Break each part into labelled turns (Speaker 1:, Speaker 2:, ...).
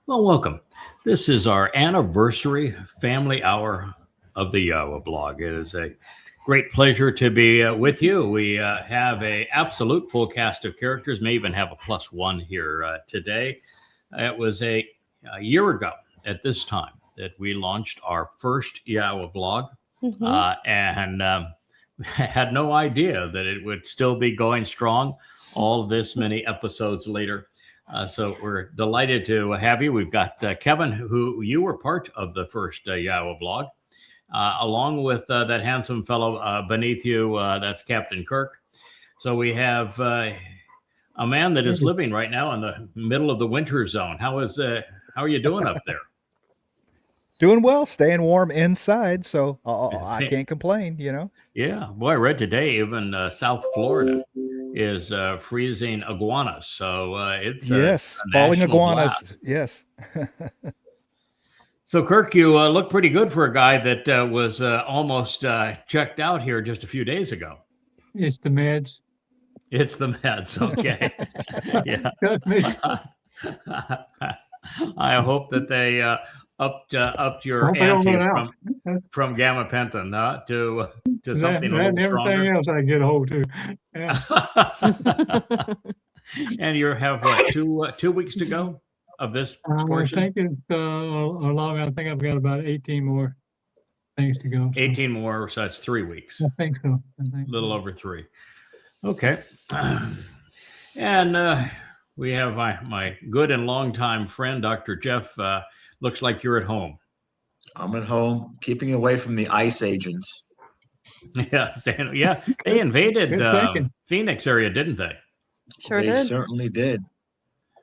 Speaker 1: Well, welcome. This is our anniversary family hour of the Yahowah blog. It is a great pleasure to be with you. We have a absolute full cast of characters, may even have a plus one here today. It was a year ago at this time that we launched our first Yahowah blog, and had no idea that it would still be going strong all this many episodes later. So we're delighted to have you. We've got Kevin, who you were part of the first Yahowah blog, along with that handsome fellow beneath you. That's Captain Kirk. So we have a man that is living right now in the middle of the winter zone. How are you doing up there?
Speaker 2: Doing well, staying warm inside, so I can't complain, you know?
Speaker 1: Yeah, boy, I read today even South Florida is freezing iguanas. So it's
Speaker 2: yes,
Speaker 1: a
Speaker 2: falling iguanas.
Speaker 1: blast.
Speaker 2: Yes.
Speaker 1: So Kirk, you look pretty good for a guy that was almost checked out here just a few days ago.
Speaker 3: It's the meds.
Speaker 1: It's the meds. Okay. Yeah. I hope that they upped your ante from gabapentin to something a little stronger.
Speaker 3: Everything else I get a hold to. Yeah.
Speaker 1: And you have what, 2 weeks to go of this portion?
Speaker 3: I think it's long. I think I've got about 18 more things to go. So.
Speaker 1: 18 more, so that's 3 weeks.
Speaker 3: I think so.
Speaker 1: A little over 3. Okay. And we have my good and longtime friend, Dr. Jeff. Looks like you're at home.
Speaker 4: I'm at home, keeping away from the ICE agents.
Speaker 1: Yeah, they invaded Phoenix area, didn't they?
Speaker 4: Sure did. They certainly did.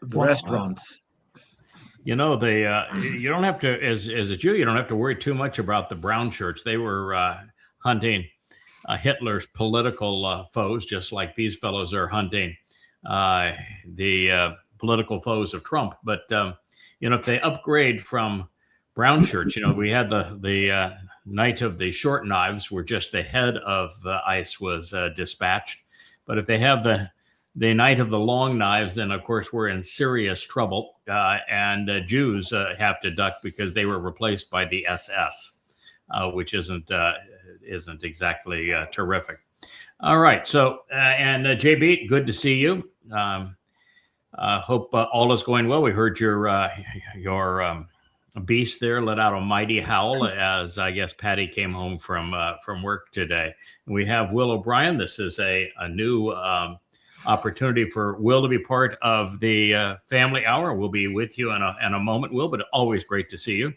Speaker 4: The restaurants.
Speaker 1: You know, you don't have to, as a Jew, you don't have to worry too much about the brown shirts. They were hunting Hitler's political foes, just like these fellows are hunting the political foes of Trump. But if they upgrade from brown shirts, we had the night of the short knives, where just the head of the ICE was dispatched. But if they have the night of the long knives, then of course we're in serious trouble, and Jews have to duck because they were replaced by the SS, which isn't exactly terrific. All right, so and JB, good to see you. Hope all is going well. We heard your beast there let out a mighty howl as I guess Patty came home from work today. And we have Will O'Brien. This is a new opportunity for Will to be part of the family hour. We'll be with you in a moment, Will, but always great to see you.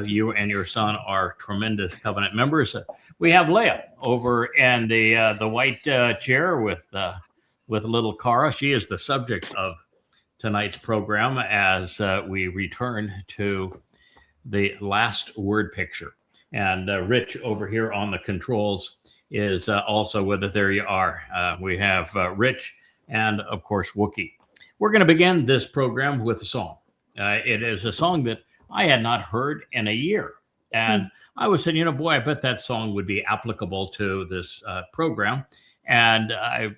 Speaker 1: You and your son are tremendous covenant members. We have Leah over in the white chair with little Cara. She is the subject of tonight's program as we return to the last word picture. And Rich over here on the controls is also with us. There you are. We have Rich and, of course, Wookie. We're going to begin this program with a song. It is a song that I had not heard in a year. And I was saying, boy, I bet that song would be applicable to this program. And I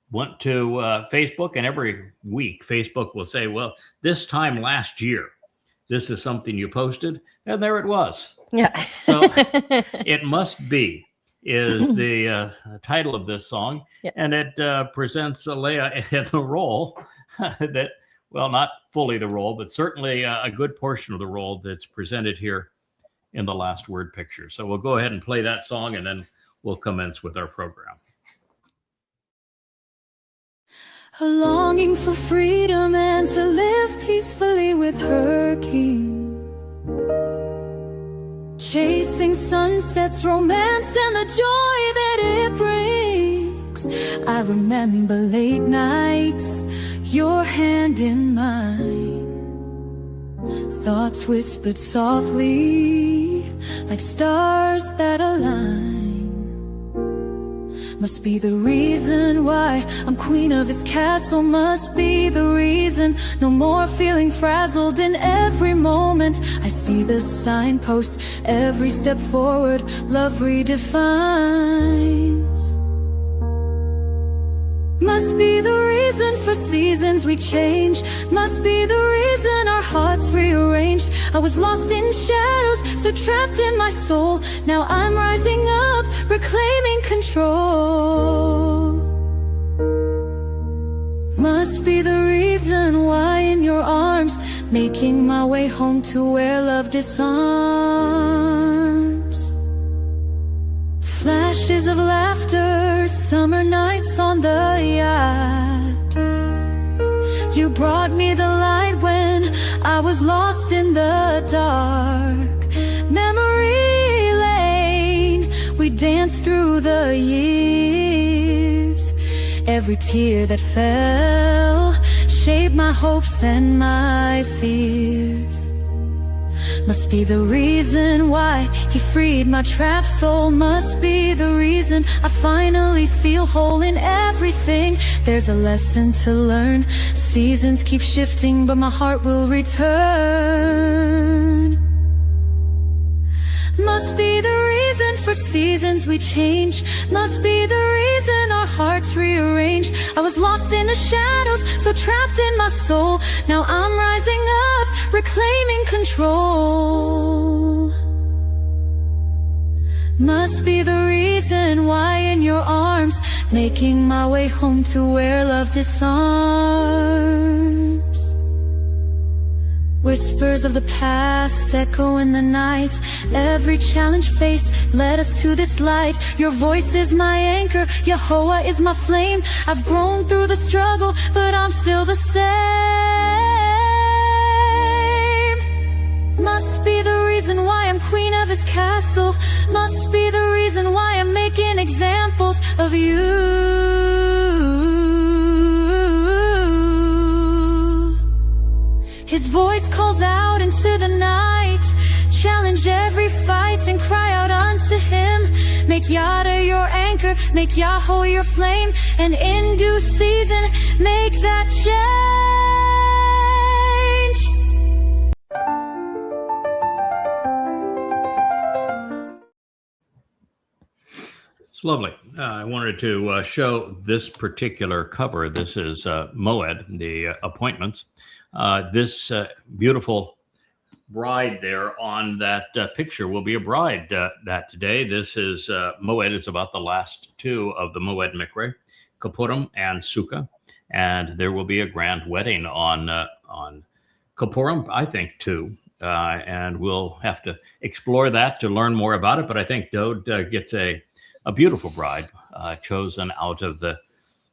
Speaker 1: went to Facebook, and every week Facebook will say, well, this time last year, this is something you posted. And there it was.
Speaker 5: Yeah.
Speaker 1: So It Must Be is the title of this song.
Speaker 5: Yes.
Speaker 1: And it presents Leah in the role that, well, not fully the role, but certainly a good portion of the role that's presented here in the last word picture. So we'll go ahead and play that song, and then we'll commence with our program.
Speaker 6: A longing for freedom and to live peacefully with her king. Chasing sunsets, romance, and the joy that it brings. I remember late nights, your hand in mine. Thoughts whispered softly, like stars that align. Must be the reason why I'm queen of his castle. Must be the reason, no more feeling frazzled in every moment. I see the signpost, every step forward, love redefines. Must be the reason for seasons we change. Must be the reason our hearts rearranged. I was lost in shadows, so trapped in my soul. Now I'm rising up, reclaiming control. Must be the reason why in your arms, making my way home to where love disarms. Flashes of laughter, summer nights on the yacht. You brought me the light when I was lost in the dark. Memory lane, we danced through the years. Every tear that fell shaped my hopes and my fears. Must be the reason why he freed my trapped soul. Must be the reason I finally feel whole in everything. There's a lesson to learn. Seasons keep shifting, but my heart will return. Must be the reason for seasons we change. Must be the reason our hearts rearrange. I was lost in the shadows, so trapped in my soul. Now I'm rising up, reclaiming control. Must be the reason why in your arms, making my way home to where love disarms. Whispers of the past echo in the night. Every challenge faced led us to this light. Your voice is my anchor, Yahuwah is my flame. I've grown through the struggle, but I'm still the same. Must be the reason why I'm queen of his castle. Must be the reason why I'm making examples of you. His voice calls out into the night. Challenge every fight and cry out unto him. Make Yada your anchor, make Yahweh your flame, and in due season make that change.
Speaker 1: It's lovely. I wanted to show this particular cover. This is Moed, the appointments. This beautiful bride there on that picture will be a bride that today. This is Moed is about the last two of the Moed Mikre, Kapurim and Sukkah, and there will be a grand wedding on Kapurim, I think, too. And we'll have to explore that to learn more about it. But I think Dowd gets a beautiful bride chosen out of the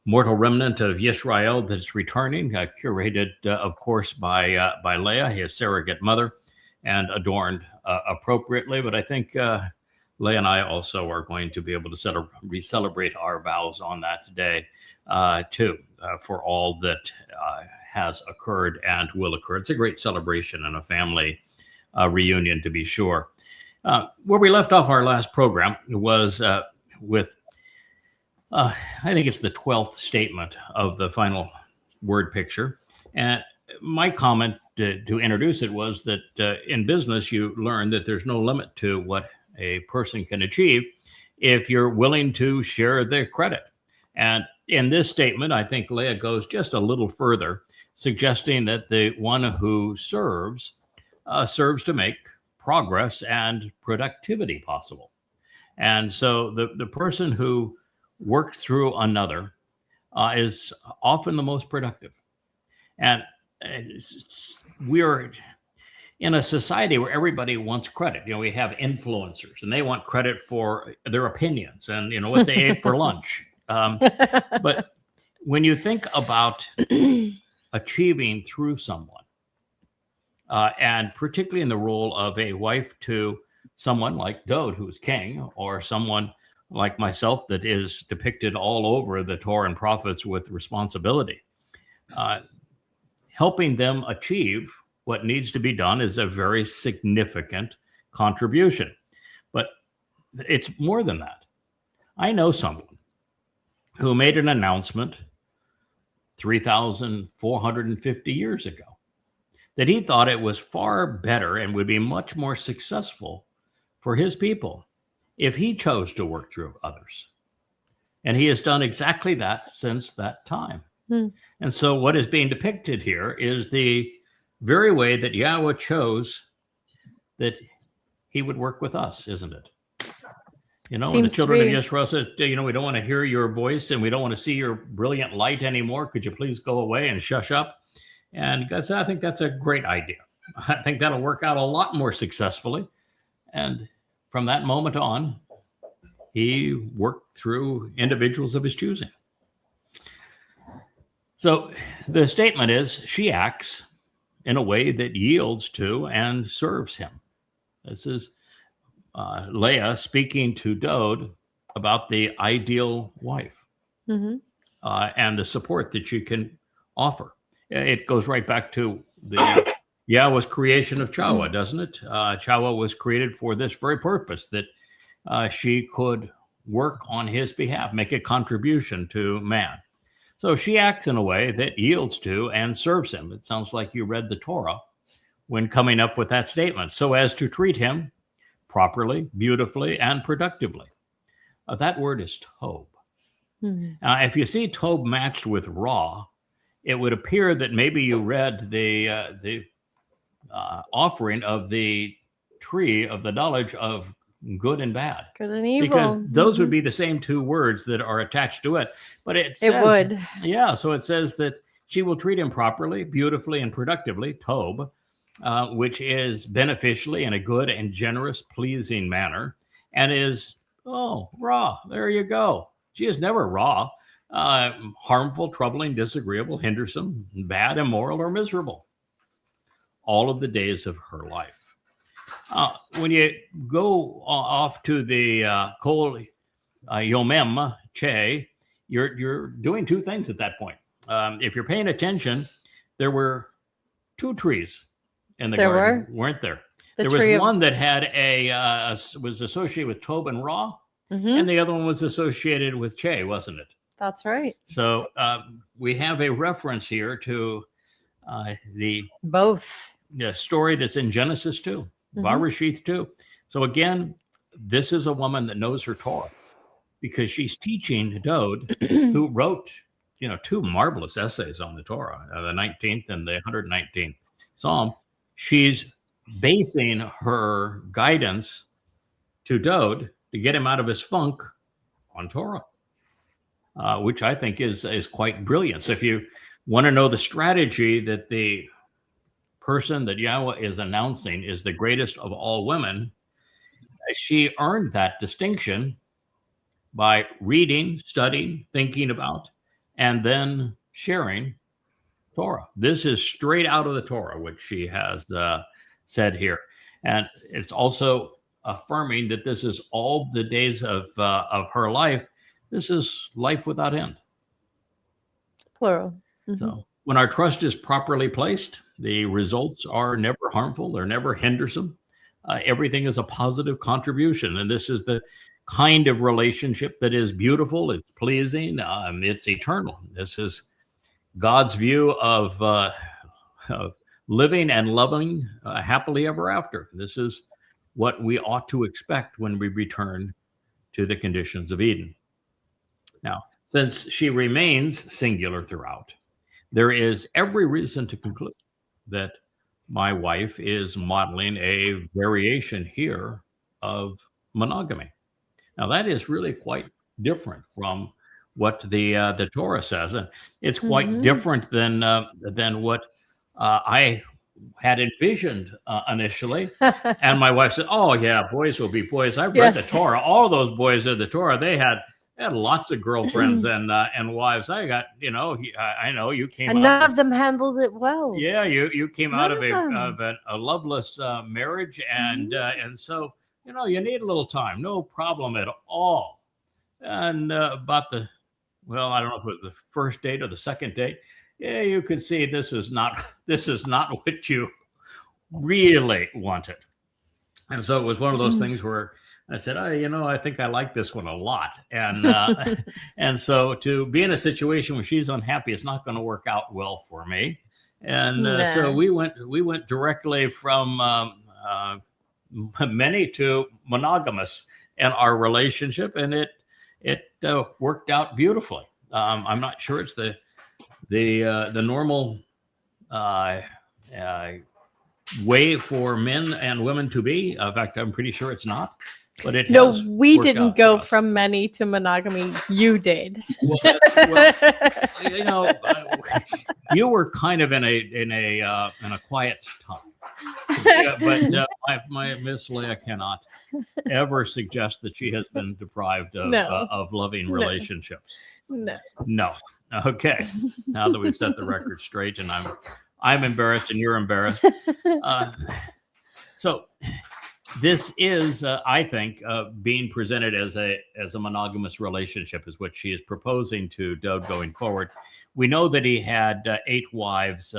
Speaker 1: mortal remnant of Yisrael that's returning, curated, of course, by Leah, his surrogate mother, and adorned appropriately. But I think Leah and I also are going to be able to celebrate our vows on that day, too, for all that has occurred and will occur. It's a great celebration and a family reunion, to be sure. Where we left off our last program was with I think it's the 12th statement of the final word picture. And my comment to introduce it was that in business, you learn that there's no limit to what a person can achieve if you're willing to share the credit. And in this statement, I think Leah goes just a little further, suggesting that the one who serves to make progress and productivity possible. And so the person who worked through another is often the most productive. And we're in a society where everybody wants credit. You know, we have influencers and they want credit for their opinions and, you know, what they ate for lunch. But when you think about achieving through someone, and particularly in the role of a wife to someone like Dowd, who's king, or someone like myself that is depicted all over the Torah and prophets with responsibility, helping them achieve what needs to be done is a very significant contribution. But it's more than that. I know someone who made an announcement 3,450 years ago that he thought it was far better and would be much more successful for his people if he chose to work through others. And he has done exactly that since that time. And so what is being depicted here is the very way that Yahuwah chose that he would work with us, isn't it? You know, and the
Speaker 5: Seems to
Speaker 1: children of
Speaker 5: be.
Speaker 1: Yisrael said, you know, we don't want to hear your voice and we don't want to see your brilliant light anymore. Could you please go away and shush up? And God said, I think that's a great idea. I think that'll work out a lot more successfully. And from that moment on, he worked through individuals of his choosing. So the statement is, she acts in a way that yields to and serves him. This is Leah speaking to Dowd about the ideal wife
Speaker 5: Mhm.
Speaker 1: and the support that she can offer. It goes right back to the Yahweh's creation of Towrah, doesn't it? Towrah was created for this very purpose, that she could work on his behalf, make a contribution to man. So she acts in a way that yields to and serves him. It sounds like you read the Torah when coming up with that statement, so as to treat him properly, beautifully, and productively. That word is tob.
Speaker 5: Mhm.
Speaker 1: If you see tob matched with ra, it would appear that maybe you read the offering of the tree of the knowledge of good and bad.
Speaker 5: Good and evil.
Speaker 1: Because those would
Speaker 5: Mhm.
Speaker 1: be the same two words that are attached to it. But it says,
Speaker 5: It would.
Speaker 1: yeah, so it says that she will treat him properly, beautifully, and productively, tob, which is beneficially in a good and generous, pleasing manner, and is, raw. There you go. She is never raw, harmful, troubling, disagreeable, hindersome, bad, immoral, or miserable. All of the days of her life. When you go off to the Kol Yomem Che, you're doing two things at that point. If you're paying attention, there were two trees in the garden, weren't there? There was one that had was associated with Tob and Ra, and the other one was associated with Che, wasn't it?
Speaker 5: That's right.
Speaker 1: So we have a reference here to
Speaker 5: both.
Speaker 1: The story that's in Genesis 2, Barashith 2. So again, this is a woman that knows her Torah, because she's teaching Dowd, who wrote, two marvelous essays on the Torah, the 19th and the 119th Psalm. She's basing her guidance to Dowd to get him out of his funk on Torah, which I think is quite brilliant. So if you want to know the strategy that the person that Yahweh is announcing is the greatest of all women, she earned that distinction by reading, studying, thinking about, and then sharing Torah. This is straight out of the Torah, which she has said here. And it's also affirming that this is all the days of her life. This is life without end.
Speaker 5: Plural.
Speaker 1: So when our trust is properly placed, the results are never harmful. They're never hindersome. Everything is a positive contribution. And this is the kind of relationship that is beautiful. It's pleasing. It's eternal. This is God's view of living and loving happily ever after. This is what we ought to expect when we return to the conditions of Eden. Now, since she remains singular throughout, there is every reason to conclude that my wife is modeling a variation here of monogamy. Now, that is really quite different from what the Torah says, and it's quite different than what I had envisioned initially. And my wife said, "Oh yeah, boys will be boys." I've read the Torah. All those boys in the Torah, they had lots of girlfriends and wives. I got, I know you came.
Speaker 5: And none of them handled it well.
Speaker 1: Yeah, you came out of a loveless marriage, and so you need a little time, no problem at all. And about I don't know if it was the first date or the second date. Yeah, you could see this is not what you really wanted. And so it was one of those things where I said, I think I like this one a lot. And and so to be in a situation where she's unhappy, it's not going to work out well for me. And so we went directly from many to monogamous in our relationship, and it worked out beautifully. I'm not sure it's the normal way for men and women to be. In fact, I'm pretty sure it's not. But it
Speaker 5: No,
Speaker 1: has
Speaker 5: we
Speaker 1: worked
Speaker 5: didn't
Speaker 1: out
Speaker 5: go
Speaker 1: for us.
Speaker 5: from many to monogamy. You did.
Speaker 1: Well, you know, you were kind of in a quiet time. Yeah, but my Miss Leah cannot ever suggest that she has been deprived of
Speaker 5: No.
Speaker 1: Of loving relationships.
Speaker 5: No.
Speaker 1: No. Okay. Now that we've set the record straight, and I'm embarrassed, and you're embarrassed. So this is, I think, being presented as a monogamous relationship is what she is proposing to Dowd going forward. We know that he had 8 wives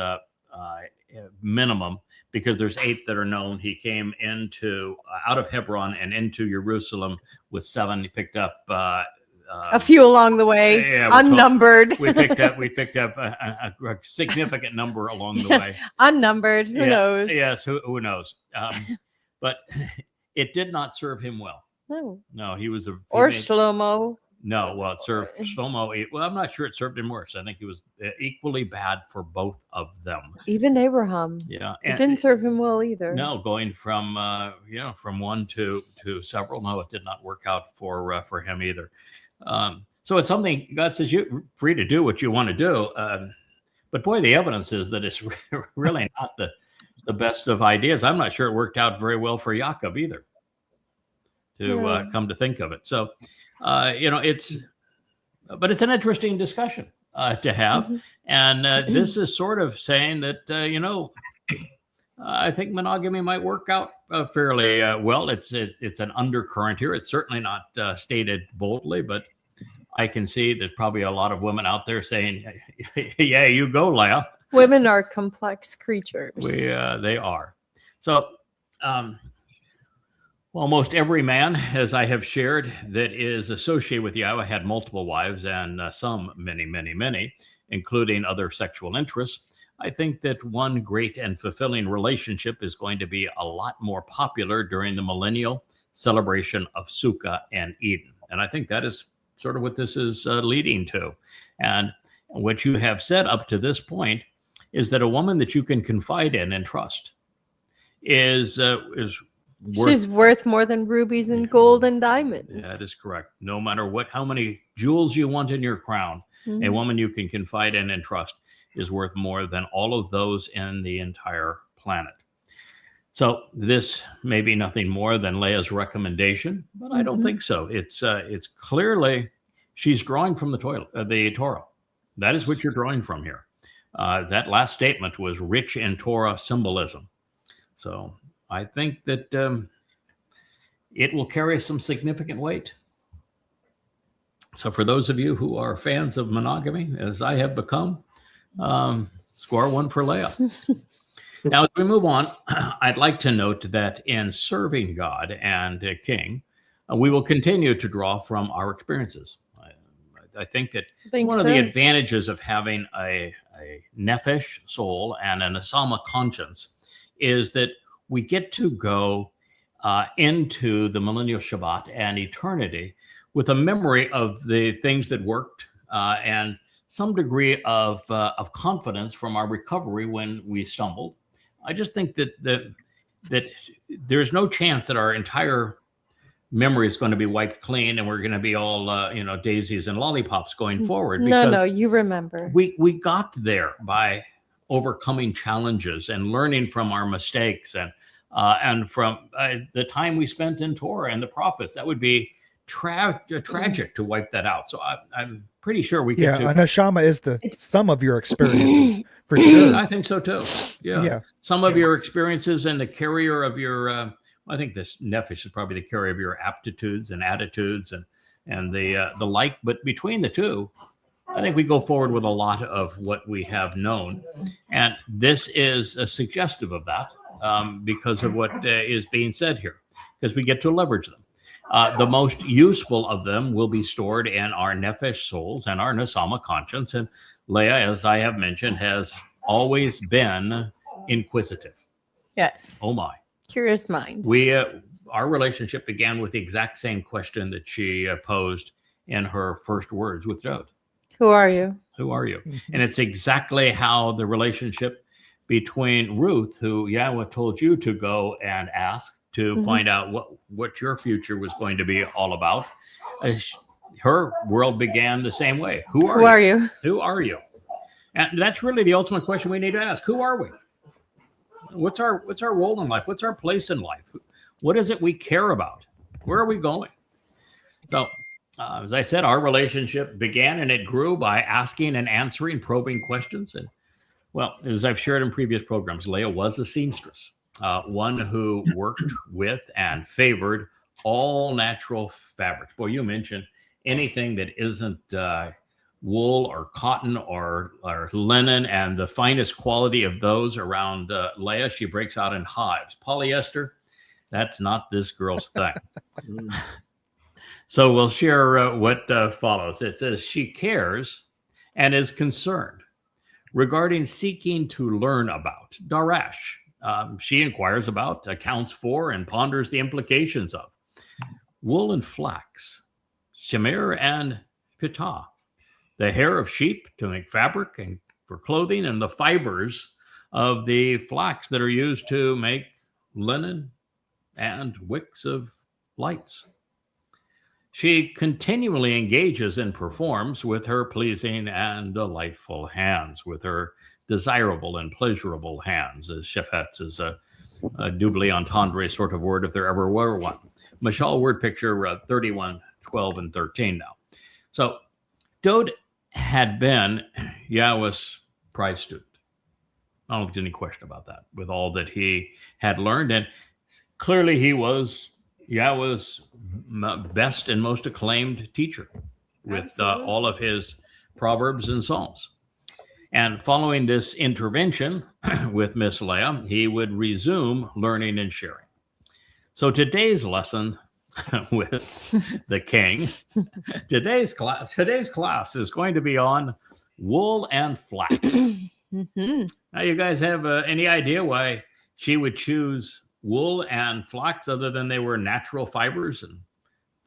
Speaker 1: minimum, because there's 8 that are known. He came into out of Hebron and into Jerusalem with 7. He picked up
Speaker 5: A few along the way,
Speaker 1: yeah,
Speaker 5: unnumbered.
Speaker 1: we picked up a significant number along the way.
Speaker 5: Unnumbered. Who knows?
Speaker 1: Yes, who knows? But it did not serve him well. No, he was
Speaker 5: Or Shlomo.
Speaker 1: No, well, it served Shlomo. Well, I'm not sure it served him worse. I think it was equally bad for both of them.
Speaker 5: Even Abraham.
Speaker 1: Yeah,
Speaker 5: It didn't serve him well either.
Speaker 1: No, going from from one to several. No, it did not work out for him either. So it's something God says you're free to do what you want to do. But boy, the evidence is that it's really not the best of ideas. I'm not sure it worked out very well for Yaakov either, to come to think of it. So, it's an interesting discussion to have. Mm-hmm. And this is sort of saying that, I think monogamy might work out fairly well. It's an undercurrent here. It's certainly not stated boldly, but I can see there's probably a lot of women out there saying, yeah, you go, Leah.
Speaker 5: Women are complex creatures.
Speaker 1: They are. So, almost every man, as I have shared, that is associated with Yahweh had multiple wives, and some many, including other sexual interests. I think that one great and fulfilling relationship is going to be a lot more popular during the millennial celebration of Sukkah and Eden. And I think that is sort of what this is leading to. And what you have said up to this point is that a woman that you can confide in and trust is
Speaker 5: she's worth more than rubies and gold and diamonds.
Speaker 1: That is correct. No matter how many jewels you want in your crown, a woman you can confide in and trust is worth more than all of those in the entire planet. So this may be nothing more than Leah's recommendation, but I don't think so. It's clearly she's drawing from the Torah. That is what you're drawing from here. That last statement was rich in Torah symbolism. So I think that it will carry some significant weight. So for those of you who are fans of monogamy, as I have become, score 1 for Leah. Now, as we move on, I'd like to note that in serving God and King, we will continue to draw from our experiences. I think that one of the advantages of having a nephesh soul and an asama conscience is that we get to go into the millennial Shabbat and eternity with a memory of the things that worked and some degree of confidence from our recovery when we stumbled. I just think that there's no chance that our entire memory is going to be wiped clean and we're going to be all daisies and lollipops going forward.
Speaker 5: No, you remember.
Speaker 1: We got there by overcoming challenges and learning from our mistakes and from the time we spent in Torah and the prophets. That would be tragic to wipe that out. So I'm pretty sure we can.
Speaker 2: Yeah, an Neshama is the sum of your experiences, for sure.
Speaker 1: I think so too. Yeah. Some of your experiences and the carrier of your. I think this nephesh is probably the carrier of your aptitudes and attitudes and the like. But between the two, I think we go forward with a lot of what we have known, and this is suggestive of that because of what is being said here, because we get to leverage them. The most useful of them will be stored in our nephesh souls and our nesama conscience. And Leah, as I have mentioned, has always been inquisitive.
Speaker 5: Yes.
Speaker 1: Oh my.
Speaker 5: Curious mind.
Speaker 1: Our relationship began with the exact same question that she posed in her first words with Dowd.
Speaker 5: Who are you?
Speaker 1: Who are you? And it's exactly how the relationship between Ruth, who Yahuwah told you to go and ask to find out what your future was going to be all about. Her world began the same way. Who are you? Who are you? And that's really the ultimate question we need to ask. Who are we? What's our role in life? What's our place in life? What is it we care about? Where are we going? So, as I said, our relationship began and it grew by asking and answering probing questions. And, well, as I've shared in previous programs, Leah was a seamstress, one who worked with and favored all natural fabrics. Boy, you mentioned anything that isn't wool or cotton or linen, and the finest quality of those around Leah, she breaks out in hives. Polyester, that's not this girl's thing. So we'll share what follows. It says, she cares and is concerned regarding seeking to learn about. Darash, she inquires about, accounts for, and ponders the implications of. Wool and flax, Shemer and Pitah, the hair of sheep to make fabric and for clothing, and the fibers of the flax that are used to make linen and wicks of lights. She continually engages and performs with her pleasing and delightful hands, with her desirable and pleasurable hands, as Shephetz is a doubly entendre sort of word if there ever were one. Mashal word picture 31, 12, and 13 now. So Dowd had been Yahweh's prize student. I don't think there's any question about that, with all that he had learned. And clearly he was Yahweh's best and most acclaimed teacher, with all of his Proverbs and Psalms. And following this intervention with Miss Leah, he would resume learning and sharing. So today's lesson with the king, today's class is going to be on wool and flax. Now, you guys have any idea why she would choose wool and flax other than they were natural fibers and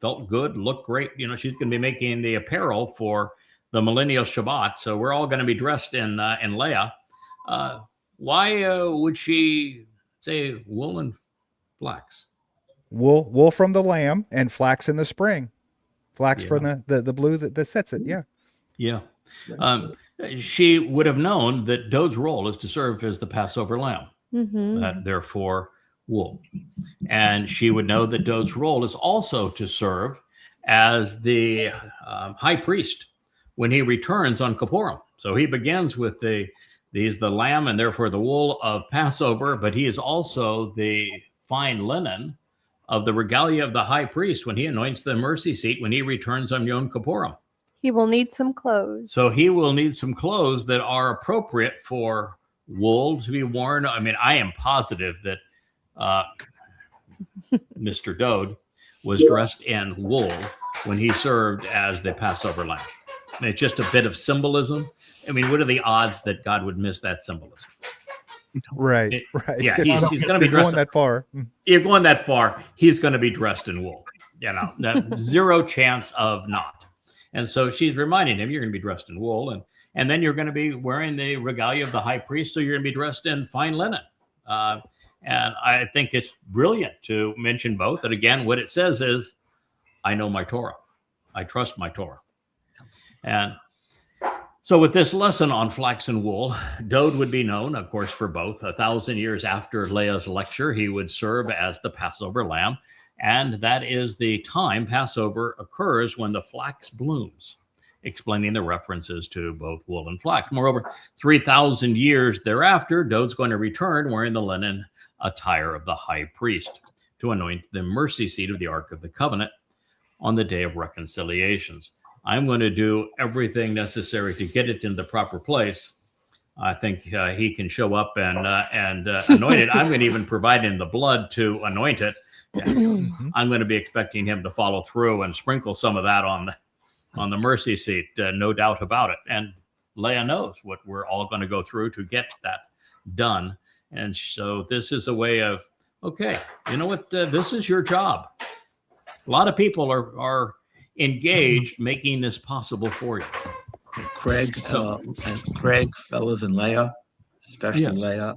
Speaker 1: felt good, looked great? You know, she's going to be making the apparel for the millennial Shabbat, so we're all going to be dressed in Leah. Why would she say wool and flax?
Speaker 2: Wool from the lamb and flax in the spring. Flax from the blue that sets it. Yeah.
Speaker 1: She would have known that Dowd's role is to serve as the Passover lamb. Therefore, wool. And she would know that Dowd's role is also to serve as the high priest when he returns on Kippurim. So he begins with the lamb and therefore the wool of Passover, but he is also the fine linen of the regalia of the high priest when he anoints the mercy seat when he returns on Yom Kippurim.
Speaker 5: He will need some clothes.
Speaker 1: So he will need some clothes that are appropriate for wool to be worn. I mean, I am positive that Mr. Dowd was dressed in wool when he served as the Passover lamb. I mean, it's just a bit of symbolism. I mean, what are the odds that God would miss that symbolism?
Speaker 2: Right.
Speaker 1: Yeah, he's going to be dressed.
Speaker 2: Going that far.
Speaker 1: You're going that far. He's going to be dressed in wool. You know, zero chance of not. And so she's reminding him, you're going to be dressed in wool, and then you're going to be wearing the regalia of the high priest, so you're going to be dressed in fine linen. And I think it's brilliant to mention both. And again, what it says is, I know my Torah. I trust my Torah. And so with this lesson on flax and wool, Dowd would be known, of course, for both. 1,000 years after Leah's lecture, he would serve as the Passover lamb. And that is the time Passover occurs when the flax blooms, explaining the references to both wool and flax. Moreover, 3,000 years thereafter, Dowd's going to return wearing the linen attire of the high priest to anoint the mercy seat of the Ark of the Covenant on the day of reconciliations. I'm going to do everything necessary to get it in the proper place. I think he can show up and anoint it. I'm going to even provide him the blood to anoint it. I'm going to be expecting him to follow through and sprinkle some of that on the mercy seat, no doubt about it. And Leah knows what we're all going to go through to get that done. And so this is a way of, okay, you know what? This is your job. A lot of people are engaged making this possible for you.
Speaker 4: Craig, fellas, and Leah, especially
Speaker 1: Yes.
Speaker 4: Leah.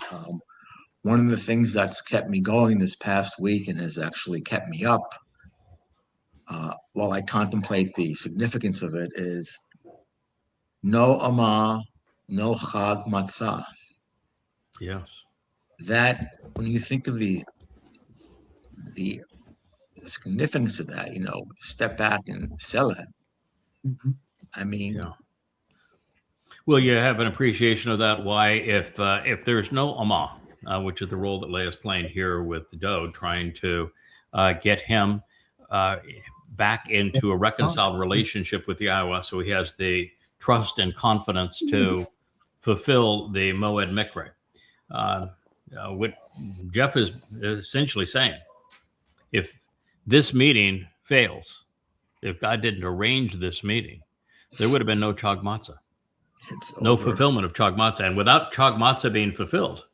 Speaker 4: One of the things that's kept me going this past week and has actually kept me up while I contemplate the significance of it is no Amah, no Chag Matzah.
Speaker 1: Yes.
Speaker 4: That, when you think of the significance of that, step back and sell it.
Speaker 3: Mhm.
Speaker 4: I mean,
Speaker 1: Yeah. Well, you have an appreciation of that. Why, if there's no Amah, which is the role that Leah's playing here with Dowd, trying to get him back into a reconciled relationship with Yahuwah, so he has the trust and confidence to fulfill the Moed Mikre. What Jeff is essentially saying, if this meeting fails, if God didn't arrange this meeting, there would have been no Chag Matzah.
Speaker 4: it's
Speaker 1: No
Speaker 4: over.
Speaker 1: fulfillment of Chag Matzah. And without Chag Matzah being fulfilled,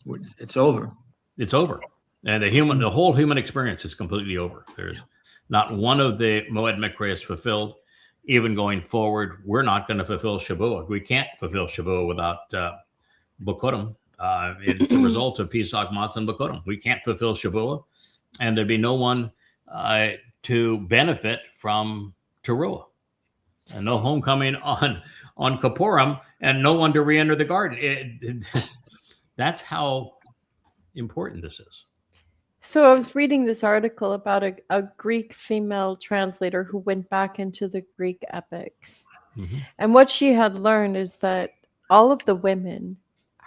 Speaker 4: It's over.
Speaker 1: it's over. And the whole human experience is completely over. There's not one of the Moed Mikre is fulfilled. Even going forward, we're not going to fulfill Shavuot. We can't fulfill Shavuot without Bokurim. It's a result of Pesach, Matzah, and Bokurim. We can't fulfill Shavuot, and there'd be no one to benefit from Towrah, and no homecoming on Kippurim, and no one to re-enter the garden. That's how important this is.
Speaker 5: So I was reading this article about a Greek female translator who went back into the Greek epics.
Speaker 1: Mhm.
Speaker 5: And what she had learned is that all of the women,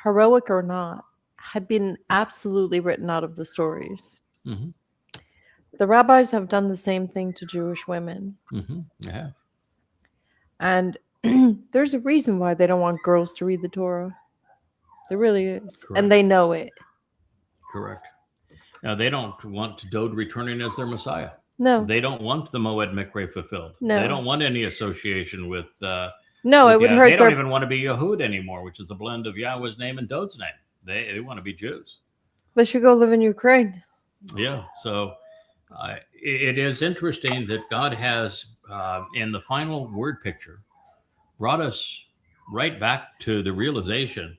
Speaker 5: heroic or not, had been absolutely written out of the stories.
Speaker 1: Mm-hmm.
Speaker 5: The rabbis have done the same thing to Jewish women.
Speaker 1: Mm-hmm. Yeah.
Speaker 5: And there's a reason why they don't want girls to read the Torah. There really is.
Speaker 1: Correct.
Speaker 5: And they know it.
Speaker 1: Correct. Now, they don't want Dowd returning as their Messiah.
Speaker 5: No.
Speaker 1: They don't want the Moed Mikre fulfilled.
Speaker 5: No.
Speaker 1: They don't want any association with.
Speaker 5: No,
Speaker 1: with
Speaker 5: it would
Speaker 1: Yah-
Speaker 5: hurt
Speaker 1: They don't
Speaker 5: their
Speaker 1: even want to be Yahuwd anymore, which is a blend of Yahweh's name and Dowd's name. They want to be Jews.
Speaker 5: They should go live in Ukraine.
Speaker 1: Yeah. So it is interesting that God has, in the final word picture, brought us right back to the realization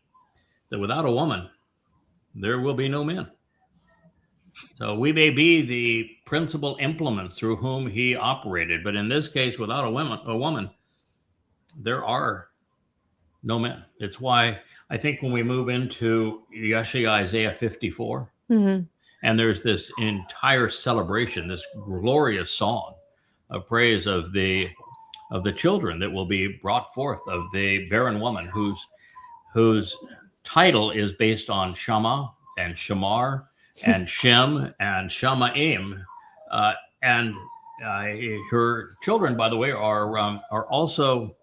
Speaker 1: that without a woman, there will be no men. So we may be the principal implements through whom he operated, but in this case, without a woman, there are no men. It's why I think when we move into Isaiah 54,
Speaker 5: Mm-hmm.
Speaker 1: and there's this entire celebration, this glorious song of praise of the children that will be brought forth, of the barren woman whose title is based on Shama and Shamar and Shem and Shamaim, and her children, by the way, are also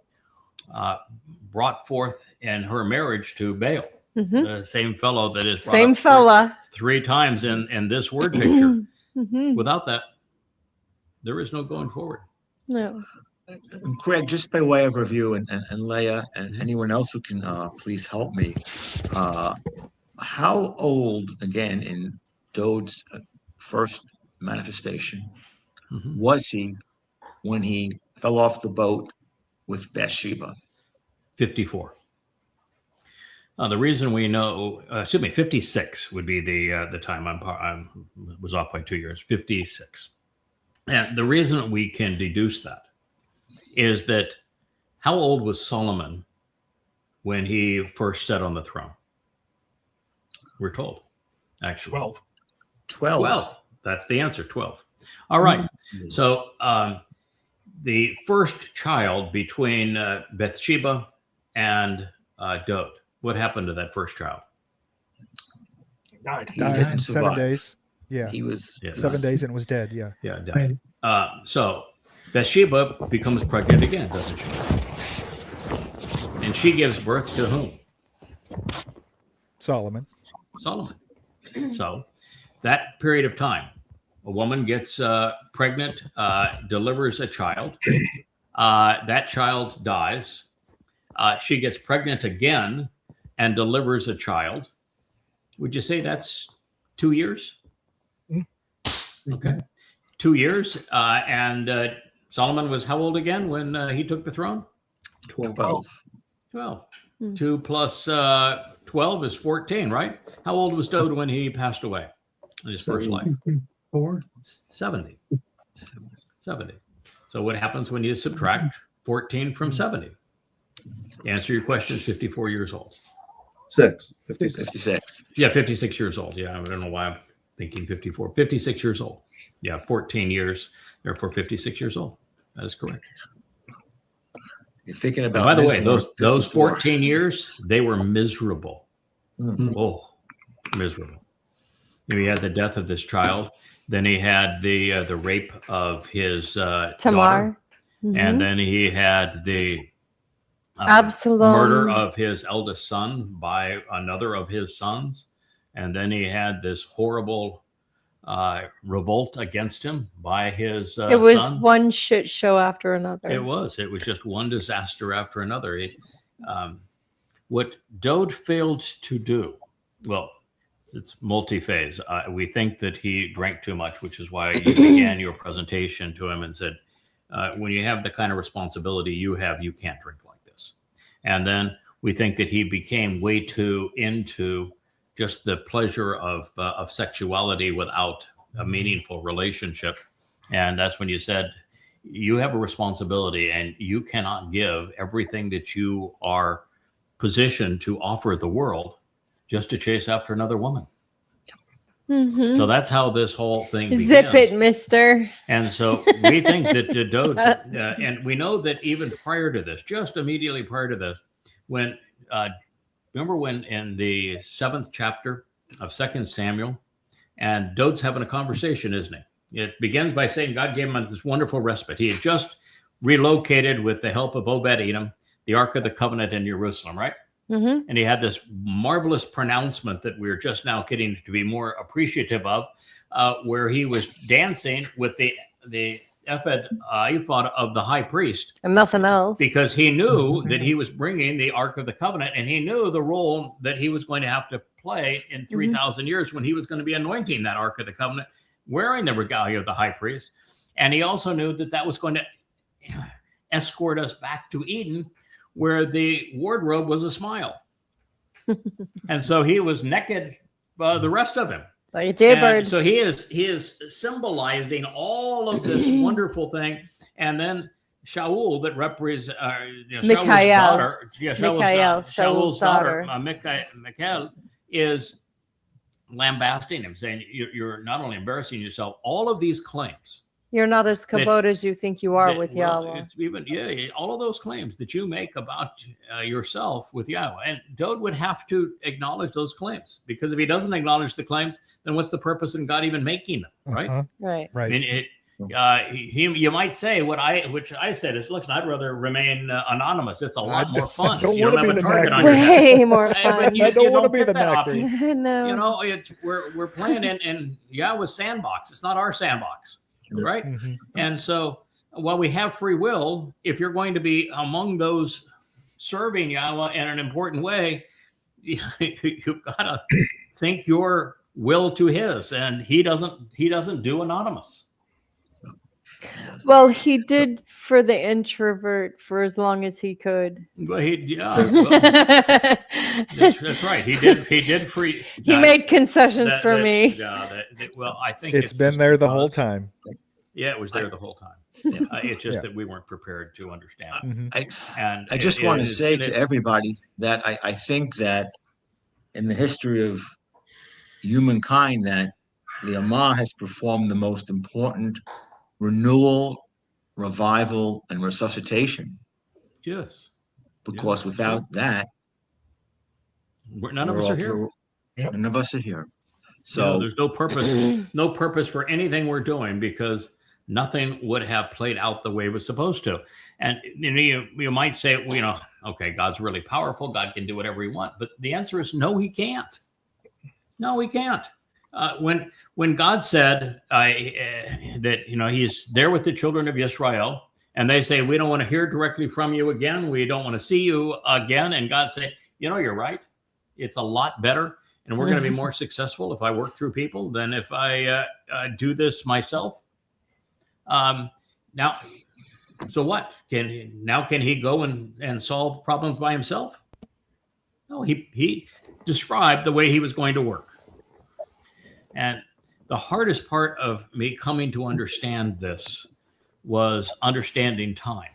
Speaker 1: brought forth in her marriage to Baal,
Speaker 5: Mm-hmm.
Speaker 1: the same fellow that is brought
Speaker 5: Same
Speaker 1: up
Speaker 5: fella.
Speaker 1: three times in this word picture.
Speaker 5: Mm-hmm.
Speaker 1: Without that, there is no going forward.
Speaker 5: No.
Speaker 4: And Craig, just by way of review, and Leah, and
Speaker 1: Mhm.
Speaker 4: anyone else who can please help me, how old, again, in Dowd's first manifestation,
Speaker 1: Mhm.
Speaker 4: was he when he fell off the boat with Bathsheba?
Speaker 1: 54. The reason we know, 56 would be the time. I was off by 2 years. 56, and the reason we can deduce that is that how old was Solomon when he first sat on the throne? We're told, actually,
Speaker 7: 12.
Speaker 1: 12. That's the answer. 12. All right. So the first child between Bathsheba and Dowd. What happened to that first child?
Speaker 7: Died.
Speaker 4: He
Speaker 2: Died
Speaker 4: didn't
Speaker 2: in 7
Speaker 4: survive.
Speaker 2: days. Yeah.
Speaker 4: He was
Speaker 1: Yeah.
Speaker 2: 7 days and was dead. Yeah.
Speaker 1: Yeah.
Speaker 3: Right.
Speaker 1: So Bathsheba becomes pregnant again, doesn't she? And she gives birth to whom?
Speaker 2: Solomon.
Speaker 1: Solomon. So that period of time, a woman gets pregnant, delivers a child. That child dies. She gets pregnant again and delivers a child. Would you say that's 2 years? Okay. 2 years. And Solomon was how old again when he took the throne?
Speaker 4: 12.
Speaker 1: 12.
Speaker 5: Hmm.
Speaker 1: 2 plus 12 is 14, right? How old was Dowd when he passed away in his first life?
Speaker 3: 4.
Speaker 1: 70. 70. So what happens when you subtract 14 from 70? The answer to your question is 54 years old.
Speaker 7: 56.
Speaker 4: 56.
Speaker 1: Yeah, 56 years old. Yeah, I don't know why I'm thinking 54. 56 years old. Yeah, 14 years, therefore 56 years old. That is correct.
Speaker 4: You're thinking
Speaker 1: And
Speaker 4: about.
Speaker 1: by the way,
Speaker 4: Mizmowr,
Speaker 1: those
Speaker 4: 54.
Speaker 1: 14 years, they were miserable.
Speaker 4: Mhm.
Speaker 1: Oh, miserable. He had the death of this child. Then he had the rape of his daughter.
Speaker 5: Tamar.
Speaker 1: And then he had the
Speaker 5: Absalom.
Speaker 1: murder of his eldest son by another of his sons. And then he had this horrible revolt against him by his
Speaker 5: It was
Speaker 1: son.
Speaker 5: one shit show after another.
Speaker 1: It was just one disaster after another. What Dowd failed to do, well, it's multi-phase. We think that he drank too much, which is why you began your presentation to him and said, when you have the kind of responsibility you have, you can't drink like this. And then we think that he became way too into just the pleasure of sexuality without a meaningful relationship. And that's when you said, you have a responsibility and you cannot give everything that you are positioned to offer the world just to chase after another woman.
Speaker 5: Mhm.
Speaker 1: So that's how this whole thing begins.
Speaker 5: Zip it, mister.
Speaker 1: And so we think that Dowd, and we know that even prior to this, just immediately prior to this, when, remember when in the 7th chapter of 2 Samuel, and Dowd's having a conversation, isn't he? It begins by saying God gave him this wonderful respite. He had just relocated with the help of Obed-Edom, the Ark of the Covenant in Jerusalem, right?
Speaker 5: Mm-hmm.
Speaker 1: And he had this marvelous pronouncement that we're just now getting to be more appreciative of, where he was dancing with the ephod of the high priest,
Speaker 5: And nothing else.
Speaker 1: because he knew that he was bringing the Ark of the Covenant, and he knew the role that he was going to have to play in 3,000 years when he was going to be anointing that Ark of the Covenant, wearing the regalia of the high priest. And he also knew that that was going to escort us back to Eden, where the wardrobe was a smile. And so he was naked, the rest of him.
Speaker 5: Like a jaybird.
Speaker 1: And so he is symbolizing all of this wonderful thing. And then Shaul, that represents Shaul's
Speaker 5: Michael.
Speaker 1: daughter,
Speaker 5: Shaul's daughter.
Speaker 1: Michael, is lambasting him, saying you're not only embarrassing yourself, all of these claims.
Speaker 5: You're not as kabod as you think you are with Yahweh.
Speaker 1: It's even, all of those claims that you make about yourself with Yahweh. And Dowd would have to acknowledge those claims, because if he doesn't acknowledge the claims, then what's the purpose in God even making them, right?
Speaker 5: Right.
Speaker 2: Right.
Speaker 1: I mean, you might say which I said is, listen, I'd rather remain anonymous. It's a lot more fun.
Speaker 2: don't
Speaker 1: You don't
Speaker 2: wanna
Speaker 1: have
Speaker 2: be
Speaker 1: a
Speaker 2: the
Speaker 1: target
Speaker 2: Macri.
Speaker 1: on your head.
Speaker 5: Way more
Speaker 1: I
Speaker 5: fun.
Speaker 1: mean,
Speaker 2: I don't want to be
Speaker 1: get
Speaker 2: the
Speaker 1: that
Speaker 2: Macri.
Speaker 1: option.
Speaker 5: No.
Speaker 1: We're playing in Yahweh's sandbox. It's not our sandbox, right?
Speaker 2: Mhm.
Speaker 1: And so while we have free will, if you're going to be among those serving Yahweh in an important way, you've got to sync your will to his, and he doesn't do anonymous.
Speaker 5: Well, he did for the introvert for as long as he could.
Speaker 1: Well,
Speaker 5: he
Speaker 1: that's right. He did free.
Speaker 5: made concessions for me.
Speaker 1: Well, I think
Speaker 2: It's been
Speaker 1: just
Speaker 2: there the whole
Speaker 1: because-
Speaker 2: time.
Speaker 1: Yeah, it was there the whole time. It's just that we weren't prepared to understand.
Speaker 2: Mhm.
Speaker 1: And
Speaker 4: I just want to say to everybody that I think that in the history of humankind, that the Amma has performed the most important renewal, revival, and resuscitation.
Speaker 1: Yes,
Speaker 4: Because without that,
Speaker 1: none of us are here.
Speaker 4: None of us are here.
Speaker 1: So
Speaker 4: So
Speaker 1: there's no purpose for anything we're doing, because nothing would have played out the way it was supposed to. And you might say, okay, God's really powerful. God can do whatever he wants. But the answer is no, he can't. No, he can't. When God said that, he's there with the children of Israel, and they say, we don't want to hear directly from you again. We don't want to see you again. And God said, you're right. It's a lot better. And we're going to be more successful if I work through people than if I do this myself. Now, so what? Can he go and solve problems by himself? No, he described the way he was going to work. And the hardest part of me coming to understand this was understanding time,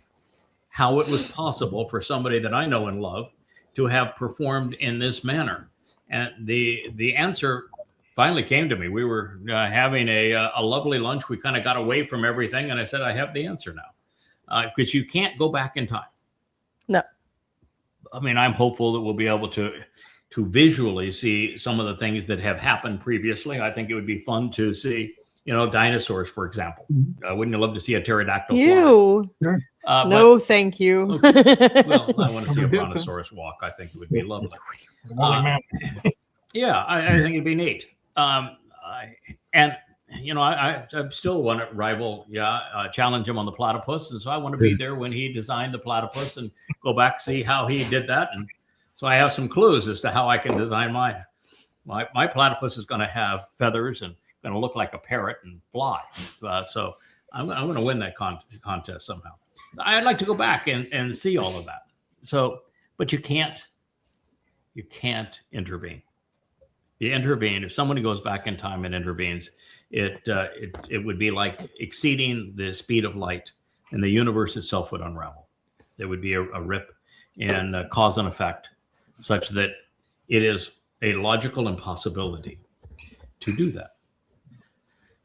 Speaker 1: how it was possible for somebody that I know and love to have performed in this manner. And the answer finally came to me. We were having a lovely lunch. We kind of got away from everything. And I said, I have the answer now, because you can't go back in time.
Speaker 5: No.
Speaker 1: I mean, I'm hopeful that we'll be able to visually see some of the things that have happened previously. I think it would be fun to see, dinosaurs, for example. Wouldn't you love to see a pterodactyl fly?
Speaker 5: You. No, thank you.
Speaker 1: Okay. Well, I want to see a brontosaurus walk. I think it would be lovely. Yeah, I think it'd be neat. I still want to rival, challenge him on the platypus. And so I want to be there when he designed the platypus and go back, see how he did that. And so I have some clues as to how I can design mine. My platypus is going to have feathers and going to look like a parrot and fly. So I'm going to win that contest somehow. I'd like to go back and see all of that. So, but you can't intervene. You intervene. If somebody goes back in time and intervenes, it would be like exceeding the speed of light, and the universe itself would unravel. There would be a rip in cause and effect, such that it is a logical impossibility to do that.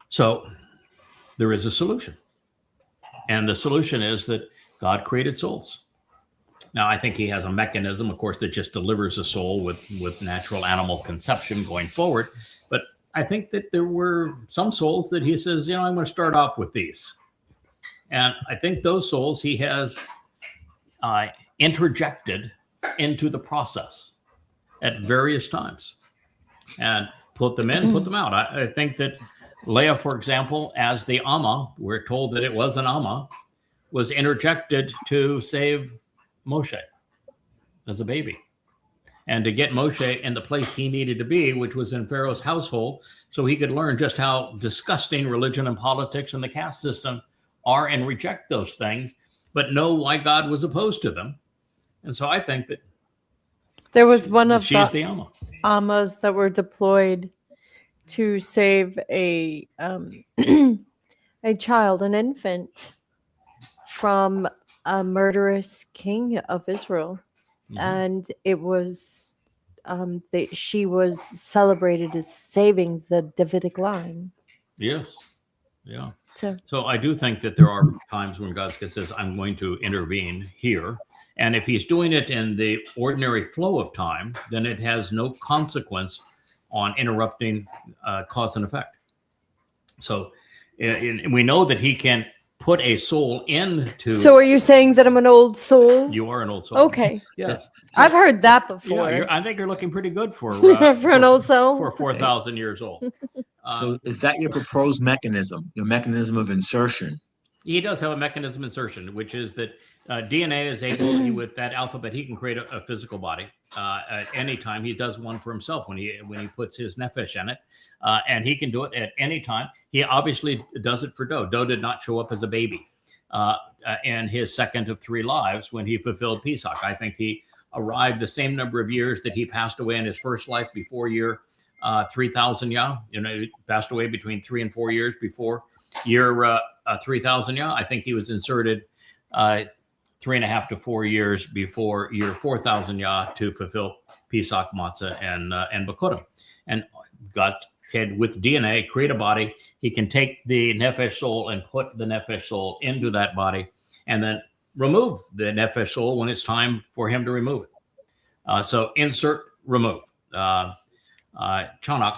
Speaker 1: So there is a solution. And the solution is that God created souls. Now, I think he has a mechanism, of course, that just delivers a soul with natural animal conception going forward. But I think that there were some souls that he says, I'm going to start off with these. And I think those souls he has interjected into the process at various times and put them in, put them out. I think that Leah, for example, as the Amma, we're told that it was an Amma, was interjected to save Moshe as a baby and to get Moshe in the place he needed to be, which was in Pharaoh's household, so he could learn just how disgusting religion and politics and the caste system are and reject those things, but know why God was opposed to them. And so I think that
Speaker 5: there was one of
Speaker 1: she's the Amma.
Speaker 5: Ammas that were deployed to save a child, an infant, from a murderous king of Israel. And it was she was celebrated as saving the Davidic line.
Speaker 1: Yes. Yeah.
Speaker 5: So
Speaker 1: I do think that there are times when God says, I'm going to intervene here. And if he's doing it in the ordinary flow of time, then it has no consequence on interrupting cause and effect. So we know that he can put a soul into.
Speaker 5: So are you saying that I'm an old soul?
Speaker 1: You are an old soul.
Speaker 5: Okay.
Speaker 1: Yes.
Speaker 5: I've heard that before.
Speaker 1: Yeah, I think you're looking pretty good for
Speaker 5: for an old soul.
Speaker 1: For 4,000 years old.
Speaker 4: So is that your proposed mechanism, your mechanism of insertion?
Speaker 1: He does have a mechanism insertion, which is that DNA is able, with that alphabet, he can create a physical body at any time. He does one for himself when he puts his nefesh in it, and he can do it at any time. He obviously does it for Dowd. Dowd did not show up as a baby in his second of 3 lives when he fulfilled Pesach. I think he arrived the same number of years that he passed away in his first life before year 3,000 Yah. He passed away between 3 and 4 years before year 3,000 Yah. I think he was inserted 3.5 to 4 years before year 4,000 Yah to fulfill Pesach, Matzah, and Bakurim. And God can, with DNA, create a body. He can take the nefesh soul and put the nefesh soul into that body, and then remove the nefesh soul when it's time for him to remove it. So insert, remove. Tsadaq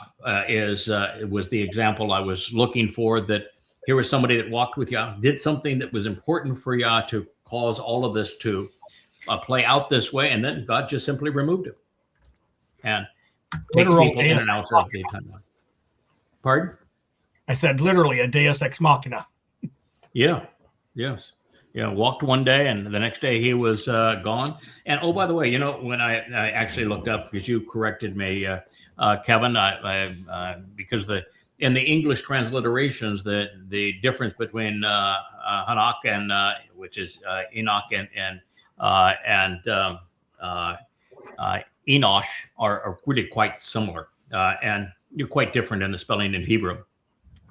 Speaker 1: was the example I was looking for, that here was somebody that walked with Yah, did something that was important for Yah to cause all of this to play out this way, and then God just simply removed him and takes people in and out of the timeline. Pardon?
Speaker 8: I said literally a deus ex machina.
Speaker 1: Yeah. Yes. Yeah. Walked one day and the next day he was gone. And oh, by the way, when I actually looked up, because you corrected me, Kevin, because in the English transliterations, the difference between Hanak and which is Enoch and Enosh are really quite similar, and you're quite different in the spelling in Hebrew.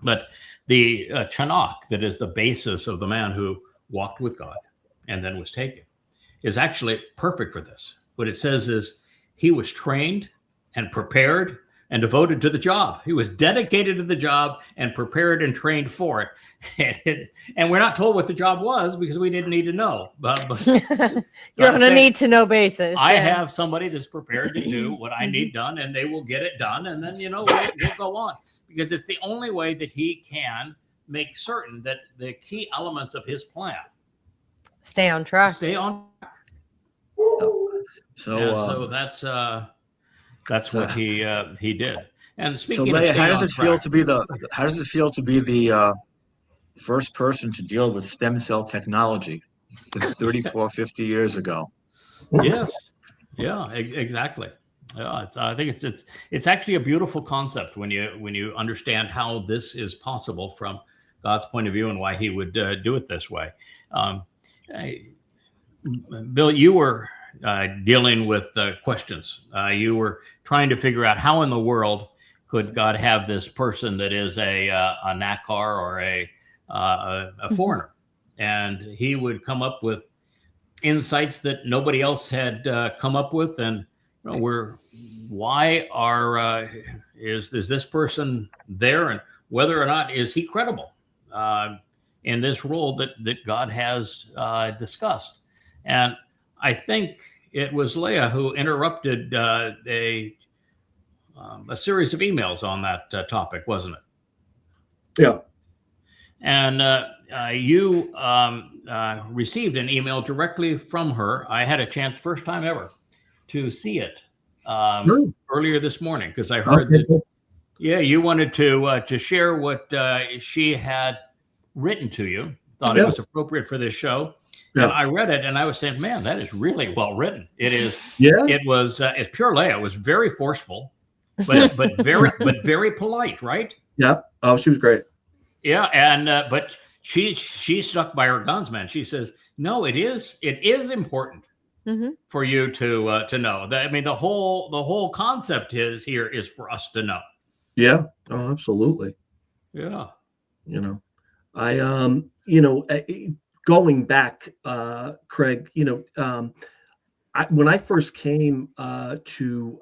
Speaker 1: But the Tsadaq, that is the basis of the man who walked with God and then was taken, is actually perfect for this. What it says is he was trained and prepared and devoted to the job. He was dedicated to the job and prepared and trained for it. And we're not told what the job was because we didn't need to know. But
Speaker 5: You're on a need to know basis.
Speaker 1: I have somebody that's prepared to do what I need done, and they will get it done. And then, we'll go on, because it's the only way that he can make certain that the key elements of his plan
Speaker 5: stay on track.
Speaker 1: So that's what he did. And speaking
Speaker 4: so, Leah,
Speaker 1: of
Speaker 4: how does it feel to be the first person to deal with stem cell technology 50 years ago?
Speaker 1: Yes. Yeah, exactly. Yeah, I think it's actually a beautiful concept when you understand how this is possible from God's point of view and why he would do it this way. Bill, you were dealing with questions. You were trying to figure out how in the world could God have this person that is a Nakar or a foreigner, and he would come up with insights that nobody else had come up with, and is this person there, and whether or not is he credible in this role that God has discussed. And I think it was Leah who interrupted a series of emails on that topic, wasn't it?
Speaker 7: Yeah.
Speaker 1: And you received an email directly from her. I had a chance, first time ever, to see it earlier this morning, because I heard that. Yeah, you wanted to share what she had written to you. Thought it was appropriate for this show. Yeah. And I read it, and I was saying, "Man, that is really well written." It is. Yeah. It was. It's pure Leah. It was very forceful, but very polite, right?
Speaker 7: Yeah. Oh, she was great.
Speaker 1: Yeah, and but she stuck by her guns, man. She says, "No, it is important for you to know that. I mean, the whole concept is for us to know."
Speaker 7: Yeah. Oh, absolutely.
Speaker 1: Yeah.
Speaker 7: I going back, Craig, when I first came to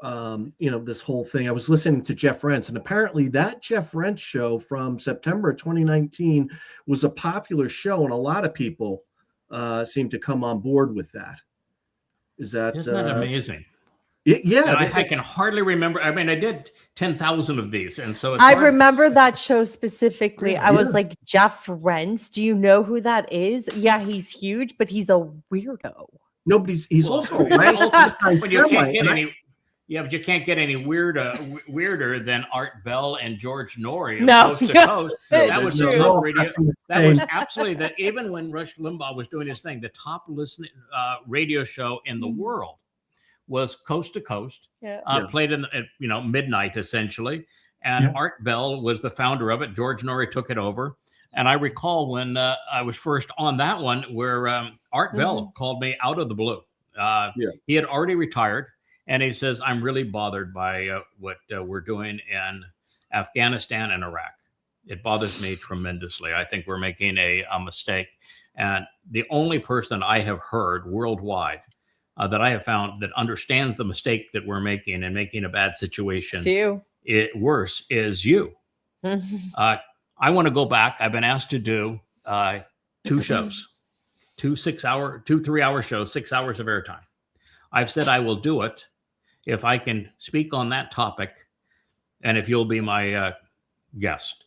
Speaker 7: this whole thing, I was listening to Jeff Rentz, and apparently that Jeff Rentz show from September 2019 was a popular show, and a lot of people seem to come on board with that. Isn't
Speaker 1: that amazing?
Speaker 7: Yeah,
Speaker 1: I can hardly remember. I mean, I did 10,000 of these, and so
Speaker 5: I remember that show specifically. Yeah. I was like, Jeff Rentz. Do you know who that is? Yeah, he's huge, but he's a weirdo.
Speaker 7: No, but he's also
Speaker 1: but you can't get any. Yeah, but you can't get any weirder than Art Bell and George Norrie of Coast to Coast. That was the top radio. That was absolutely that. Even when Rush Limbaugh was doing his thing, the top listening radio show in the world was Coast to Coast. Played at midnight essentially, and Art Bell was the founder of it. George Norrie took it over, and I recall when I was first on that one where Art Bell called me out of the blue. He had already retired. And he says, "I'm really bothered by what we're doing in Afghanistan and Iraq. It bothers me tremendously. I think we're making a mistake." And the only person I have heard worldwide that I have found that understands the mistake that we're making and making a bad situation worse is you. I want to go back. I've been asked to do 2 shows, 2 3-hour shows, 6 hours of airtime. I've said I will do it if I can speak on that topic and if you'll be my guest,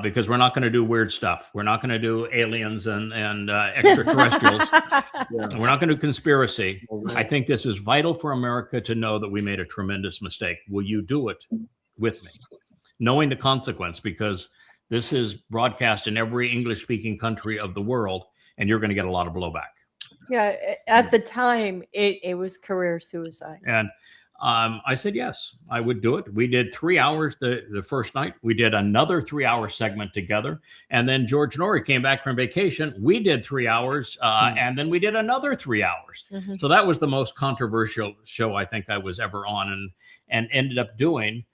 Speaker 1: because we're not going to do weird stuff. We're not going to do aliens and extraterrestrials. We're not going to do conspiracy. I think this is vital for America to know that we made a tremendous mistake. Will you do it with me? Knowing the consequence, because this is broadcast in every English-speaking country of the world, and you're going to get a lot of blowback.
Speaker 5: Yeah, at the time, it was career suicide.
Speaker 1: And I said, yes, I would do it. We did 3 hours the first night. We did another 3-hour segment together. And then George Norrie came back from vacation. We did 3 hours. And then we did another 3 hours.
Speaker 5: Mhm.
Speaker 1: So that was the most controversial show I think I was ever on, and ended up doing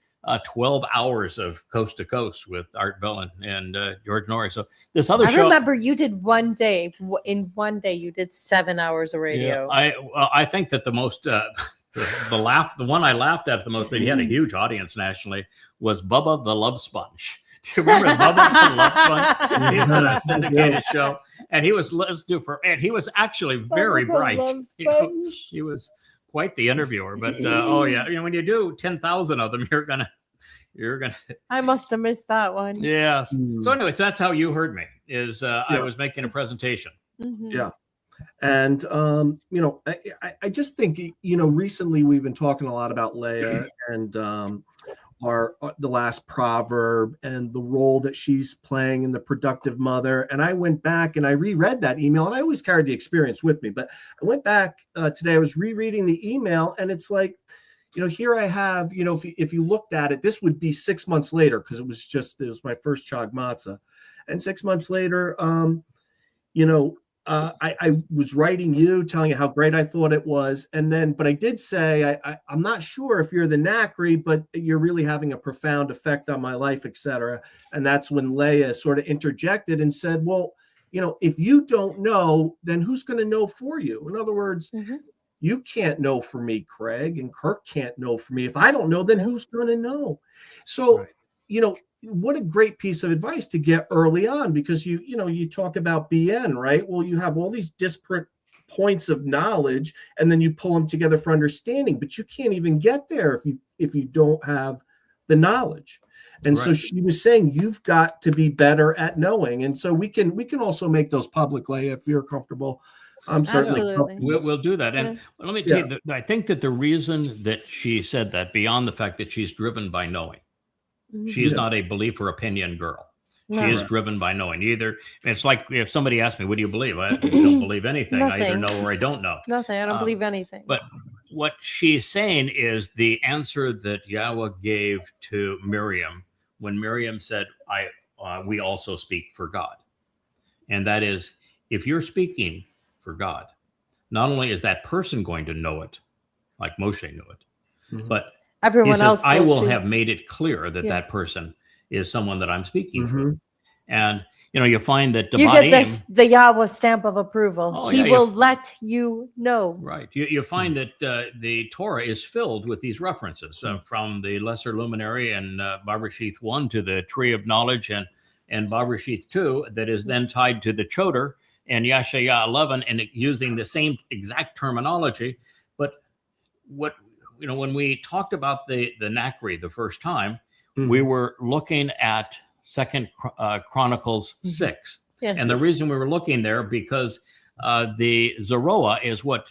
Speaker 1: 12 hours of coast to coast with Art Bell and George Norrie. So this other
Speaker 5: I
Speaker 1: show.
Speaker 5: remember you did one day. In one day, you did 7 hours of radio.
Speaker 1: I think that the most the one I laughed at the most, but he had a huge audience nationally, was Bubba the Love Sponge. Do you remember Bubba the Love Sponge? He had a syndicated show, and he was and he was actually very
Speaker 5: Bubba the
Speaker 1: bright.
Speaker 5: Love
Speaker 1: You know,
Speaker 5: Sponge.
Speaker 1: he was quite the interviewer. But oh yeah, when you do 10,000 of them, you're gonna.
Speaker 5: I must have missed that one.
Speaker 1: Yes. So anyways, that's how you heard me. I was making a presentation.
Speaker 5: Mhm.
Speaker 7: Yeah. And, I just think, recently we've been talking a lot about Leah and the last proverb and the role that she's playing in the productive mother. And I went back and I reread that email, and I always carried the experience with me. But I went back today, I was rereading the email, and it's like, here I have, if you looked at it, this would be 6 months later, because it was my first Chag Matzah. And 6 months later, I was writing you, telling you how great I thought it was. But I did say, I'm not sure if you're the Nakri, but you're really having a profound effect on my life, etc. And that's when Leah sort of interjected and said, well, if you don't know, then who's going to know for you? In other words, you can't know for me, Craig, and Kirk can't know for me. If I don't know, then who's going to know? So, what a great piece of advice to get early on, because you talk about BN, right? Well, you have all these disparate points of knowledge, and then you pull them together for understanding, but you can't even get there if you don't have the knowledge. And so she was saying, you've got to be better at knowing. And so we can also make those public, Leah, if you're comfortable. I'm certainly
Speaker 1: we'll do that. And let me tell you, I think that the reason that she said that, beyond the fact that she's driven by knowing, she is not a belief or opinion girl. She is driven by knowing. It's like if somebody asks me, what do you believe? I don't believe anything. I either know or I don't know.
Speaker 5: Nothing. I don't believe anything.
Speaker 1: But what she's saying is the answer that Yahweh gave to Miriam when Miriam said, we also speak for God. And that is, if you're speaking for God, not only is that person going to know it, like Moshe knew it, but
Speaker 5: everyone else.
Speaker 1: I will have made it clear that that person is someone that I'm speaking for. And you find that
Speaker 5: you get the Yahweh stamp of approval. He will let you know.
Speaker 1: Right. You find that the Torah is filled with these references from the Lesser Luminary and Bereshith 1 to the Tree of Knowledge, and Bereshith 2 that is then tied to the Choder and Yashaya 11, and using the same exact terminology. But when we talked about the Nakri the first time, we were looking at 2 Chronicles 6. Yes. And the reason we were looking there, because the Zeroah is what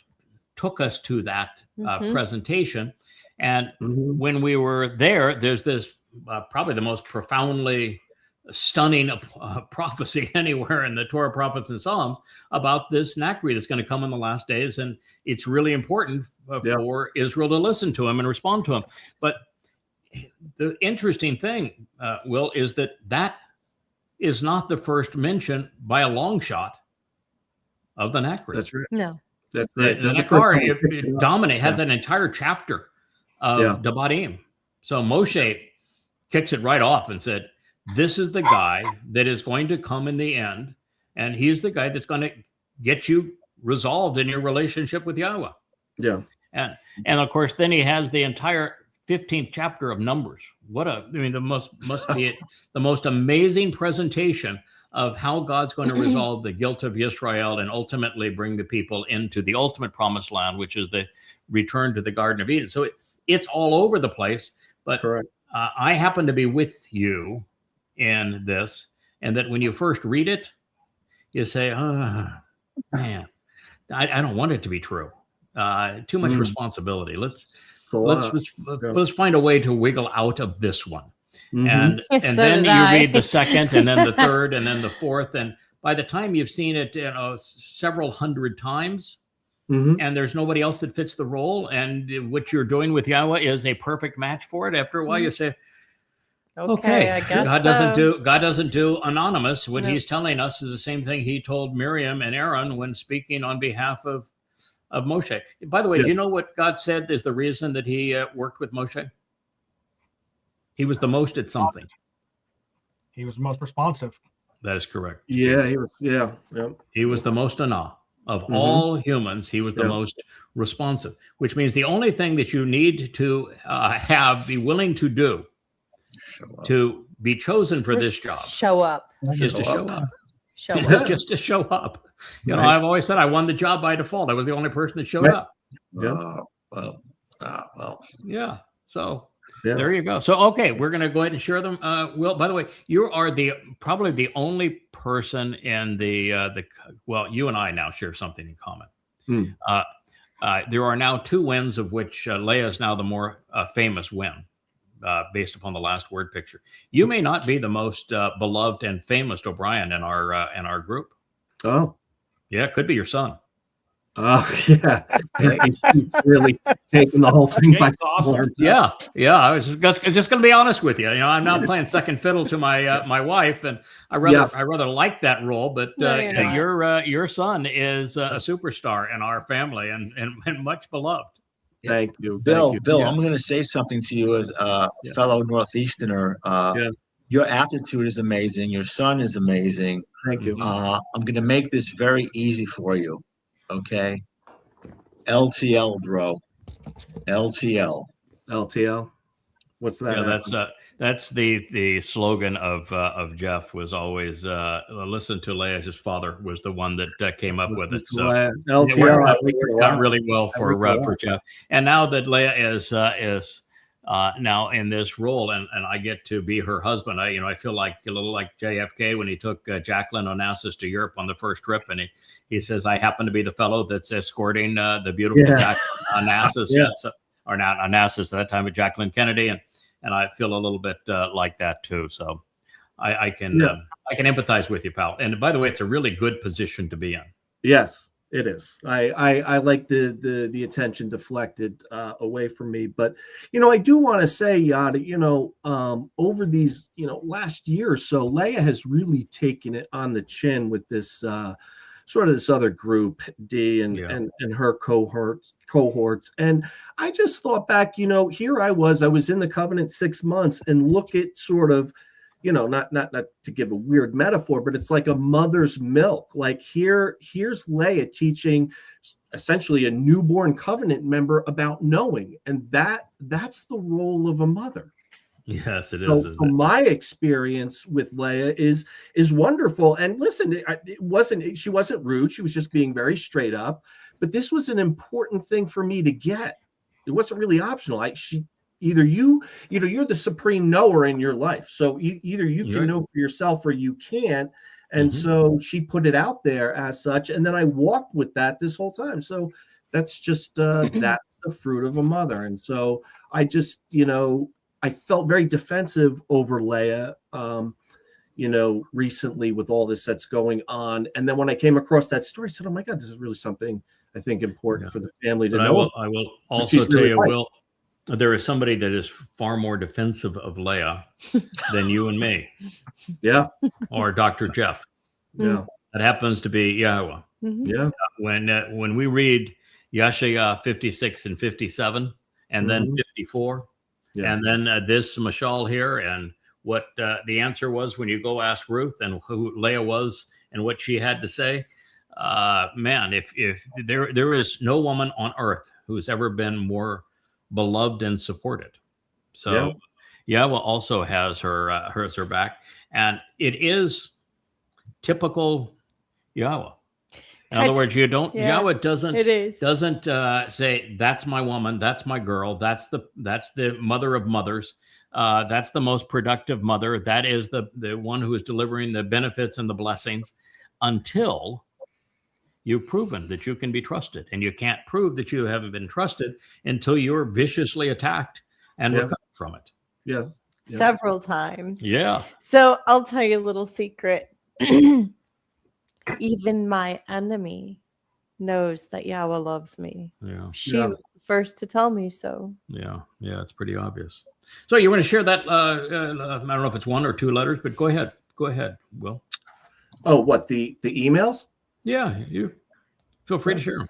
Speaker 1: took us to that presentation. And when we were there, there's this probably the most profoundly stunning prophecy anywhere in the Torah, prophets, and Psalms about this Nakri that's going to come in the last days. And it's really important for Israel to listen to him and respond to him. But the interesting thing, Will, is that is not the first mention by a long shot of the Nakri.
Speaker 7: That's right.
Speaker 5: No.
Speaker 7: That's right.
Speaker 1: The Nakri has an entire chapter of Devarim. So Moshe kicks it right off and said, this is the guy that is going to come in the end, and he's the guy that's going to get you resolved in your relationship with Yahweh.
Speaker 7: Yeah.
Speaker 1: And of course, then he has the entire 15th chapter of Numbers. Must be the most amazing presentation of how God's going to resolve the guilt of Israel and ultimately bring the people into the ultimate promised land, which is the return to the Garden of Eden. So it's all over the place. But I happen to be with you in this, and that when you first read it, you say, oh, man, I don't want it to be true. Too much responsibility. Let's find a way to wiggle out of this one. And then you read the second, and then the third, and then the fourth. And by the time you've seen it, several hundred times, and there's nobody else that fits the role, and what you're doing with Yahweh is a perfect match for it. After a while, you say, okay,
Speaker 5: I guess
Speaker 1: God doesn't do anonymous when he's telling us is the same thing he told Miriam and Aaron when speaking on behalf of Moshe. By the way, do you know what God said is the reason that he worked with Moshe? He was the most at something.
Speaker 8: He was the most responsive.
Speaker 1: That is correct.
Speaker 7: Yeah, he was. Yeah, yeah.
Speaker 1: He was the most anah of all humans. He was the most responsive, which means the only thing that you need to be willing to do to be chosen for this job
Speaker 5: show up.
Speaker 1: Is to show up.
Speaker 5: Show up.
Speaker 1: Just to show up. You know, I've always said I won the job by default. I was the only person that showed up. Yeah. So there you go. So, okay, we're going to go ahead and share them. Will, by the way, you are probably the only person in well, you and I now share something in common. There are now 2 wins, of which Leah is now the more famous win. Based upon the last word picture, you may not be the most beloved and famous O'Brien in our group.
Speaker 7: Oh,
Speaker 1: yeah, it could be your son.
Speaker 7: Oh, yeah. He's really taking the whole thing by
Speaker 8: awesome.
Speaker 1: Yeah. I was just going to be honest with you. You know, I'm now playing second fiddle to my wife, and I rather like that role. But your son is a superstar in our family and much beloved.
Speaker 7: Thank you,
Speaker 4: Bill. I'm going to say something to you as a fellow Northeasterner. Your aptitude is amazing. Your son is amazing.
Speaker 7: Thank you.
Speaker 4: I'm going to make this very easy for you. Okay. LTL, bro. LTL.
Speaker 7: What's that?
Speaker 1: Yeah, that's the slogan of Jeff was always listen to Leah. His father was the one that came up with it. So
Speaker 7: LTL
Speaker 1: it worked out really well for Jeff. And now that Leah is now in this role, and I get to be her husband, I feel like a little like JFK when he took Jacqueline Onassis to Europe on the first trip, and he says, I happen to be the fellow that's escorting the beautiful Jacqueline Onassis, or not Onassis at that time, but Jacqueline Kennedy, and I feel a little bit like that too. So I can empathize with you, pal. And by the way, it's a really good position to be in.
Speaker 7: Yes, it is. I like the attention deflected away from me. But, I do want to say, Yada, over these, last year or so, Leah has really taken it on the chin with this sort of this other group, D and her cohorts. And I just thought back, here I was in the covenant 6 months, and look at sort of, not to give a weird metaphor, but it's like a mother's milk. Like here's Leah teaching essentially a newborn covenant member about knowing. And that's the role of a mother.
Speaker 1: Yes, it is.
Speaker 7: So my experience with Leah is wonderful. And listen, she wasn't rude. She was just being very straight up. But this was an important thing for me to get. It wasn't really optional. Either you're the supreme knower in your life. So either you can know for yourself or you can't. And so she put it out there as such. And then I walked with that this whole time. So that's just that's the fruit of a mother. And so I just, I felt very defensive over Leah, recently with all this that's going on. And then when I came across that story, I said, oh my God, this is really something I think important for the family to know.
Speaker 1: I will also tell you, Will, there is somebody that is far more defensive of Leah than you and me.
Speaker 7: Yeah.
Speaker 1: Or Dr. Jeff.
Speaker 7: Yeah.
Speaker 1: That happens to be Yahowah.
Speaker 7: Yeah.
Speaker 1: When we read Yashaya 56 and 57, and then 54, and then this mashal here, and what the answer was when you go ask Ruth and who Leah was and what she had to say, man, if there is no woman on earth who's ever been more beloved and supported. So Yahweh also has her back, and it is typical Yahweh. In other words, Yahweh doesn't say that's my woman, that's my girl, that's the mother of mothers, that's the most productive mother, that is the one who is delivering the benefits and the blessings, until you've proven that you can be trusted. And you can't prove that you haven't been trusted until you're viciously attacked and recover from it.
Speaker 7: Yeah.
Speaker 5: Several times.
Speaker 1: Yeah.
Speaker 5: So I'll tell you a little secret. Even my enemy knows that Yahweh loves me.
Speaker 1: Yeah.
Speaker 5: She
Speaker 7: Yeah.
Speaker 5: was the first to tell me so.
Speaker 1: Yeah. Yeah. It's pretty obvious. So you want to share that? I don't know if it's 1 or 2 letters, but go ahead. Go ahead, Will.
Speaker 7: Oh, what, the emails?
Speaker 1: Yeah. You feel free to share them.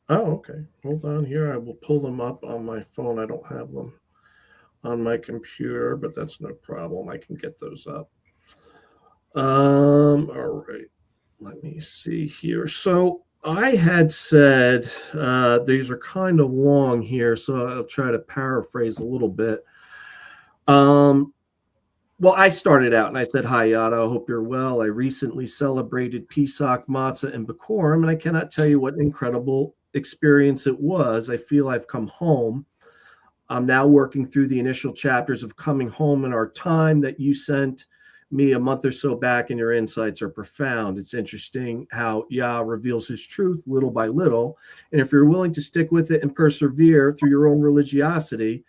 Speaker 7: Oh, okay. Hold on here. I will pull them up on my phone. I don't have them on my computer, but that's no problem. I can get those up. All right. Let me see here. So I had said these are kind of long here, so I'll try to paraphrase a little bit. Well, I started out and I said, "Hi, Yada. I hope you're well. I recently celebrated Pesach, Matzah, and Bikurim, and I cannot tell you what an incredible experience it was. I feel I've come home. I'm now working through the initial chapters of Coming Home in Our Time that you sent me a month or so back, and your insights are profound. It's interesting how Yah reveals his truth little by little, and if you're willing to stick with it and persevere through your own religiosity,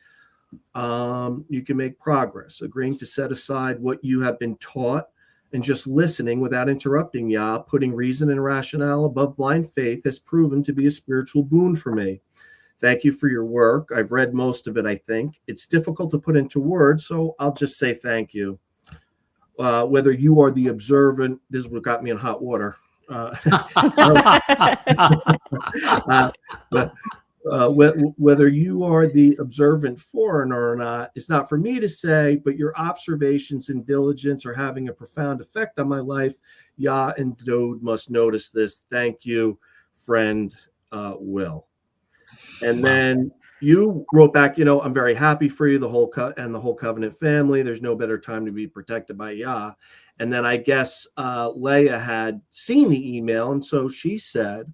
Speaker 7: you can make progress. Agreeing to set aside what you have been taught and just listening without interrupting Yah, putting reason and rationale above blind faith, has proven to be a spiritual boon for me. Thank you for your work. I've read most of it, I think. It's difficult to put into words, so I'll just say thank you. Whether you are the observant, this is what got me in hot water. Whether you are the observant foreigner or not, it's not for me to say, but your observations and diligence are having a profound effect on my life. Yah and Dowd must notice this. Thank you, friend Will. And then you wrote back, I'm very happy for you, the whole covenant family. There's no better time to be protected by Yah. And then I guess Leah had seen the email, and so she said,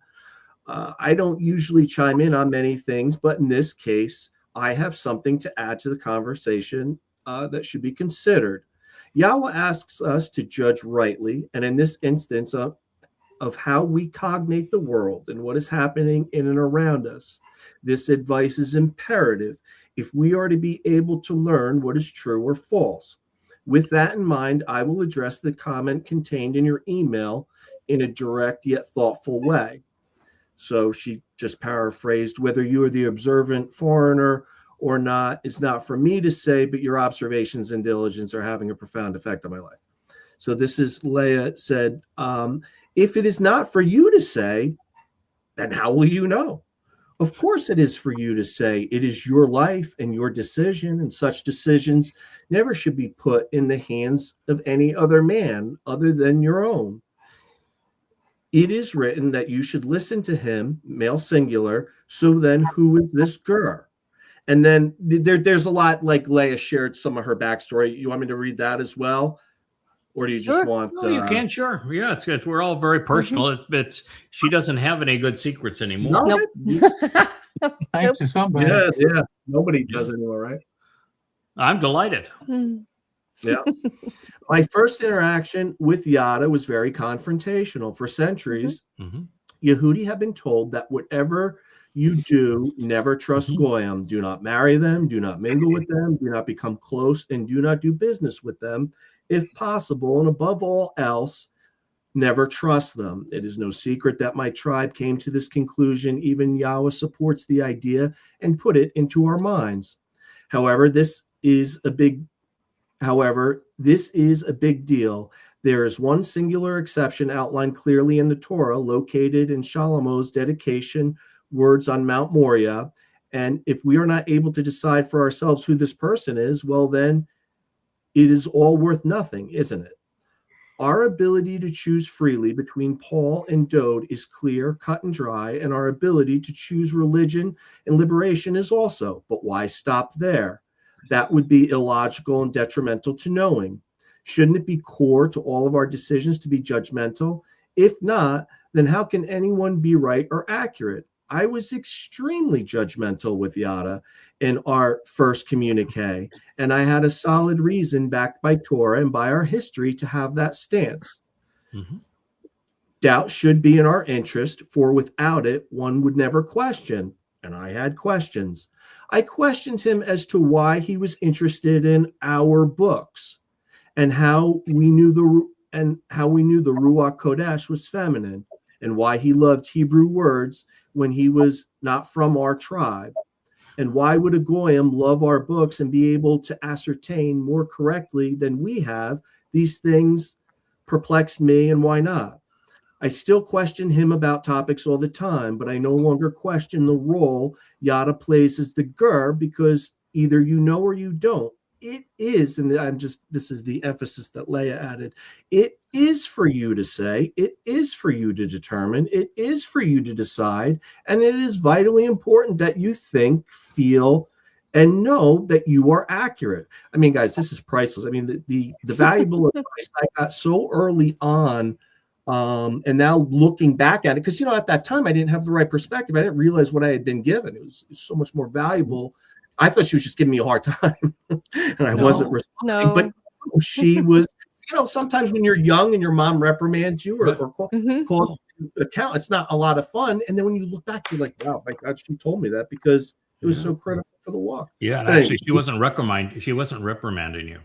Speaker 7: I don't usually chime in on many things, but in this case, I have something to add to the conversation that should be considered. Yahweh asks us to judge rightly, and in this instance of how we cognate the world and what is happening in and around us. This advice is imperative if we are to be able to learn what is true or false. With that in mind, I will address the comment contained in your email in a direct yet thoughtful way. So she just paraphrased, whether you are the observant foreigner or not is not for me to say, but your observations and diligence are having a profound effect on my life. So this is Leah said, if it is not for you to say, then how will you know? Of course it is for you to say. It is your life and your decision, and such decisions never should be put in the hands of any other man other than your own. It is written that you should listen to him, male singular. So then who is this girl? And then there's a lot, like Leah shared some of her backstory. You want me to read that as well? Or do you just want?
Speaker 1: No, you can, sure. Yeah, it's good. We're all very personal. It's she doesn't have any good secrets anymore.
Speaker 7: No,
Speaker 3: Thanks to somebody.
Speaker 7: yeah. Nobody does anymore, right?
Speaker 1: I'm delighted.
Speaker 7: Yeah. My first interaction with Yada was very confrontational. For centuries, Yehudi have been told that whatever you do, never trust Goyim. Do not marry them. Do not mingle with them. Do not become close, and do not do business with them, if possible. And above all else, never trust them. It is no secret that my tribe came to this conclusion. Even Yahweh supports the idea and put it into our minds. However, this is a big deal. There is one singular exception outlined clearly in the Torah, located in Shalomo's dedication words on Mount Moriah. And if we are not able to decide for ourselves who this person is, well, then it is all worth nothing, isn't it? Our ability to choose freely between Paul and Dowd is clear, cut and dry, and our ability to choose religion and liberation is also. But why stop there? That would be illogical and detrimental to knowing. Shouldn't it be core to all of our decisions to be judgmental? If not, then how can anyone be right or accurate? I was extremely judgmental with Yada in our first communique, and I had a solid reason backed by Towrah and by our history to have that stance. Doubt should be in our interest, for without it, one would never question. And I had questions. I questioned him as to why he was interested in our books and how we knew the Ruach Kodesh was feminine. and why he loved Hebrew words when he was not from our tribe. And why would a Goyim love our books and be able to ascertain more correctly than we have? These things perplexed me, and why not? I still question him about topics all the time, but I no longer question the role Yada plays as the gur, because either you know or you don't. It is, and this is the emphasis that Leah added, it is for you to say, it is for you to determine, it is for you to decide, and it is vitally important that you think, feel, and know that you are accurate. I mean, guys, this is priceless. I mean, the valuable advice I got so early on, and now looking back at it, because, at that time I didn't have the right perspective. I didn't realize what I had been given. It was so much more valuable. I thought she was just giving me a hard time, and I wasn't responding. But she was, sometimes when you're young and your mom reprimands you or calls you account, it's not a lot of fun. And then when you look back, you're like, wow, my God, she told me that because it was so critical for the walk.
Speaker 1: Yeah, and actually, she wasn't reprimanding you.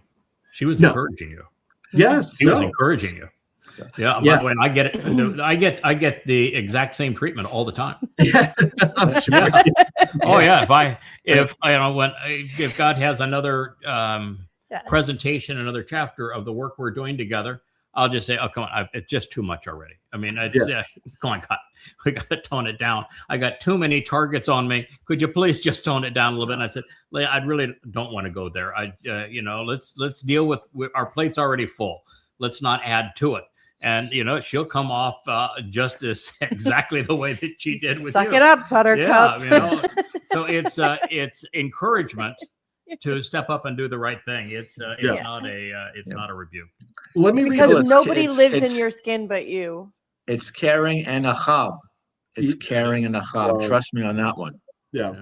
Speaker 1: She was encouraging you.
Speaker 7: Yes,
Speaker 1: she was encouraging you. Yeah, by the way, I get it. I get the exact same treatment all the time.
Speaker 7: Yeah, I'm sure.
Speaker 1: Yeah. Oh yeah, if God has another presentation, another chapter of the work we're doing together, I'll just say, oh come on, it's just too much already. I mean, come on, God, we got to tone it down. I got too many targets on me. Could you please just tone it down a little bit? And I said, Leah, I really don't want to go there. Let's deal with our plate's already full. Let's not add to it. And she'll come off just as exactly the way that she did with you.
Speaker 5: Suck it up, Buttercup.
Speaker 1: Yeah, so it's encouragement to step up and do the right thing. It's not a rebuke.
Speaker 7: Let me
Speaker 5: because nobody lives in your skin but you.
Speaker 4: It's caring and a chab. It's caring and a chab. Trust me on that one.
Speaker 7: Yeah.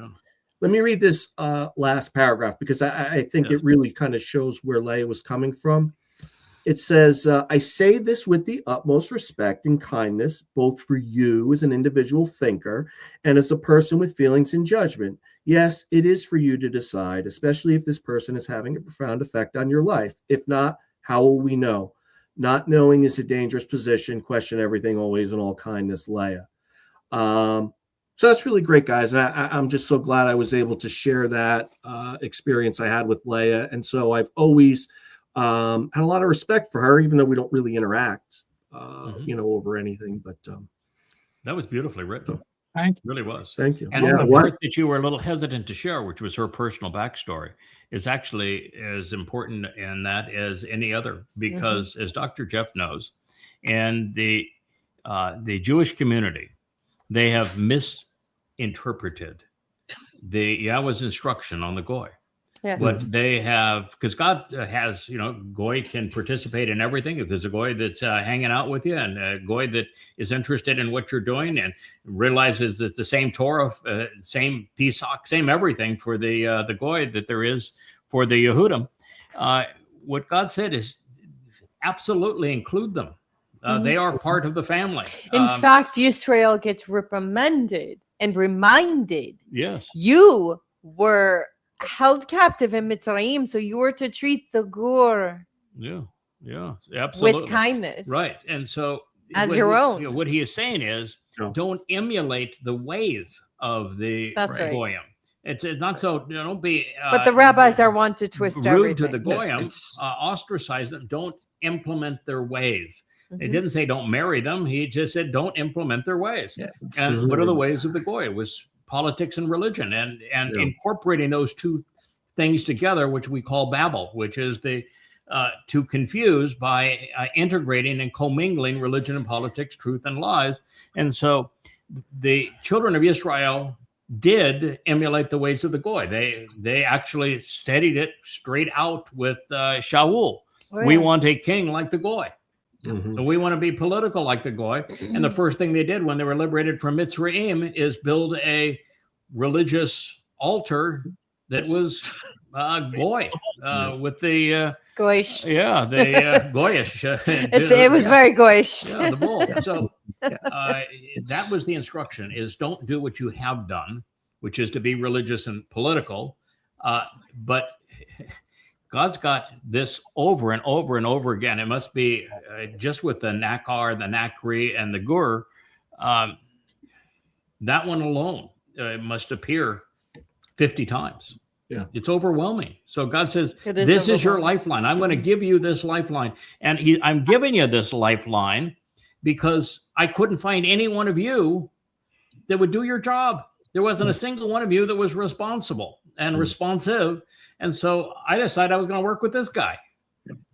Speaker 7: Let me read this last paragraph because I think it really kind of shows where Leah was coming from. It says, I say this with the utmost respect and kindness, both for you as an individual thinker and as a person with feelings and judgment. Yes, it is for you to decide, especially if this person is having a profound effect on your life. If not, how will we know? Not knowing is a dangerous position. Question everything always in all kindness, Leah. So that's really great, guys. And I'm just so glad I was able to share that experience I had with Leah. And so I've always had a lot of respect for her, even though we don't really interact, over anything. But
Speaker 1: that was beautifully written.
Speaker 3: Thank you.
Speaker 1: It really was.
Speaker 7: Thank you.
Speaker 1: And the part that you were a little hesitant to share, which was her personal backstory, is actually as important in that as any other, because as Dr. Jeff knows, and the Jewish community, they have misinterpreted the Yahweh's instruction on the goy.
Speaker 5: Yes.
Speaker 1: What they have, because God has, goy can participate in everything. If there's a goy that's hanging out with you and a goy that is interested in what you're doing and realizes that the same Torah, same Pesach, same everything for the goy that there is for the Yehudim, what God said is absolutely include them. They are part of the family.
Speaker 5: In fact, Israel gets reprimanded and reminded.
Speaker 1: Yes.
Speaker 5: You were held captive in Mitzrayim, so you were to treat the gur
Speaker 1: absolutely
Speaker 5: with kindness,
Speaker 1: right? And so
Speaker 5: as your own.
Speaker 1: What he is saying is, don't emulate the ways of the goyim. It's not so. Don't be.
Speaker 5: But the rabbis are want to twist
Speaker 1: rude
Speaker 5: everything.
Speaker 1: To the goyim, ostracize them. Don't implement their ways. It didn't say don't marry them. He just said don't implement their ways. Yeah, and what are the ways of the goy? It was politics and religion, and incorporating those two things together, which we call Babel, which is the to confuse by integrating and commingling religion and politics, truth and lies. And so the children of Israel did emulate the ways of the goy. They actually studied it straight out with Shaul. We want a king like the goy. So we want to be political like the goy. And the first thing they did when they were liberated from Mitzrayim is build a religious altar that was goy with the
Speaker 5: goyish.
Speaker 1: Yeah, the goyish.
Speaker 5: It was very goyish.
Speaker 1: Yeah, the bull. So that was the instruction: is don't do what you have done, which is to be religious and political, but God's got this over and over and over again. It must be just with the Nakar, the Nakri, and the Gur. that one alone must appear 50 times.
Speaker 7: Yeah.
Speaker 1: It's overwhelming. So God says,
Speaker 5: It is
Speaker 1: this is your
Speaker 5: overwhelming.
Speaker 1: lifeline. I'm going to give you this lifeline. And I'm giving you this lifeline because I couldn't find any one of you that would do your job. There wasn't a single one of you that was responsible and responsive. And so I decided I was going to work with this guy.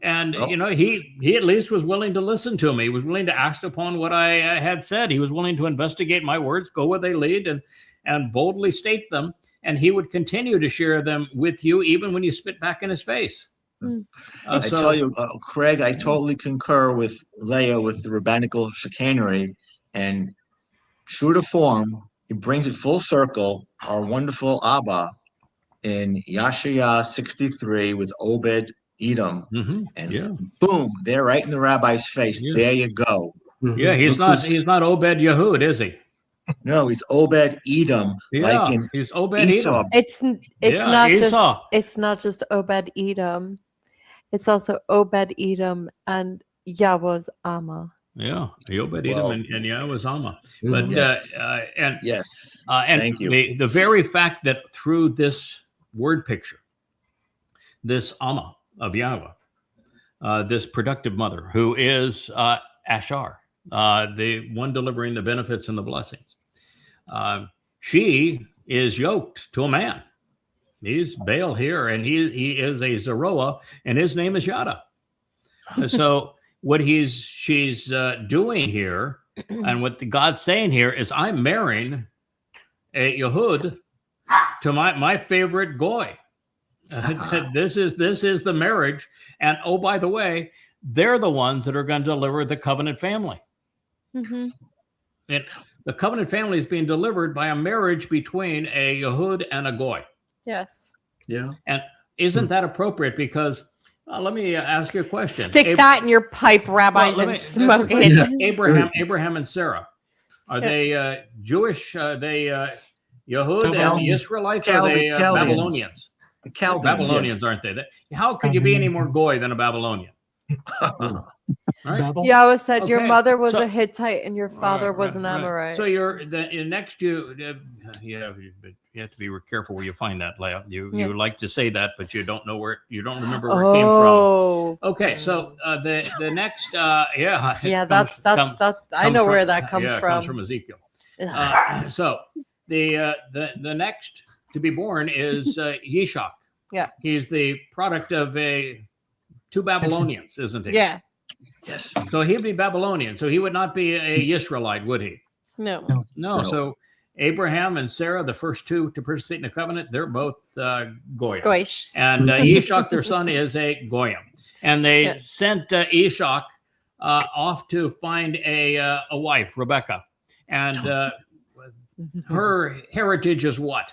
Speaker 1: And, you know, he at least was willing to listen to me. He was willing to act upon what I had said. He was willing to investigate my words, go where they lead, and boldly state them. And he would continue to share them with you, even when you spit back in his face.
Speaker 4: I tell you, Craig, I totally concur with Leah with the rabbinical chicanery. And true to form, he brings it full circle. Our wonderful Abba in Yashaya 63 with Obed Edom. And boom, there right in the rabbi's face.
Speaker 1: Yeah.
Speaker 4: There you go.
Speaker 1: Yeah, he's not Obed Yahuwd, is he?
Speaker 4: No, he's Obed Edom.
Speaker 1: Yeah,
Speaker 4: like in
Speaker 1: he's Obed
Speaker 4: Esau.
Speaker 1: Edom.
Speaker 5: It's
Speaker 1: Yeah,
Speaker 5: not
Speaker 1: Esau.
Speaker 5: just it's not just Obed Edom. It's also Obed Edom and Yahweh's Amma.
Speaker 1: Yeah, Obed Edom and Yahweh's Amma. But
Speaker 4: Yes.
Speaker 1: and
Speaker 4: Yes.
Speaker 1: and
Speaker 4: Thank you.
Speaker 1: the very fact that through this word picture, this Amma of Yahweh, this productive mother who is Ashar, the one delivering the benefits and the blessings, she is yoked to a man. He's Baal here, and he is a Zeroah, and his name is Yada. So what she's doing here, and what God's saying here is, I'm marrying a Yahuwd to my favorite goy. This is the marriage, and oh, by the way, they're the ones that are going to deliver the covenant family.
Speaker 5: Mm-hmm.
Speaker 1: And the covenant family is being delivered by a marriage between a Yahuwd and a goy.
Speaker 5: Yes.
Speaker 7: Yeah.
Speaker 1: And isn't that appropriate? Because let me ask you a question.
Speaker 5: Stick that in your pipe, rabbis,
Speaker 1: Well,
Speaker 5: and smoke it.
Speaker 1: Abraham and Sarah, are they Jewish? Are they Yahuwd and Israelites? Or are they
Speaker 4: Chaldeans.
Speaker 1: Babylonians?
Speaker 4: The Chaldeans,
Speaker 1: Babylonians, aren't they? How could you be any more goy than a Babylonian? Right?
Speaker 5: Yahweh said, your
Speaker 1: Okay,
Speaker 5: mother was
Speaker 1: so-
Speaker 5: a Hittite and your father was an
Speaker 1: Right.
Speaker 5: Amorite.
Speaker 1: So you have to be careful where you find that, Leah. You like to say that, but you don't know you don't remember where it came from. Okay, so the next
Speaker 5: that's I know where that comes
Speaker 1: It
Speaker 5: from.
Speaker 1: comes from Ezekiel. So the next to be born is Yishak.
Speaker 5: Yeah.
Speaker 1: He's the product of two Babylonians, isn't he?
Speaker 5: Yeah.
Speaker 4: Yes.
Speaker 1: So he'd be Babylonian. So he would not be a Yisraelite, would he?
Speaker 5: No.
Speaker 1: No. So Abraham and Sarah, the first two to participate in the covenant, they're both Goyim.
Speaker 5: Goyish.
Speaker 1: And Ishak, their son, is a Goyim. And they sent Ishak off to find a wife, Rebecca. And her heritage is what?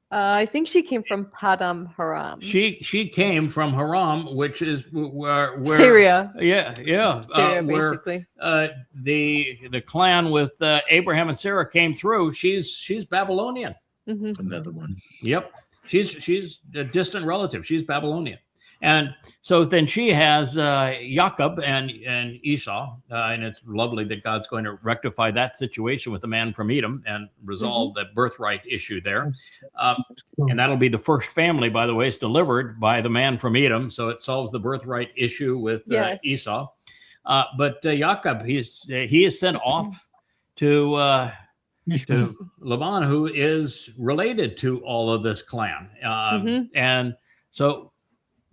Speaker 5: I think she came from Padam Haram.
Speaker 1: She came from Haram, which is where
Speaker 5: Syria.
Speaker 1: Syria,
Speaker 5: Basically.
Speaker 1: The clan with Abraham and Sarah came through. She's Babylonian.
Speaker 5: Mm-hmm.
Speaker 4: Another one.
Speaker 1: Yep, she's a distant relative. She's Babylonian, and so then she has Jacob and Esau, and it's lovely that God's going to rectify that situation with the man from Edom and resolve the birthright issue there. And that'll be the first family, by the way, is delivered by the man from Edom. So it solves the birthright issue with Esau. But Jacob, he is sent off to Laban, who is related to all of this clan. And so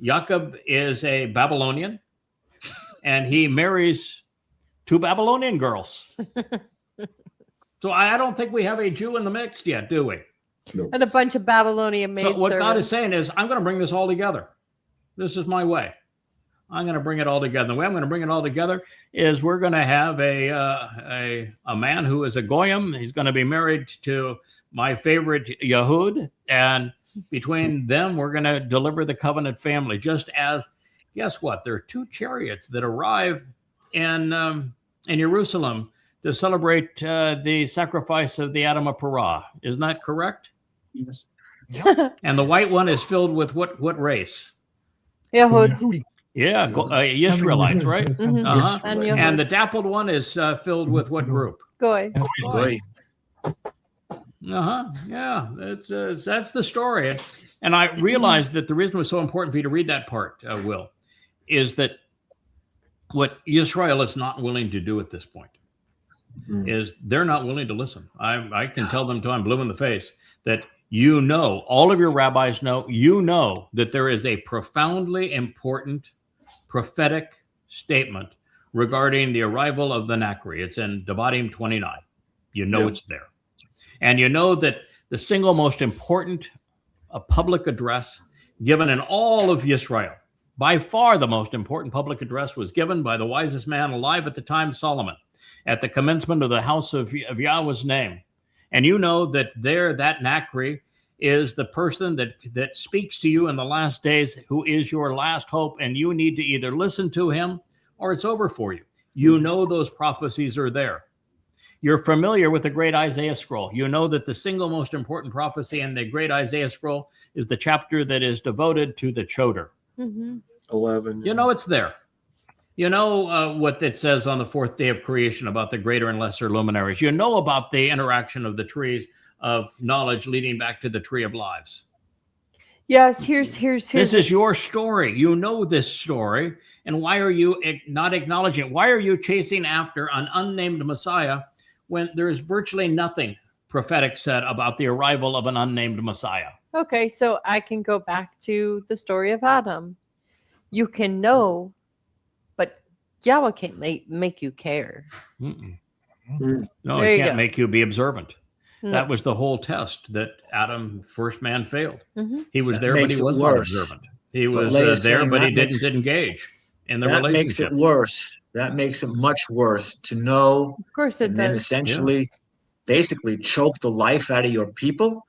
Speaker 1: Jacob is a Babylonian, and he marries two Babylonian girls. So I don't think we have a Jew in the mix yet, do we?
Speaker 5: And a bunch of Babylonian maidservants.
Speaker 1: So what God is saying is, I'm going to bring this all together. This is my way. I'm going to bring it all together. The way I'm going to bring it all together is we're going to have a man who is a Goyim. He's going to be married to my favorite Yahuwd, and between them, we're going to deliver the covenant family. Just as, guess what? There are two chariots that arrive in Jerusalem to celebrate the sacrifice of the Adam of Parah. Isn't that correct?
Speaker 8: Yes.
Speaker 1: And the white one is filled with what race?
Speaker 5: Yahuwd.
Speaker 1: Yeah, Israelites, right?
Speaker 5: Mhm.
Speaker 1: Uh-huh.
Speaker 5: And
Speaker 4: Israelites.
Speaker 1: And the
Speaker 5: Yahuwd.
Speaker 1: dappled one is filled with what group?
Speaker 5: Goy.
Speaker 4: Goy.
Speaker 1: Yeah, that's the story. And I realized that the reason it was so important for you to read that part, Will, is that what Israel is not willing to do at this point is they're not willing to listen. I can tell them till I'm blue in the face that all of your rabbis know, that there is a profoundly important prophetic statement regarding the arrival of the Nakri. It's in Devarim 29. It's there. And you know that the single most important public address given in all of Israel, by far the most important public address, was given by the wisest man alive at the time, Solomon, at the commencement of the house of Yahweh's name. And you know that that Nakri is the person that speaks to you in the last days, who is your last hope, and you need to either listen to him or it's over for you. You know those prophecies are there. You're familiar with the great Isaiah scroll. You know that the single most important prophecy in the great Isaiah scroll is the chapter that is devoted to the Choder.
Speaker 7: 11.
Speaker 1: You know it's there. You know what it says on the fourth day of creation about the greater and lesser luminaries. You know about the interaction of the trees of knowledge leading back to the tree of lives.
Speaker 5: Yes, here's
Speaker 1: This is your story. You know this story. And why are you not acknowledging it? Why are you chasing after an unnamed Messiah when there is virtually nothing prophetic said about the arrival of an unnamed Messiah?
Speaker 5: Okay, so I can go back to the story of Adam. You can know, but Yahweh can't make you care.
Speaker 1: No,
Speaker 5: There
Speaker 1: it
Speaker 5: you
Speaker 1: can't
Speaker 5: go.
Speaker 1: make you be observant.
Speaker 5: No.
Speaker 1: That was the whole test that Adam, first man, failed.
Speaker 5: Mhm.
Speaker 1: He was
Speaker 4: That
Speaker 1: there, but
Speaker 4: makes
Speaker 1: he
Speaker 4: it
Speaker 1: was not
Speaker 4: worse.
Speaker 1: observant. He
Speaker 4: What
Speaker 1: was
Speaker 4: Leia's
Speaker 1: there,
Speaker 4: saying,
Speaker 1: but he
Speaker 4: that
Speaker 1: didn't
Speaker 4: makes-
Speaker 1: engage in the
Speaker 4: That makes
Speaker 1: relationship.
Speaker 4: it worse. That makes it much worse to know
Speaker 5: Of course it
Speaker 4: and then
Speaker 5: does.
Speaker 4: essentially, basically choke the life out of your people.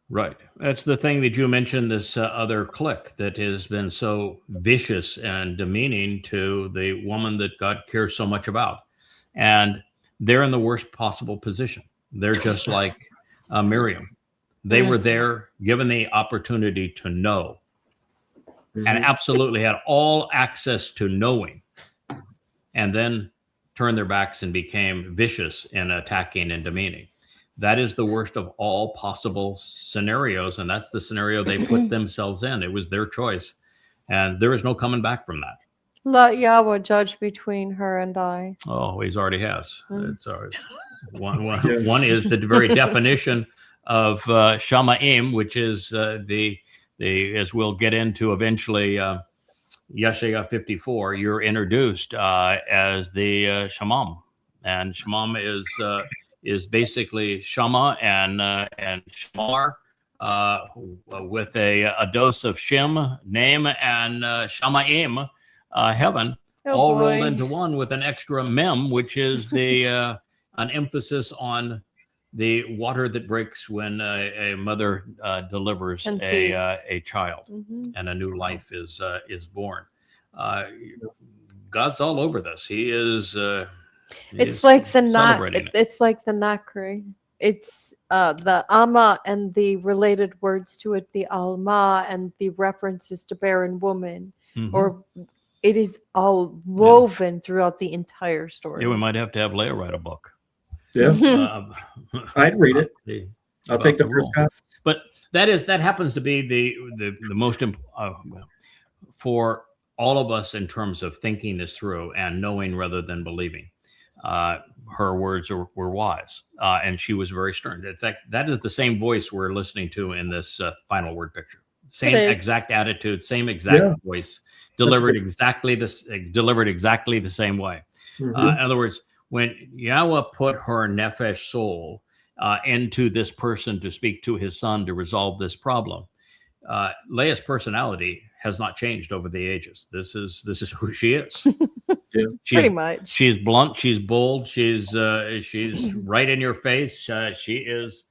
Speaker 1: Right. That's the thing that you mentioned, this other clique that has been so vicious and demeaning to the woman that God cares so much about. And they're in the worst possible position. They're just like Miriam. They were there given the opportunity to know and absolutely had all access to knowing, and then turned their backs and became vicious in attacking and demeaning. That is the worst of all possible scenarios, and that's the scenario they put themselves in. It was their choice, and there is no coming back from that.
Speaker 5: Let Yahweh judge between her and I.
Speaker 1: Oh, he's already has. It's one is the very definition of Shamaim, which is the as we'll get into eventually, Yeshaya 54. You're introduced as the Shamam, and Shamam is basically Shama and Shamar with a dose of Shem, name, and Shamaim, heaven, all rolled into one with an extra mem, which is the an emphasis on the water that breaks when a mother delivers
Speaker 5: And
Speaker 1: a child,
Speaker 5: Mhm.
Speaker 1: and a new life is born. God's all over this. He is.
Speaker 5: It's like the
Speaker 1: celebrating it.
Speaker 5: It's like the Nakri. It's the Amma and the related words to it, the Alma and the references to barren woman, or it is all woven throughout the entire story.
Speaker 1: Yeah, we might have to have Leah write a book.
Speaker 7: Yeah, I'd read it. I'll take the first copy.
Speaker 1: But that happens to be the most for all of us in terms of thinking this through and knowing rather than believing. Her words were wise, and she was very stern. In fact, that is the same voice we're listening to in this final word picture. Same exact attitude, same exact voice, delivered exactly the same way. In other words, when Yahweh put her nefesh soul into this person to speak to his son to resolve this problem, Leah's personality has not changed over the ages. This is who she is.
Speaker 5: Pretty much.
Speaker 1: She's blunt. She's bold. She's right in your face. She is.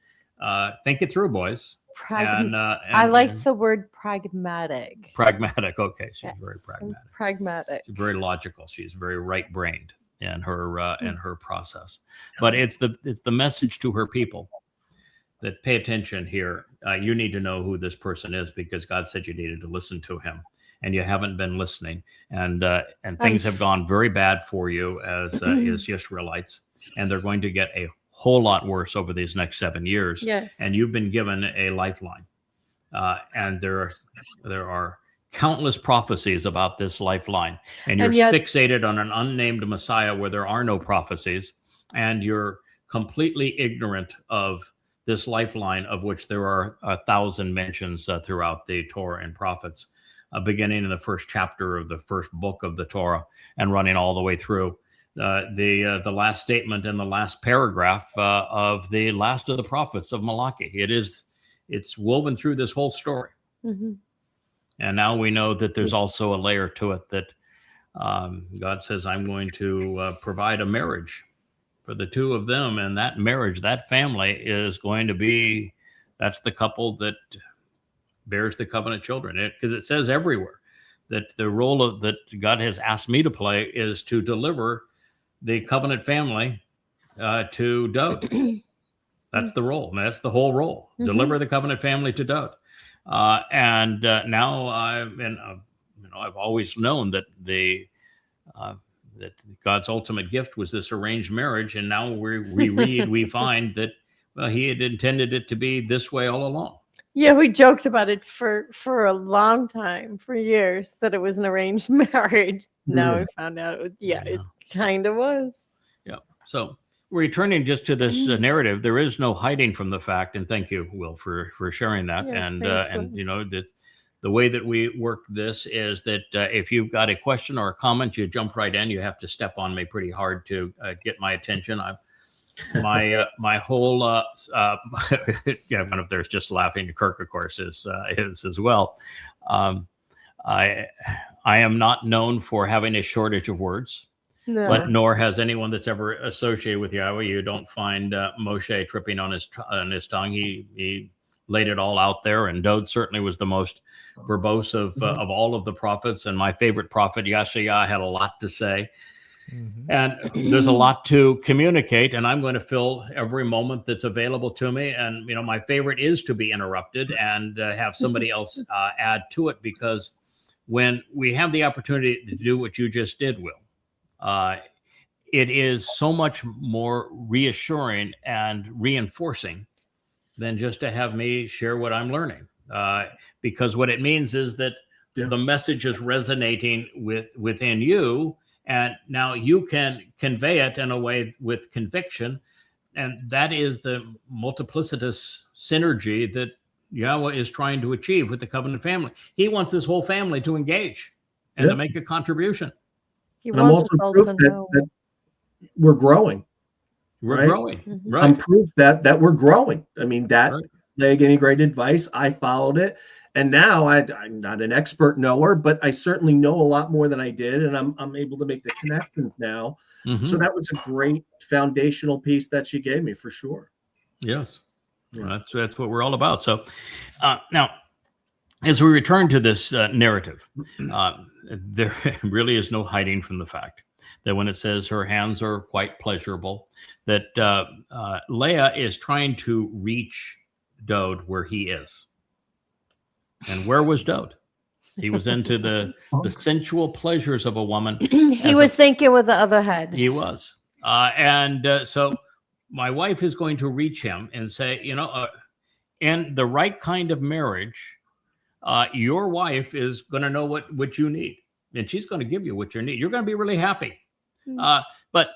Speaker 1: Think it through, boys.
Speaker 5: I like the word pragmatic.
Speaker 1: Pragmatic. Okay, she's very
Speaker 5: Yes,
Speaker 1: pragmatic.
Speaker 5: Pragmatic.
Speaker 1: She's very logical. She's very right-brained in her process. But it's the message to her people that pay attention here. You need to know who this person is because God said you needed to listen to him. and you haven't been listening, and things have gone very bad for you as Israelites, and they're going to get a whole lot worse over these next 7 years.
Speaker 5: Yes.
Speaker 1: And you've been given a lifeline, and there are countless prophecies about this lifeline, and you're fixated on an unnamed Messiah where there are no prophecies, and you're completely ignorant of this lifeline, of which there are 1,000 mentions throughout the Torah and prophets, beginning in the first chapter of the first book of the Torah and running all the way through the last statement in the last paragraph of the last of the prophets of Malachi. It's woven through this whole story.
Speaker 5: Mm-hmm.
Speaker 1: And now we know that there's also a layer to it that God says, I'm going to provide a marriage for the two of them. And that marriage, that family is going to be, that's the couple that bears the covenant children. Because it says everywhere that the role that God has asked me to play is to deliver the covenant family to Dowd. That's the role. That's the whole role. Mm-hmm. Deliver the covenant family to Dowd. Now I've always known that that God's ultimate gift was this arranged marriage, and now we find that He had intended it to be this way all along.
Speaker 5: Yeah, we joked about it for a long time, for years, that it was an arranged marriage. Now we found out it kind of was. Yeah.
Speaker 1: So returning just to this narrative, there is no hiding from the fact, and thank you, Will, for sharing that.
Speaker 5: Yes,
Speaker 1: and you know that the way that we work this is that if you've got a question or a comment, you jump right in. You have to step on me pretty hard to get my attention. My whole one of there's just laughing. Kirk, of course, is as well. I am not known for having a shortage of words. No. But nor has anyone that's ever associated with Yahweh. You don't find Moshe tripping on his tongue. He laid it all out there, and Dowd certainly was the most verbose of all of the prophets. And my favorite prophet, Yeshayah, had a lot to say. Mm-hmm. And there's a lot to communicate, and I'm going to fill every moment that's available to me. And my favorite is to be interrupted and have somebody else add to it, because when we have the opportunity to do what you just did, Will, it is so much more reassuring and reinforcing than just to have me share what I'm learning. Because what it means is that the message is resonating within you, and now you can convey it in a way with conviction. And that is the multiplicitous synergy that Yahweh is trying to achieve with the covenant family. He wants this whole family to engage and to make a contribution.
Speaker 7: And I'm also proof that we're growing.
Speaker 1: We're growing.
Speaker 5: Mm-hmm.
Speaker 1: Right.
Speaker 7: I'm proof that we're growing. I mean, that they gave me great advice. I followed it. And now I'm not an expert knower, but I certainly know a lot more than I did. And I'm able to make the connections now. Mm-hmm. So that was a great foundational piece that she gave me, for sure.
Speaker 1: Yes. Yeah. That's what we're all about. So now, as we return to this narrative, there really is no hiding from the fact that when it says her hands are quite pleasurable, that Leah is trying to reach Dowd where he is. And where was Dowd? He was into the sensual pleasures of a woman.
Speaker 5: He was thinking with the other head.
Speaker 1: He was. So my wife is going to reach him and say, in the right kind of marriage, your wife is going to know what you need, and she's going to give you what you need. You're going to be really happy. But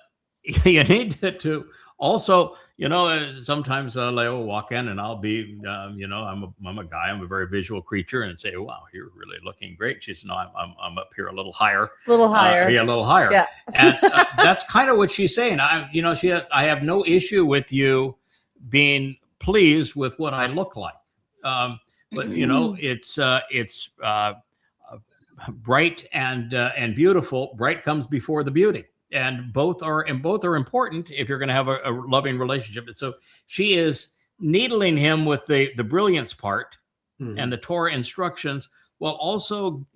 Speaker 1: you need to also, sometimes Leah will walk in and I'll be, I'm a guy, I'm a very visual creature, and say, wow, you're really looking great. She said, no, I'm up here a little higher.
Speaker 5: A little higher.
Speaker 1: Yeah, a little higher.
Speaker 5: Yeah.
Speaker 1: And that's kind of what she's saying. I have no issue with you being pleased with what I look like. But it's bright and beautiful. Bright comes before the beauty, and both are important if you're going to have a loving relationship. And so she is needling him with the brilliance part and the Torah instructions, while also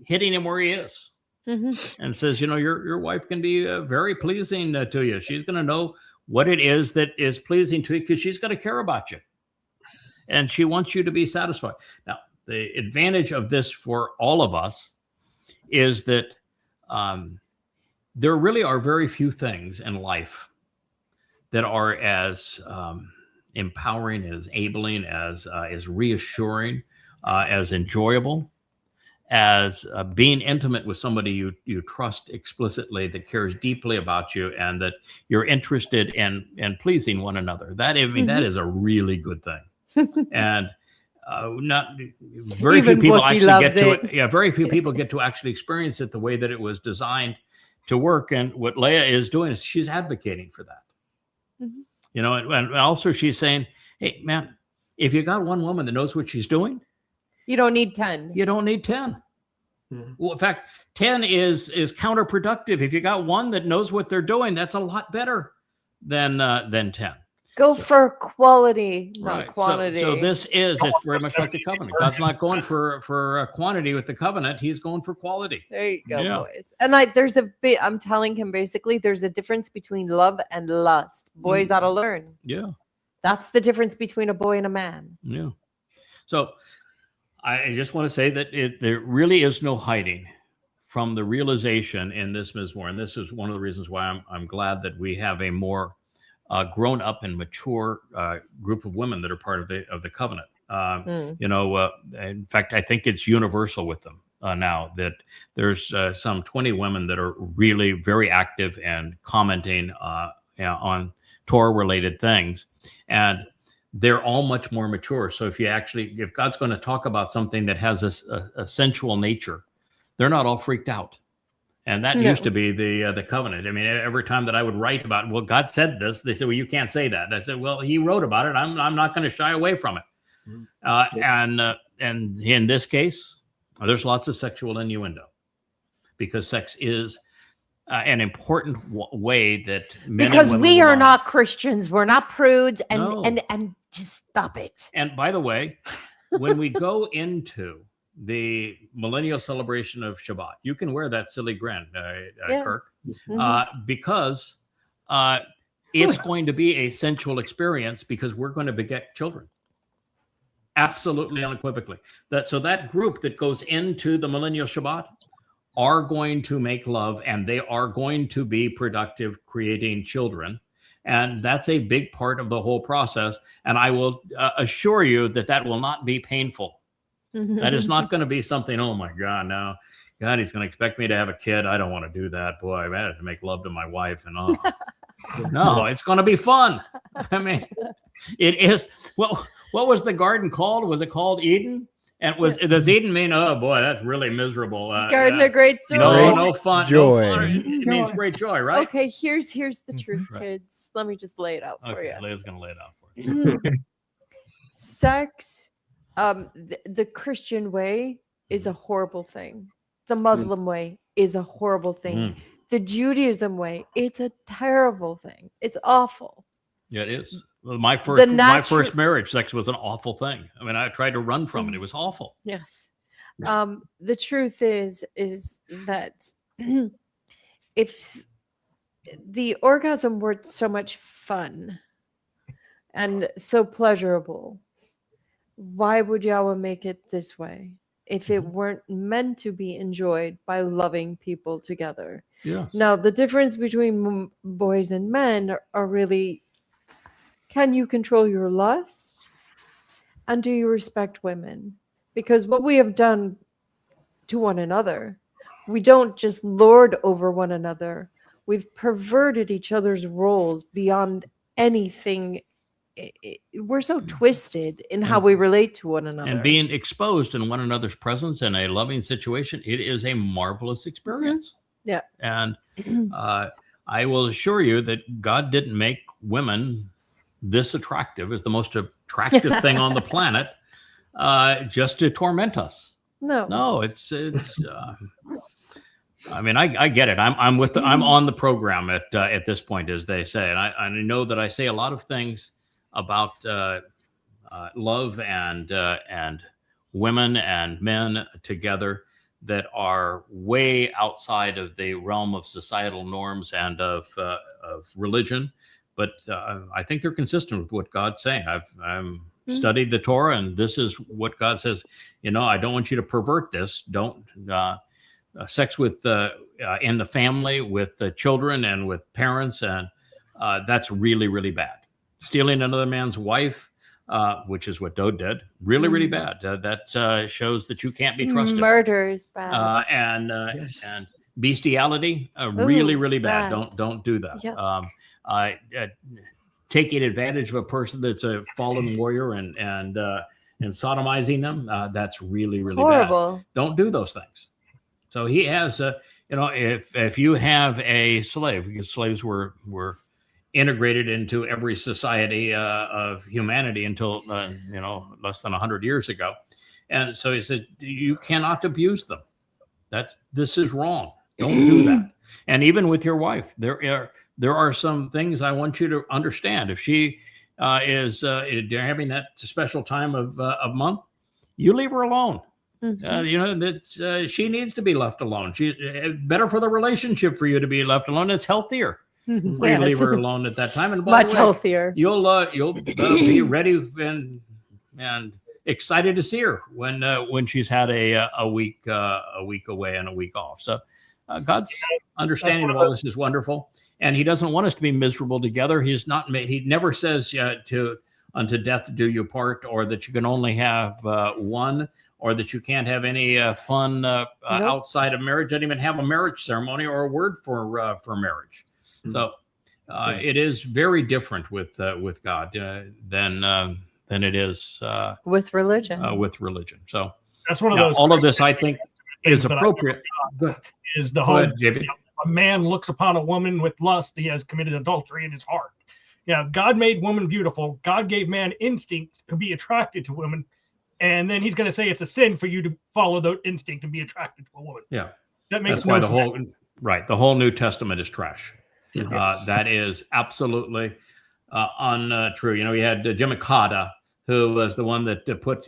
Speaker 1: hitting him where he is, and says, your wife can be very pleasing to you. She's going to know what it is that is pleasing to you, because she's going to care about you. And she wants you to be satisfied. Now, the advantage of this for all of us is that there really are very few things in life that are as empowering, as enabling, as reassuring, as enjoyable as being intimate with somebody you trust explicitly, that cares deeply about you, and that you're interested in pleasing one another. That, I mean, that is a really good thing. And not very
Speaker 5: Even
Speaker 1: few people
Speaker 5: Wookie
Speaker 1: actually
Speaker 5: loves
Speaker 1: get to
Speaker 5: it.
Speaker 1: it. Yeah, very few people get to actually experience it the way that it was designed to work. And what Leah is doing is she's advocating for that.
Speaker 5: Mhm.
Speaker 1: You know, and also she's saying, hey, man, if you got one woman that knows what she's doing,
Speaker 5: You don't need 10.
Speaker 1: you don't need 10.
Speaker 7: Mhm.
Speaker 1: Well, in fact, 10 is counterproductive. If you got one that knows what they're doing, that's a lot better than 10.
Speaker 5: Go for quality, not
Speaker 1: Right.
Speaker 5: quantity.
Speaker 1: So this is, it's very much like the covenant. God's not going for quantity with the covenant. He's going for quality.
Speaker 5: There you go,
Speaker 1: Yeah.
Speaker 5: boys. And there's a bit, I'm telling him basically, there's a difference between love and lust. Boys ought to learn.
Speaker 1: Yeah.
Speaker 5: That's the difference between a boy and a man.
Speaker 1: Yeah. So I just want to say that there really is no hiding from the realization in this Mizmowr. And this is one of the reasons why I'm glad that we have a more grown up and mature group of women that are part of the covenant. You know, in fact, I think it's universal with them now that there's some 20 women that are really very active and commenting on Torah related things. And they're all much more mature. So if God's going to talk about something that has a sensual nature, they're not all freaked out. And that used to be the covenant. I mean, every time that I would write about, well, God said this, they said, well, you can't say that. And I said, well, he wrote about it. I'm not going to shy away from it. And in this case, there's lots of sexual innuendo, because sex is an important way that men
Speaker 5: Because
Speaker 1: and women
Speaker 5: we are
Speaker 1: align.
Speaker 5: not Christians. We're not prudes. And,
Speaker 1: No.
Speaker 5: and just stop it.
Speaker 1: And by the way, when we go into the millennial celebration of Shabbat, you can wear that silly grin,
Speaker 5: Yeah.
Speaker 1: Kirk,
Speaker 5: Mhm.
Speaker 1: because it's going to be a sensual experience, because we're going to beget children. Absolutely, unequivocally. So that group that goes into the millennial Shabbat are going to make love, and they are going to be productive, creating children. And that's a big part of the whole process. And I will assure you that will not be painful. That is not going to be something, oh my God, no. God, he's going to expect me to have a kid. I don't want to do that. Boy, I had to make love to my wife. And no, it's going to be fun. I mean, it is. Well, what was the garden called? Was it called Eden? And does Eden mean, oh boy, that's really miserable?
Speaker 5: Garden of great joy.
Speaker 1: No fun.
Speaker 2: Joy.
Speaker 1: No fun. It means great joy, right?
Speaker 5: Okay, here's the truth,
Speaker 1: Right.
Speaker 5: kids. Let me just lay it out for
Speaker 1: Okay,
Speaker 5: you.
Speaker 1: Leah's going to lay it out for you.
Speaker 5: Sex, the Christian way is a horrible thing. The Muslim way is a horrible thing.
Speaker 1: Mm.
Speaker 5: The Judaism way, it's a terrible thing. It's awful.
Speaker 1: Yeah, it is. Well, my first marriage, sex was an awful thing. I mean, I tried to run from it. It was awful.
Speaker 5: Yes. The truth is that if the orgasm were so much fun and so pleasurable, why would Yahweh make it this way? If it weren't meant to be enjoyed by loving people together.
Speaker 1: Yes.
Speaker 5: Now, the difference between boys and men are really, can you control your lust? And do you respect women? Because what we have done to one another, we don't just lord over one another. We've perverted each other's roles beyond anything. We're so twisted in how we relate to one another.
Speaker 1: And being exposed in one another's presence in a loving situation, it is a marvelous experience.
Speaker 5: Yeah.
Speaker 1: And I will assure you that God didn't make women this attractive, as the most attractive thing on the planet, just to torment us. No, it's I mean, I get it. I'm on the program at this point, as they say, and I know that I say a lot of things about love and women and men together that are way outside of the realm of societal norms and of religion. But I think they're consistent with what God's saying. I've studied the Torah, and this is what God says. You know, I don't want you to pervert this. Don't sex with in the family with the children and with parents, and that's really, really bad. Stealing another man's wife, which is what Dowd did, really, really bad. That shows that you can't be trusted.
Speaker 5: Murder is bad.
Speaker 4: Yes.
Speaker 1: And bestiality, really, really bad.
Speaker 5: bad.
Speaker 1: Don't do that.
Speaker 5: Yeah.
Speaker 1: Taking advantage of a person that's a fallen warrior and sodomizing them, that's really, really
Speaker 5: Horrible.
Speaker 1: bad. Don't do those things. So he has, if you have a slave, because slaves were integrated into every society of humanity until less than 100 years ago, and so he said you cannot abuse them. This is wrong. Don't do that. And even with your wife, there are some things I want you to understand. If she is having that special time of month, you leave her alone. That she needs to be left alone. She's better for the relationship for you to be left alone. It's healthier for you to leave her alone at that time. And by
Speaker 5: Much
Speaker 1: the way,
Speaker 5: healthier.
Speaker 1: You'll be ready and excited to see her when she's had a week away and a week off. So God's understanding of all this is wonderful, and He doesn't want us to be miserable together. He never says unto death do you part, or that you can only have one, or that you can't have any fun outside of marriage. Doesn't even have a marriage ceremony or a word for marriage. So it is very different with God than it is
Speaker 5: With religion.
Speaker 1: with religion. So
Speaker 8: That's one of
Speaker 1: now,
Speaker 8: those.
Speaker 1: all of this, I think, is
Speaker 8: that I
Speaker 1: appropriate.
Speaker 8: is the
Speaker 1: Go
Speaker 8: whole
Speaker 1: ahead, JB.
Speaker 8: a man looks upon a woman with lust, he has committed adultery in his heart. Yeah, God made woman beautiful. God gave man instinct to be attracted to women, and then He's going to say it's a sin for you to follow the instinct and be attracted to a woman.
Speaker 1: Yeah,
Speaker 8: That makes
Speaker 1: that's why
Speaker 8: no
Speaker 1: the
Speaker 8: sense.
Speaker 1: whole New Testament is trash.
Speaker 4: Yeah.
Speaker 1: That is absolutely untrue. You had Jimmy Carter, who was the one that put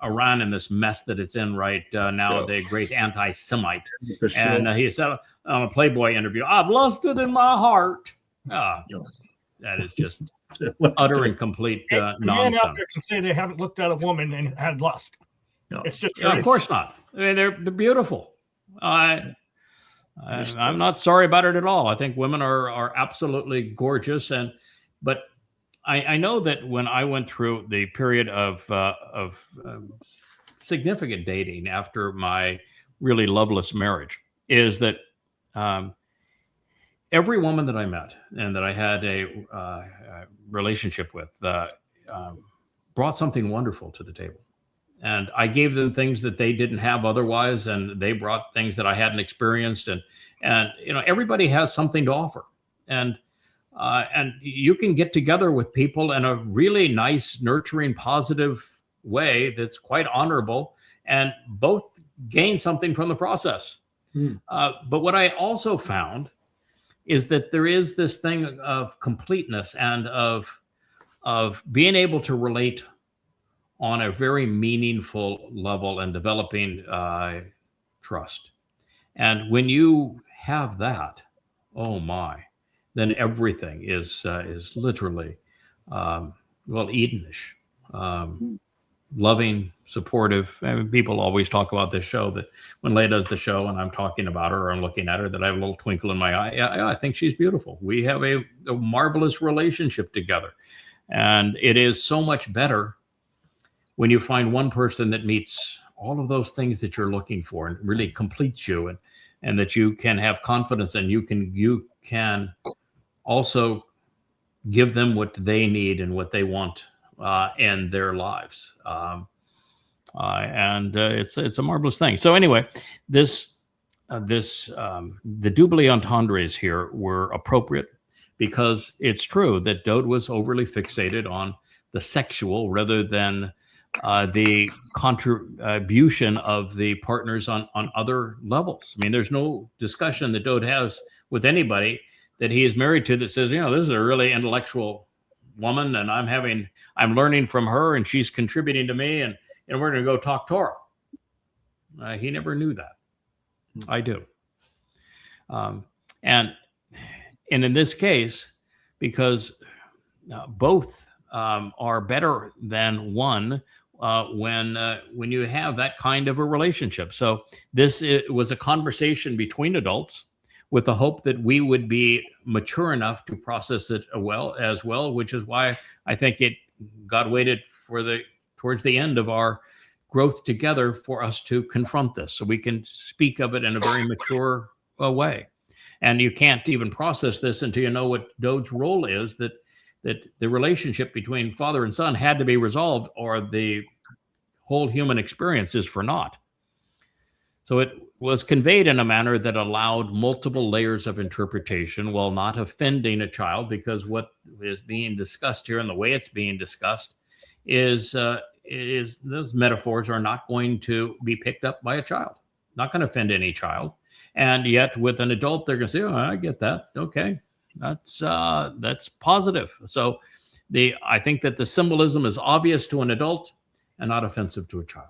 Speaker 1: Iran in this mess that it's in right now, the great anti-Semite.
Speaker 4: For sure.
Speaker 1: And he said on a Playboy interview, "I've lusted in my heart." That is just utter and complete
Speaker 8: A man out
Speaker 1: nonsense.
Speaker 8: there can say they haven't looked at a woman and had lust.
Speaker 4: No.
Speaker 8: It's just
Speaker 1: Yeah, of course not. I mean, they're beautiful. I'm not sorry about it at all. I think women are absolutely gorgeous, but I know that when I went through the period of significant dating after my really loveless marriage, is that every woman that I met and that I had a relationship with brought something wonderful to the table. And I gave them things that they didn't have otherwise, and they brought things that I hadn't experienced. And everybody has something to offer. And you can get together with people in a really nice, nurturing, positive way that's quite honorable, and both gain something from the process. But what I also found is that there is this thing of completeness and of being able to relate on a very meaningful level and developing trust. And when you have that, oh my, then everything is literally, Edenish, loving, supportive. I mean, people always talk about this show, that when Leigh does the show and I'm talking about her or I'm looking at her, that I have a little twinkle in my eye. Yeah, I think she's beautiful. We have a marvelous relationship together. And it is so much better when you find one person that meets all of those things that you're looking for and really completes you, and that you can have confidence, and you can also give them what they need and what they want in their lives. And it's a marvelous thing. So anyway, the double entendres here were appropriate, because it's true that Dowd was overly fixated on the sexual rather than the contribution of the partners on other levels. I mean, there's no discussion that Dowd has with anybody that he is married to that says, this is a really intellectual woman, and I'm learning from her, and she's contributing to me, and we're going to go talk Torah. He never knew that. I do. And in this case, because both are better than one, when you have that kind of a relationship. So it was a conversation between adults with the hope that we would be mature enough to process it as well, which is why I think God waited towards the end of our growth together for us to confront this, so we can speak of it in a very mature way. And you can't even process this until you know what Dowd's role is, that the relationship between father and son had to be resolved, or the whole human experience is for naught. So it was conveyed in a manner that allowed multiple layers of interpretation while not offending a child, because what is being discussed here and the way it's being discussed is those metaphors are not going to be picked up by a child, not going to offend any child. And yet with an adult, they're going to say, oh, I get that. Okay, that's positive. So I think that the symbolism is obvious to an adult and not offensive to a child.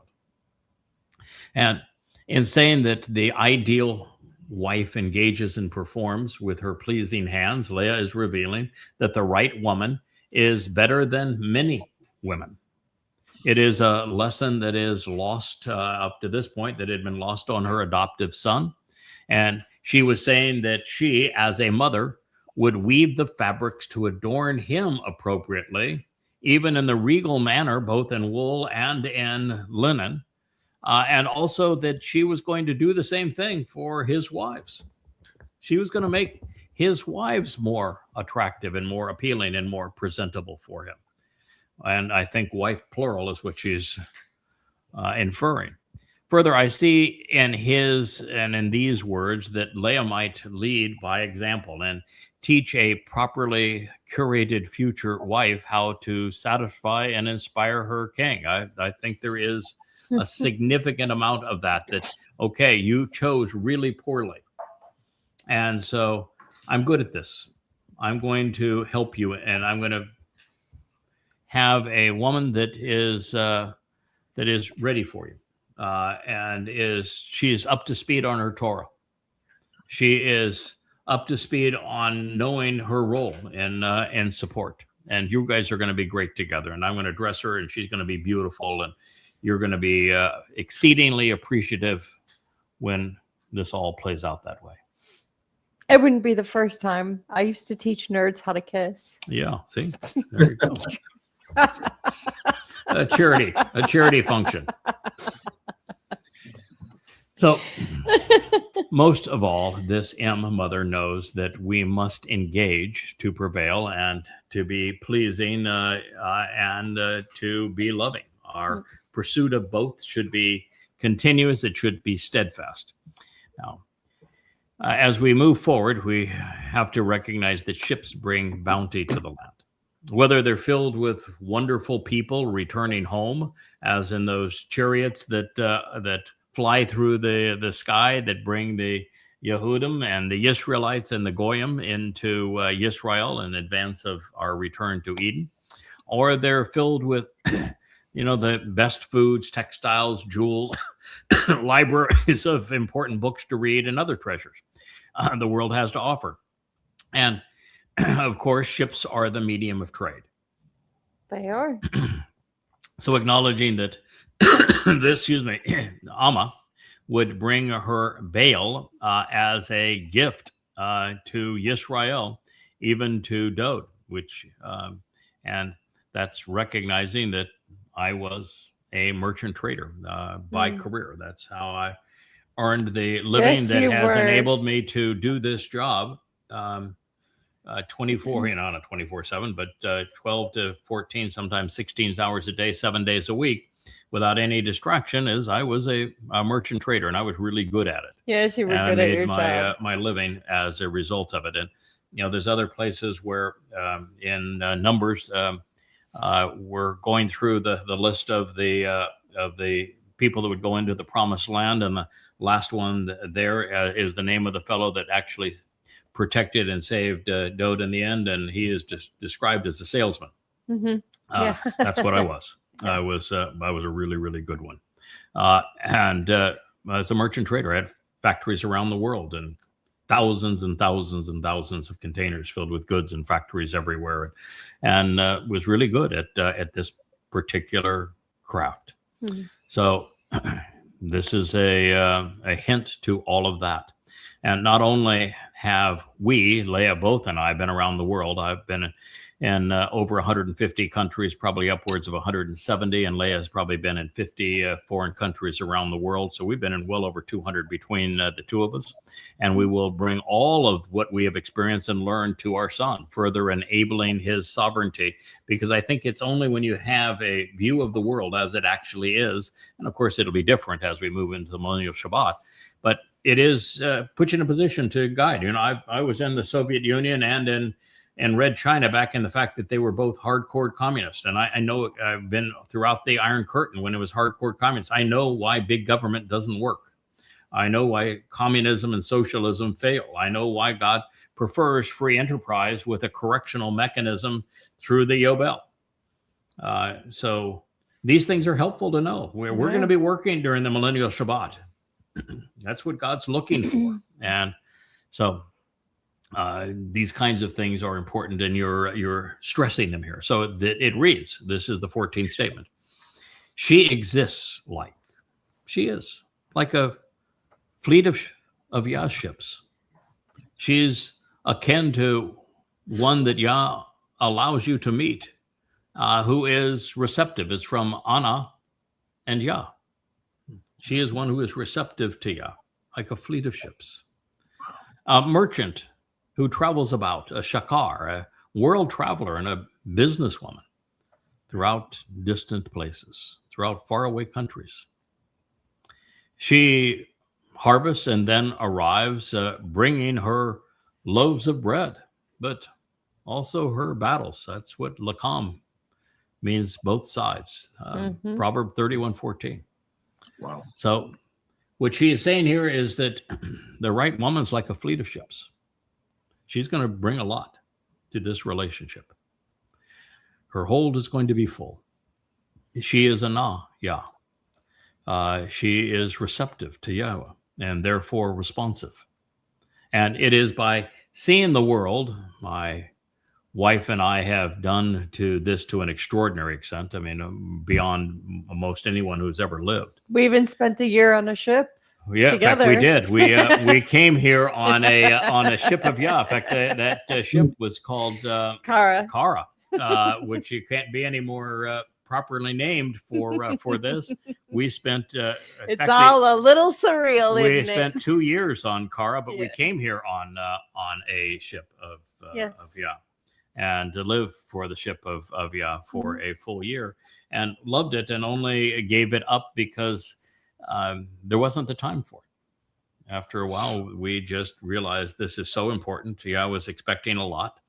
Speaker 1: And in saying that the ideal wife engages and performs with her pleasing hands, Leah is revealing that the right woman is better than many women. It is a lesson that is lost up to this point, that had been lost on her adoptive son. And she was saying that she, as a mother, would weave the fabrics to adorn him appropriately, even in the regal manner, both in wool and in linen. And also that she was going to do the same thing for his wives. She was going to make his wives more attractive and more appealing and more presentable for him. And I think wife plural is what she's inferring. Further, I see in these words that Leah might lead by example and teach a properly curated future wife how to satisfy and inspire her king. I think there is a significant amount of that, okay, you chose really poorly. And so I'm good at this. I'm going to help you, and I'm going to have a woman that is ready for you. She is up to speed on her Towrah. She is up to speed on knowing her role in support. And you guys are going to be great together. And I'm going to dress her, and she's going to be beautiful. And you're going to be exceedingly appreciative when this all plays out that way.
Speaker 5: It wouldn't be the first time. I used to teach nerds how to kiss.
Speaker 1: Yeah, see? There you go. A charity function. So most of all, this mother knows that we must engage to prevail and to be pleasing and to be loving. Our pursuit of both should be continuous. It should be steadfast. Now, as we move forward, we have to recognize that ships bring bounty to the land. Whether they're filled with wonderful people returning home, as in those chariots that fly through the sky that bring the Yehudim and the Israelites and the Goyim into Yisrael in advance of our return to Eden, or they're filled with the best foods, textiles, jewels, libraries of important books to read, and other treasures the world has to offer. And of course, ships are the medium of trade.
Speaker 5: They are.
Speaker 1: So acknowledging that Amma would bring her Baal as a gift to Yisrael, even to Dowd, and that's recognizing that I was a merchant trader by career. That's how I earned the living that has enabled me to do this job 24, not 24/7, but 12 to 14, sometimes 16 hours a day, 7 days a week, without any distraction, as I was a merchant trader, and I was really good at it.
Speaker 5: Yes, you were good at your job.
Speaker 1: My living as a result of it. And there's other places where in Numbers we're going through the list of the people that would go into the promised land, and the last one there is the name of the fellow that actually protected and saved Dowd in the end, and he is described as a salesman. That's what I was. I was a really, really good one. And as a merchant trader, I had factories around the world and thousands and thousands and thousands of containers filled with goods and factories everywhere, and was really good at this particular craft.
Speaker 5: Mhm.
Speaker 1: So this is a hint to all of that. And not only have we, Leah, both and I, been around the world. I've been in over 150 countries, probably upwards of 170, and Leah has probably been in 50 foreign countries around the world. So we've been in well over 200 between the two of us, and we will bring all of what we have experienced and learned to our son, further enabling his sovereignty, because I think it's only when you have a view of the world as it actually is, and of course it'll be different as we move into the millennial Shabbat, but it is put you in a position to guide. You know, I was in the Soviet Union and in Red China back in the fact that they were both hardcore communists. And I know I've been throughout the Iron Curtain when it was hardcore communists. I know why big government doesn't work. I know why communism and socialism fail. I know why God prefers free enterprise with a correctional mechanism through the Yobel. So these things are helpful to know. We're going to be working during the millennial Shabbat. That's what God's looking for. And so these kinds of things are important, and you're stressing them here. So it reads, this is the 14th statement. She exists like, she is like a fleet of Yah ships. She's akin to one that Yah allows you to meet, who is receptive, is from Anna and Yah. She is one who is receptive to Yah, like a fleet of ships. A merchant who travels about, a shakar, a world traveler and a businesswoman throughout distant places, throughout faraway countries. She harvests and then arrives bringing her loaves of bread, but also her battles. That's what lakam means, both sides. Proverb 31:14.
Speaker 4: Wow.
Speaker 1: So what she is saying here is that the right woman's like a fleet of ships. She's going to bring a lot to this relationship. Her hold is going to be full. She is a na, Yah. She is receptive to Yahweh and therefore responsive. And it is by seeing the world, my wife and I have done to an extraordinary extent. I mean, beyond most anyone who's ever lived.
Speaker 5: We even spent a year on a ship.
Speaker 1: Yeah,
Speaker 5: together.
Speaker 1: In fact, we did. We came here on a ship of Yah. In fact, that ship was called Kara, which you can't be any more properly named for this. We spent.
Speaker 5: It's all a little surreal.
Speaker 1: We
Speaker 5: isn't
Speaker 1: spent
Speaker 5: it?
Speaker 1: 2 years on Kara, but we came here on a ship of Yah, and to live for the ship of Yah for a full year, and loved it, and only gave it up because there wasn't the time for it. After a while, we just realized this is so important. Yah was expecting a lot.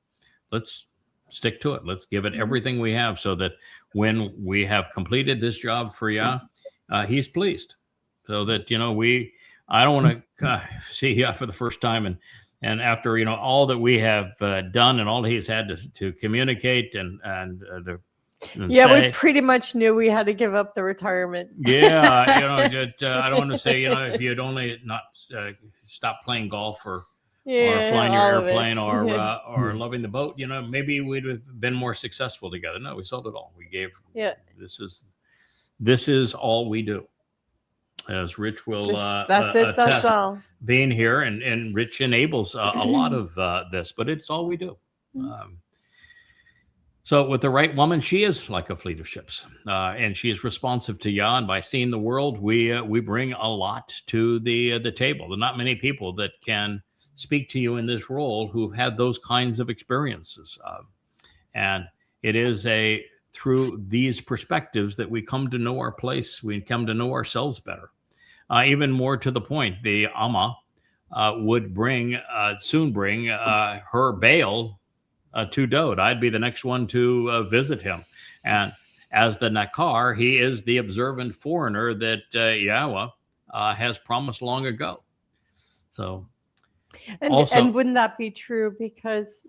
Speaker 1: Let's stick to it. Let's give it everything we have, so that when we have completed this job for Yah, He's pleased. So that, I don't want to see Yah for the first time and after, all that we have done and all He's had to communicate and say,
Speaker 5: we pretty much knew we had to give up the retirement.
Speaker 1: Yeah, I don't want to say, if you'd only not stopped playing golf or flying your airplane or loving the boat, maybe we'd have been more successful together. No, we sold it all. We gave.
Speaker 5: Yeah.
Speaker 1: This is all we do. As Rich will
Speaker 5: that's it. That's all.
Speaker 1: Being here, and Rich enables a lot of this, but it's all we do. So with the right woman, she is like a fleet of ships, and she is responsive to Yah. And by seeing the world, we bring a lot to the table. There are not many people that can speak to you in this role who've had those kinds of experiences, and it is through these perspectives that we come to know our place. We come to know ourselves better. Even more to the point, the Amma would soon bring her Baal to Dowd. I'd be the next one to visit him. And as the Nakar, he is the observant foreigner that Yahweh has promised long ago. So,
Speaker 5: and wouldn't that be true? Because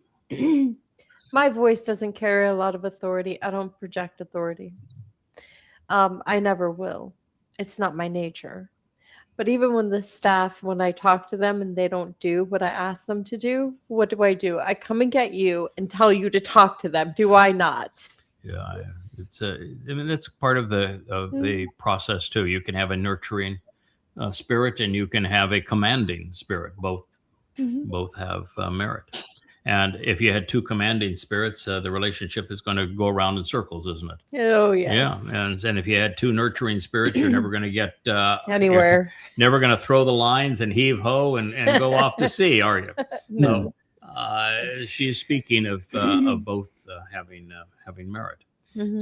Speaker 5: my voice doesn't carry a lot of authority. I don't project authority. I never will. It's not my nature. But even when the staff, when I talk to them and they don't do what I ask them to do, what do? I come and get you and tell you to talk to them. Do I not?
Speaker 1: Yeah. It's I mean, that's part of the process too. You can have a nurturing spirit, and you can have a commanding spirit. Both have merit. And if you had two commanding spirits, the relationship is going to go around in circles, isn't it?
Speaker 5: Oh, yes.
Speaker 1: Yeah, and if you had two nurturing spirits, you're never going to get
Speaker 5: Anywhere.
Speaker 1: Never going to throw the lines and heave ho and go off to sea, are you?
Speaker 5: No.
Speaker 1: So she's speaking of both having merit.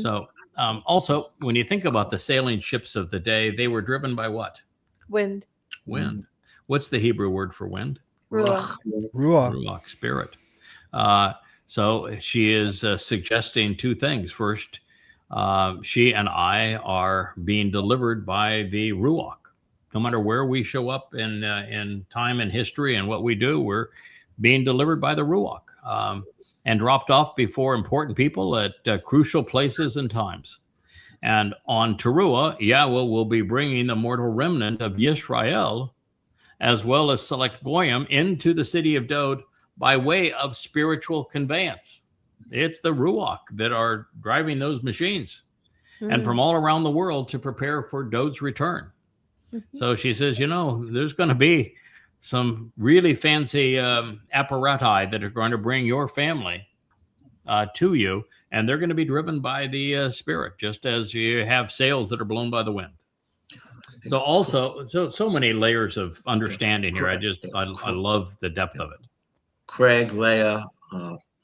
Speaker 1: So also, when you think about the sailing ships of the day, they were driven by what?
Speaker 5: Wind.
Speaker 1: Wind. What's the Hebrew word for wind?
Speaker 5: Ruach.
Speaker 1: Ruach, spirit. So she is suggesting two things. First, she and I are being delivered by the Ruach. No matter where we show up in time and history and what we do, we're being delivered by the Ruach and dropped off before important people at crucial places and times. And on Towrah, Yahweh will be bringing the mortal remnant of Yisrael, as well as select Goyim, into the city of Dowd by way of spiritual conveyance. It's the Ruach that are driving those machines, and from all around the world to prepare for Dowd's return. So she says, there's going to be some really fancy apparati that are going to bring your family to you, and they're going to be driven by the Spirit, just as you have sails that are blown by the wind. So also, so many layers of understanding here. I love the depth of it.
Speaker 4: Craig, Leah,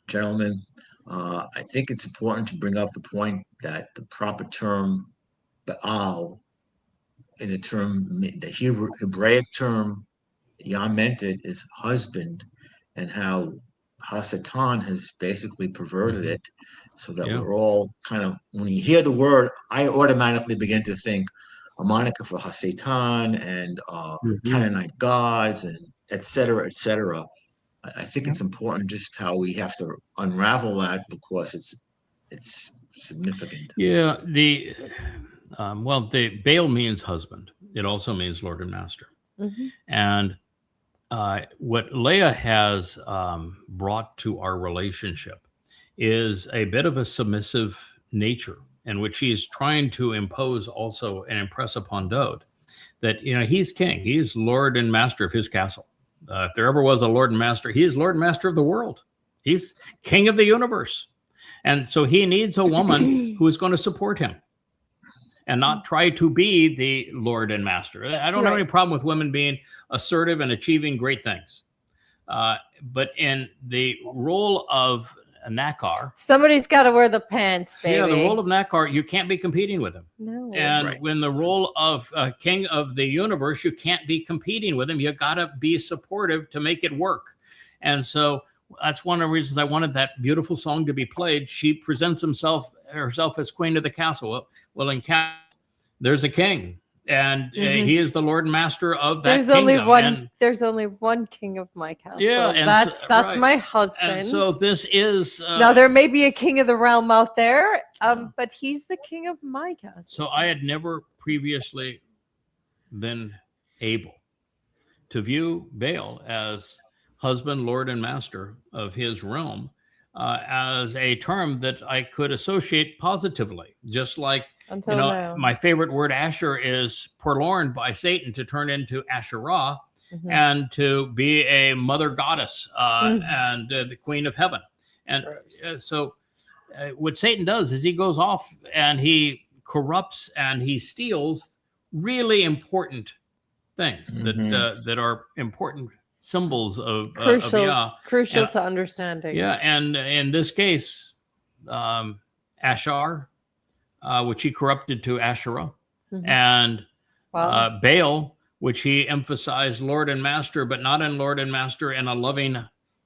Speaker 4: gentlemen, I think it's important to bring up the point that the proper term Baal, in the Hebraic term Yamented, is husband, and how Hasatan has basically perverted it, so that we're all kind of, when you hear the word, I automatically begin to think a moniker for Hasatan and Canaanite gods and et cetera, et cetera. I think it's important just how we have to unravel that, because it's significant.
Speaker 1: Yeah, the Baal means husband. It also means Lord and Master. And what Leah has brought to our relationship is a bit of a submissive nature, in which she is trying to impose also and impress upon Dowd that he's king, he's Lord and Master of his castle. If there ever was a Lord and Master, he is Lord and Master of the world. He's king of the universe. And so he needs a woman who is going to support him and not try to be the Lord and Master. I don't have any problem with women being assertive and achieving great things. But in the role of a Nakar,
Speaker 5: somebody's got to wear the pants, baby.
Speaker 1: Yeah, the role of Nakar, you can't be competing with him.
Speaker 5: No.
Speaker 1: And when the role of king of the universe, you can't be competing with him. You got to be supportive to make it work. And so that's one of the reasons I wanted that beautiful song to be played. She presents herself as queen of the castle. Well, in Cat, there's a king, and he is the Lord and Master of that kingdom.
Speaker 5: There's only one king of my castle.
Speaker 1: Yeah, and
Speaker 5: that's my husband.
Speaker 1: And so this is
Speaker 5: now there may be a king of the realm out there, but he's the king of my castle.
Speaker 1: So I had never previously been able to view Baal as husband, Lord, and Master of his realm as a term that I could associate positively, just like
Speaker 5: until now.
Speaker 1: My favorite word, Asher, is purloined by Satan to turn into Asherah and to be a mother goddess and the queen of heaven. And so what Satan does is he goes off and he corrupts and he steals really important things that are important symbols of
Speaker 5: crucial to understanding.
Speaker 1: Yeah, and in this case, Ashar, which he corrupted to Asherah, and Baal, which he emphasized Lord and Master, but not in Lord and Master in a loving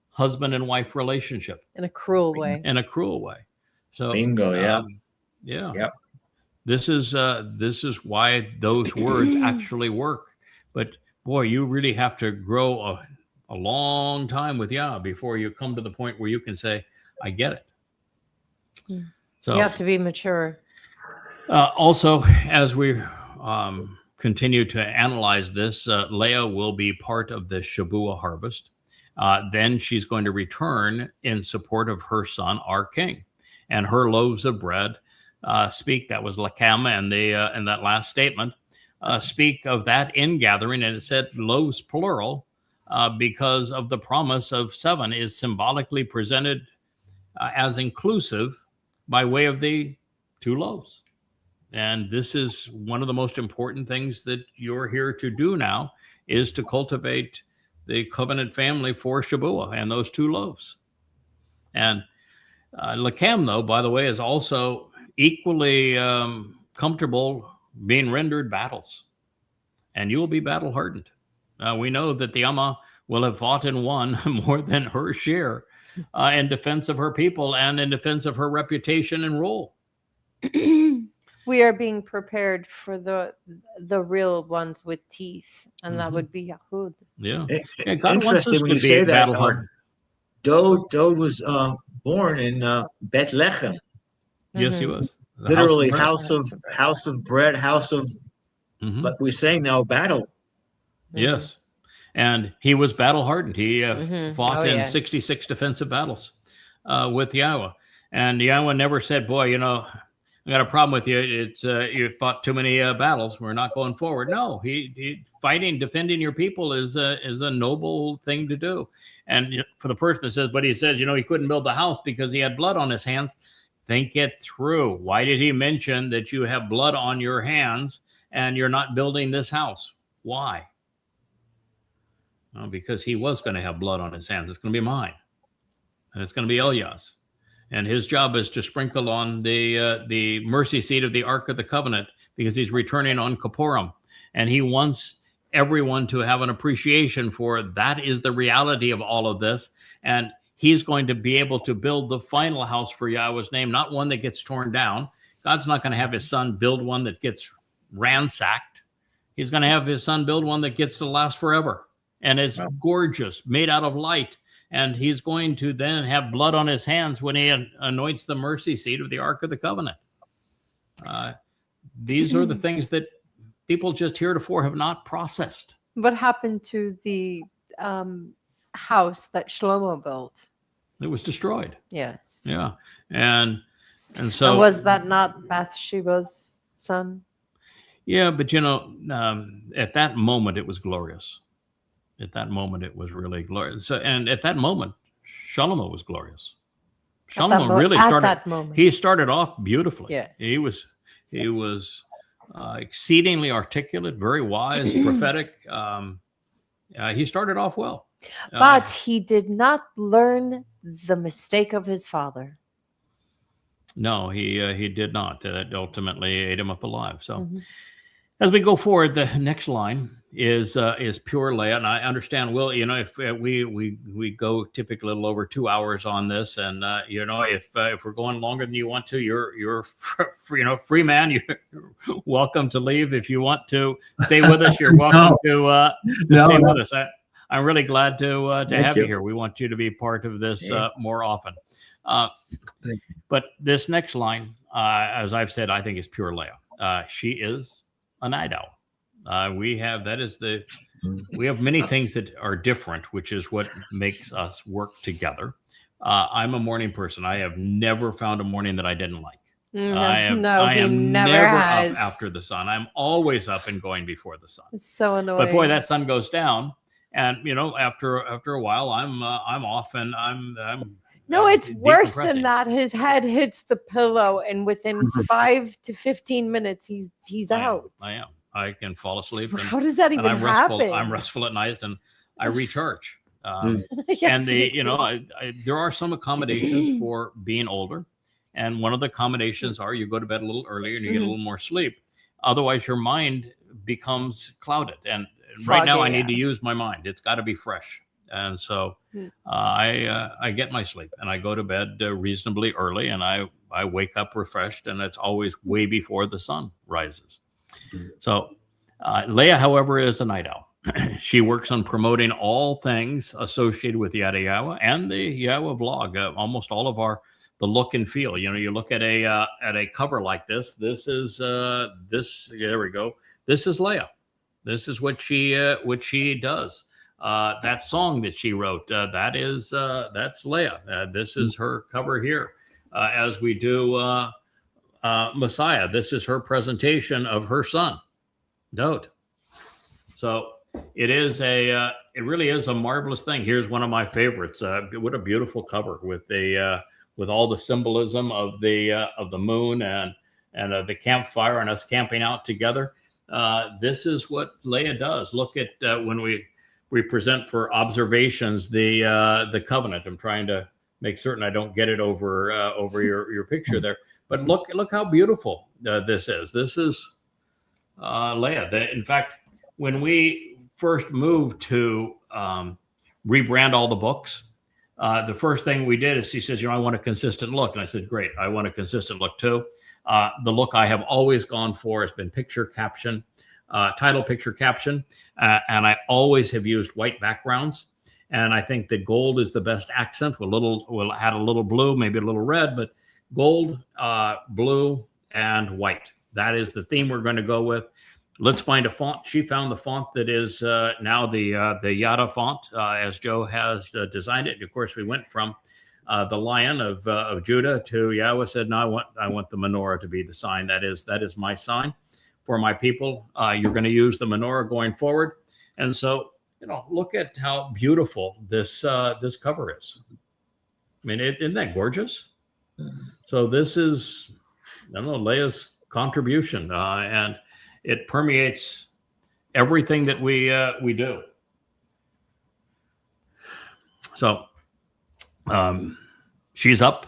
Speaker 1: husband and wife relationship.
Speaker 5: In a cruel way.
Speaker 1: So
Speaker 4: bingo,
Speaker 1: Yep. This is why those words actually work. But boy, you really have to grow a long time with Yah before you come to the point where you can say, I get it. So
Speaker 5: you have to be mature.
Speaker 1: Also, as we continue to analyze this, Leah will be part of the Shabuah harvest. Then she's going to return in support of her son, our king, and her loaves of bread speak. That was Lakam, and in that last statement, speak of that ingathering, and it said loaves plural, because of the promise of 7 is symbolically presented as inclusive by way of the 2 loaves. And this is one of the most important things that you're here to do now, is to cultivate the covenant family for Shabuah and those 2 loaves. And Lakam, though, by the way, is also equally comfortable being rendered battles. And you will be battle hardened. We know that the Amma will have fought and won more than her share in defense of her people and in defense of her reputation and role.
Speaker 5: We are being prepared for the real ones with teeth, and that would be Yahuwd.
Speaker 1: Yeah.
Speaker 4: God wants us when you say that. Dowd was born in Bethlehem.
Speaker 1: Yes, he was.
Speaker 4: Literally, house of bread, house of. But we're saying now battle.
Speaker 1: Yes, and he was battle hardened. He fought in 66 defensive battles with Yahweh, and Yahweh never said, "Boy, you know, I got a problem with you. It's you fought too many battles. We're not going forward." No, he fighting, defending your people is a noble thing to do. And for the person that says, but he says, you know, he couldn't build the house because he had blood on his hands. Think it through. Why did he mention that you have blood on your hands and you're not building this house? Why? Well, because he was going to have blood on his hands. It's going to be mine, and it's going to be Elias. And his job is to sprinkle on the mercy seat of the Ark of the Covenant, because he's returning on Kippurim. And he wants everyone to have an appreciation for that is the reality of all of this. And he's going to be able to build the final house for Yahweh's name, not one that gets torn down. God's not going to have his son build one that gets ransacked. He's going to have his son build one that gets to last forever and is gorgeous, made out of light. And he's going to then have blood on his hands when he anoints the mercy seat of the Ark of the Covenant. These are the things that people just heretofore have not processed.
Speaker 5: What happened to the house that Shlomo built?
Speaker 1: It was destroyed.
Speaker 5: Yes.
Speaker 1: Yeah. And so...
Speaker 5: And was that not Bathsheba's son?
Speaker 1: Yeah, but you know, at that moment, it was glorious. At that moment, it was really glorious. So, and at that moment, Shlomo was glorious. Shlomo really started. At that moment. He started off beautifully.
Speaker 5: Yes.
Speaker 1: He was exceedingly articulate, very wise, prophetic. He started off well.
Speaker 5: But he did not learn the mistake of his father.
Speaker 1: No, he did not. That ultimately ate him up alive. So. As we go forward, the next line is pure Leah, and I understand, Will. You know, if we go typically a little over 2 hours on this, and you know, if we're going longer than you want to, you're free man. You're welcome to leave. If you want to stay with us, you're welcome to stay with us. I'm really glad to have you here. We want you to be part of this more often. But this next line, as I've said, I think is pure Leah. She is an idol. We have many things that are different, which is what makes us work together. I'm a morning person. I have never found a morning that I didn't like. I am never up after the sun. I'm always up and going before the sun.
Speaker 5: It's so annoying.
Speaker 1: But boy, that sun goes down, and you know, after a while, I'm off, and I'm
Speaker 5: no, it's worse than that. His head hits the pillow, and within 5 to 15 minutes, he's out.
Speaker 1: I am. I can fall asleep. And,
Speaker 5: how does that even happen?
Speaker 1: I'm restful at night, and I recharge.
Speaker 5: Yes,
Speaker 1: and there are some accommodations for being older, and one of the accommodations are you go to bed a little earlier and you get a little more sleep. Otherwise, your mind becomes clouded. And right now, I need to use my mind. It's got to be fresh. And so I get my sleep, and I go to bed reasonably early, and I wake up refreshed, and it's always way before the sun rises. So Leah, however, is a night owl. She works on promoting all things associated with Yada Yahowah and the Yahweh blog. Almost all of the look and feel. You know, you look at a cover like this. This is there we go. This is Leah. This is what she does. That song that she wrote, that's Leah. This is her cover here. As we do Messiah. This is her presentation of her son, Dowd. So it really is a marvelous thing. Here's one of my favorites. What a beautiful cover with all the symbolism of the moon and the campfire and us camping out together. This is what Leah does. Look at when we present for observations the covenant. I'm trying to make certain I don't get it over your picture there. But look how beautiful this is. This is Leah. In fact, when we first moved to rebrand all the books, the first thing we did is she says, I want a consistent look. And I said, great, I want a consistent look too. The look I have always gone for has been picture caption, title, picture caption. And I always have used white backgrounds. And I think that gold is the best accent. We'll add a little blue, maybe a little red, but gold, blue, and white. That is the theme we're going to go with. Let's find a font. She found the font that is now the Yada font, as Joe has designed it. Of course, we went from the Lion of Judah to Yahuwah said, no, I want the menorah to be the sign. That is my sign for my people. You're going to use the menorah going forward. And so, look at how beautiful this cover is. I mean, isn't that gorgeous? So this is, Leah's contribution, and it permeates everything that we do. So she's up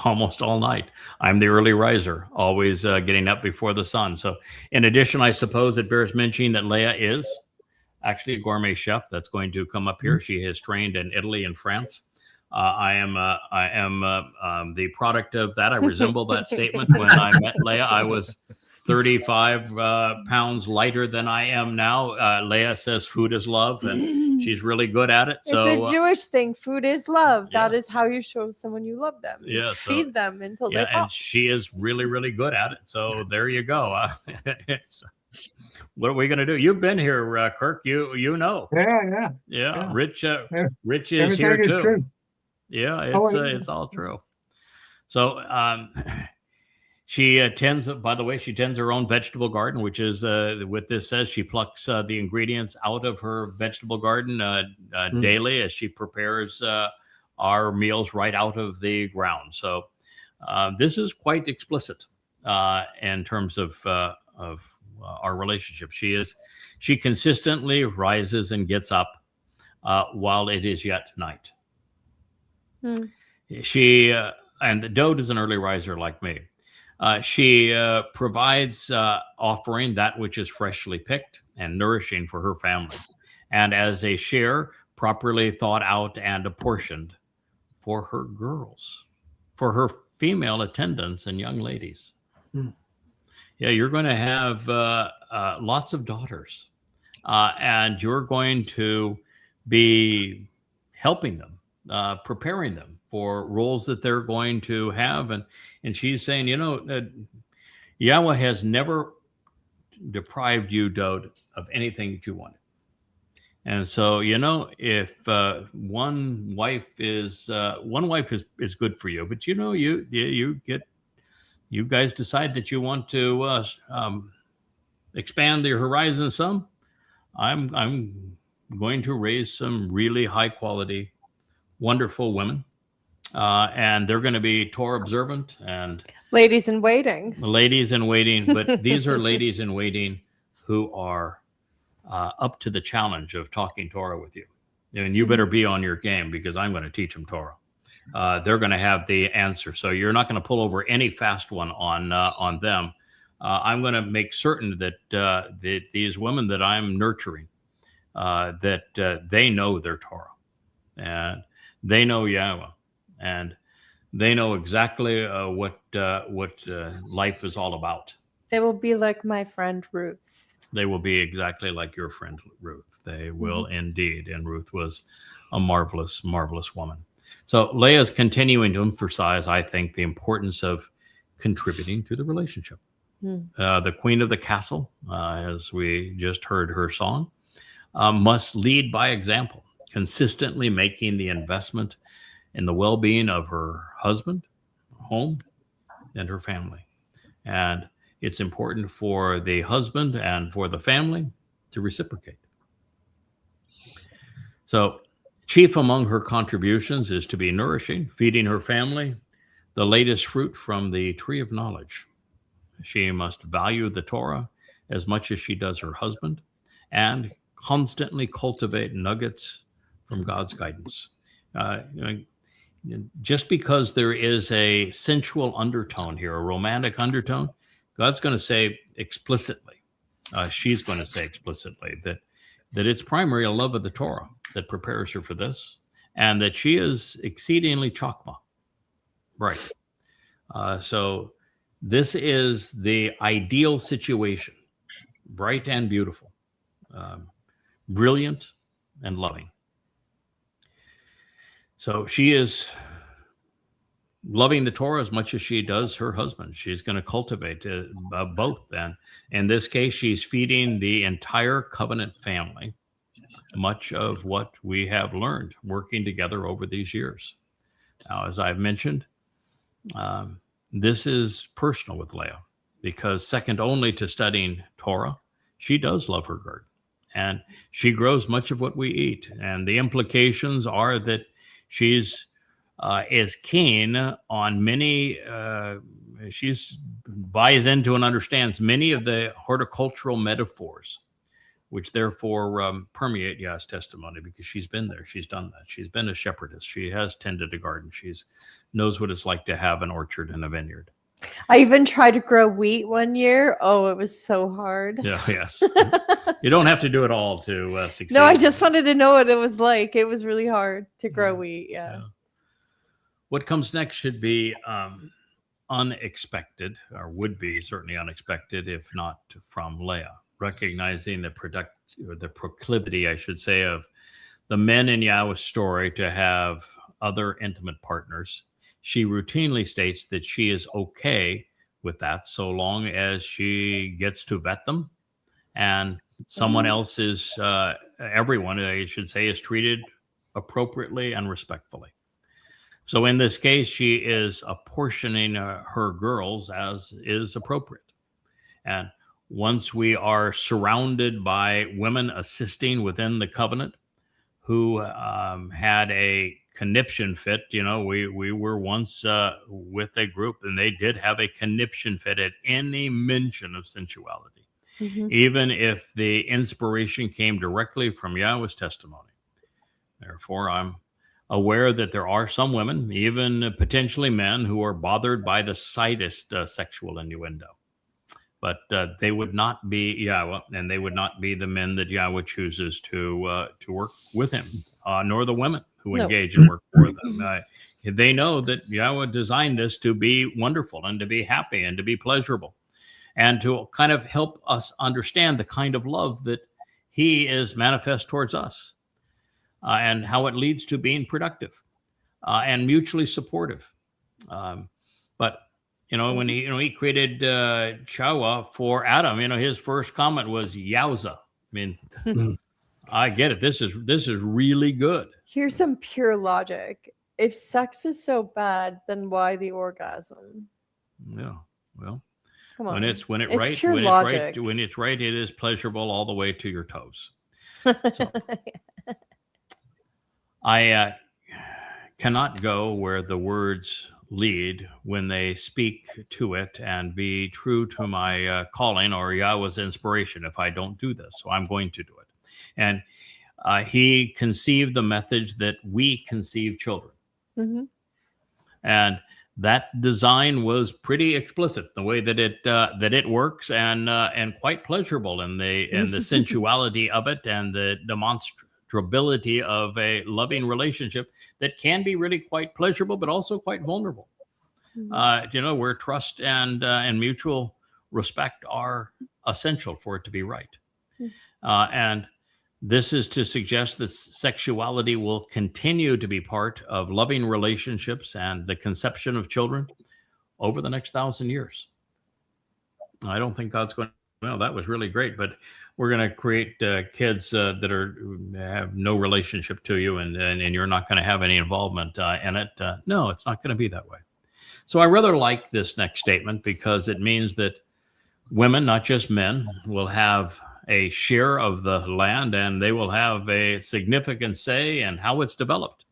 Speaker 1: almost all night. I'm the early riser, always getting up before the sun. So in addition, I suppose it bears mentioning that Leah is actually a gourmet chef that's going to come up here. She has trained in Italy and France. I am the product of that. I resemble that statement. When I met Leah, I was 35 pounds lighter than I am now. Leah says food is love, and she's really good at it. So
Speaker 5: it's a Jewish thing. Food is love.
Speaker 1: Yeah.
Speaker 5: That is how you show someone you love them.
Speaker 1: Yeah,
Speaker 5: You feed them until they
Speaker 1: and
Speaker 5: pop.
Speaker 1: she is really, really good at it. So there you go. What are we going to do? You've been here, Kirk. You know.
Speaker 3: Yeah.
Speaker 1: Rich is
Speaker 3: Everything
Speaker 1: here
Speaker 3: is
Speaker 1: too.
Speaker 3: true.
Speaker 1: Yeah,
Speaker 3: It's
Speaker 1: all true. So she tends her own vegetable garden, which is what this says. She plucks the ingredients out of her vegetable garden daily as she prepares our meals right out of the ground. So this is quite explicit in terms of our relationship. She consistently rises and gets up while it is yet night. She and Dowd is an early riser like me. She provides offering that which is freshly picked and nourishing for her family, and as a share properly thought out and apportioned for her girls, for her female attendants and young ladies. Yeah, you're going to have lots of daughters, and you're going to be helping them, preparing them for roles that they're going to have. And she's saying, Yahweh has never deprived you, Dowd, of anything that you wanted. And so, if one wife is good for you, but you guys decide that you want to expand your horizon some, I'm going to raise some really high quality, wonderful women, and they're going to be Torah observant and
Speaker 5: Ladies in waiting.
Speaker 1: But these are ladies in waiting who are up to the challenge of talking Torah with you. And you better be on your game, because I'm going to teach them Torah. They're going to have the answer. So you're not going to pull over any fast one on them. I'm going to make certain that these women that I'm nurturing, that they know their Torah, and they know Yahweh, and they know exactly what life is all about.
Speaker 5: They will be like my friend Ruth.
Speaker 1: They will be exactly like your friend Ruth. They will indeed. And Ruth was a marvelous, marvelous woman. So Leah is continuing to emphasize, I think, the importance of contributing to the relationship. The queen of the castle, as we just heard her song, must lead by example, consistently making the investment in the well-being of her husband, home, and her family. And it's important for the husband and for the family to reciprocate. So chief among her contributions is to be nourishing, feeding her family the latest fruit from the tree of knowledge. She must value the Torah as much as she does her husband and constantly cultivate nuggets from God's guidance. Just because there is a sensual undertone here, a romantic undertone, God's going to say explicitly, she's going to say explicitly that it's primarily a love of the Torah that prepares her for this, and that she is exceedingly chokmah, right? So this is the ideal situation, bright and beautiful, brilliant and loving. So she is loving the Torah as much as she does her husband. She's going to cultivate both. And in this case, she's feeding the entire covenant family much of what we have learned working together over these years. Now, as I've mentioned, this is personal with Leah, because second only to studying Torah, she does love her garden, and she grows much of what we eat. And the implications are that she's is keen on many, she's buys into and understands many of the horticultural metaphors, which therefore permeate Yah's testimony, because she's been there, she's done that. She's been a shepherdess. She has tended a garden. She's knows what it's like to have an orchard and a vineyard.
Speaker 5: I even tried to grow wheat one year. Oh, it was so hard.
Speaker 1: Yeah, yes. You don't have to do it all to succeed.
Speaker 5: No, I just wanted to know what it was like. It was really hard to grow wheat. Yeah.
Speaker 1: What comes next should be unexpected, or would be certainly unexpected, if not from Leah. Recognizing the proclivity, I should say, of the men in Yahweh's story to have other intimate partners, she routinely states that she is okay with that so long as she gets to vet them, and someone else is, everyone, I should say, is treated appropriately and respectfully. So in this case, she is apportioning her girls as is appropriate. And once we are surrounded by women assisting within the covenant who had a conniption fit, we were once with a group, and they did have a conniption fit at any mention of sensuality, even if the inspiration came directly from Yahweh's testimony. Therefore, I'm aware that there are some women, even potentially men, who are bothered by the slightest sexual innuendo. But they would not be Yahweh, and they would not be the men that Yahweh chooses to work with him, nor the women who engage and work for them. They know that Yahweh designed this to be wonderful and to be happy and to be pleasurable, and to kind of help us understand the kind of love that he is manifest towards us, and how it leads to being productive and mutually supportive. But when he created Towrah for Adam, his first comment was Yowza. I mean, I get it. This is really good.
Speaker 5: Here's some pure logic. If sex is so bad, then why the orgasm?
Speaker 1: Yeah. Well,
Speaker 5: come on.
Speaker 1: When it's right, it is pleasurable all the way to your toes. So, I cannot go where the words lead when they speak to it and be true to my calling or Yahweh's inspiration if I don't do this. So I'm going to do it. And he conceived the method that we conceive children. And that design was pretty explicit, the way that it works, and quite pleasurable in the sensuality of it, and the demonstrability of a loving relationship that can be really quite pleasurable, but also quite vulnerable. Where trust and mutual respect are essential for it to be right. And this is to suggest that sexuality will continue to be part of loving relationships and the conception of children over the next 1,000 years. I don't think God's going, well, that was really great, but we're going to create kids that have no relationship to you, and you're not going to have any involvement in it. No, it's not going to be that way. So I rather like this next statement because it means that women, not just men, will have a share of the land and they will have a significant say in how it's developed.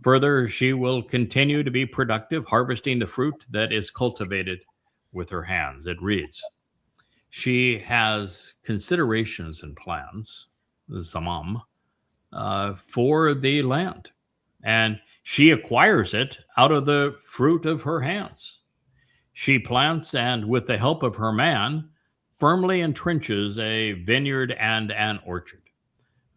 Speaker 1: Further, she will continue to be productive, harvesting the fruit that is cultivated with her hands. It reads, she has considerations and plans, zamam, for the land, and she acquires it out of the fruit of her hands. She plants and, with the help of her man, firmly entrenches a vineyard and an orchard.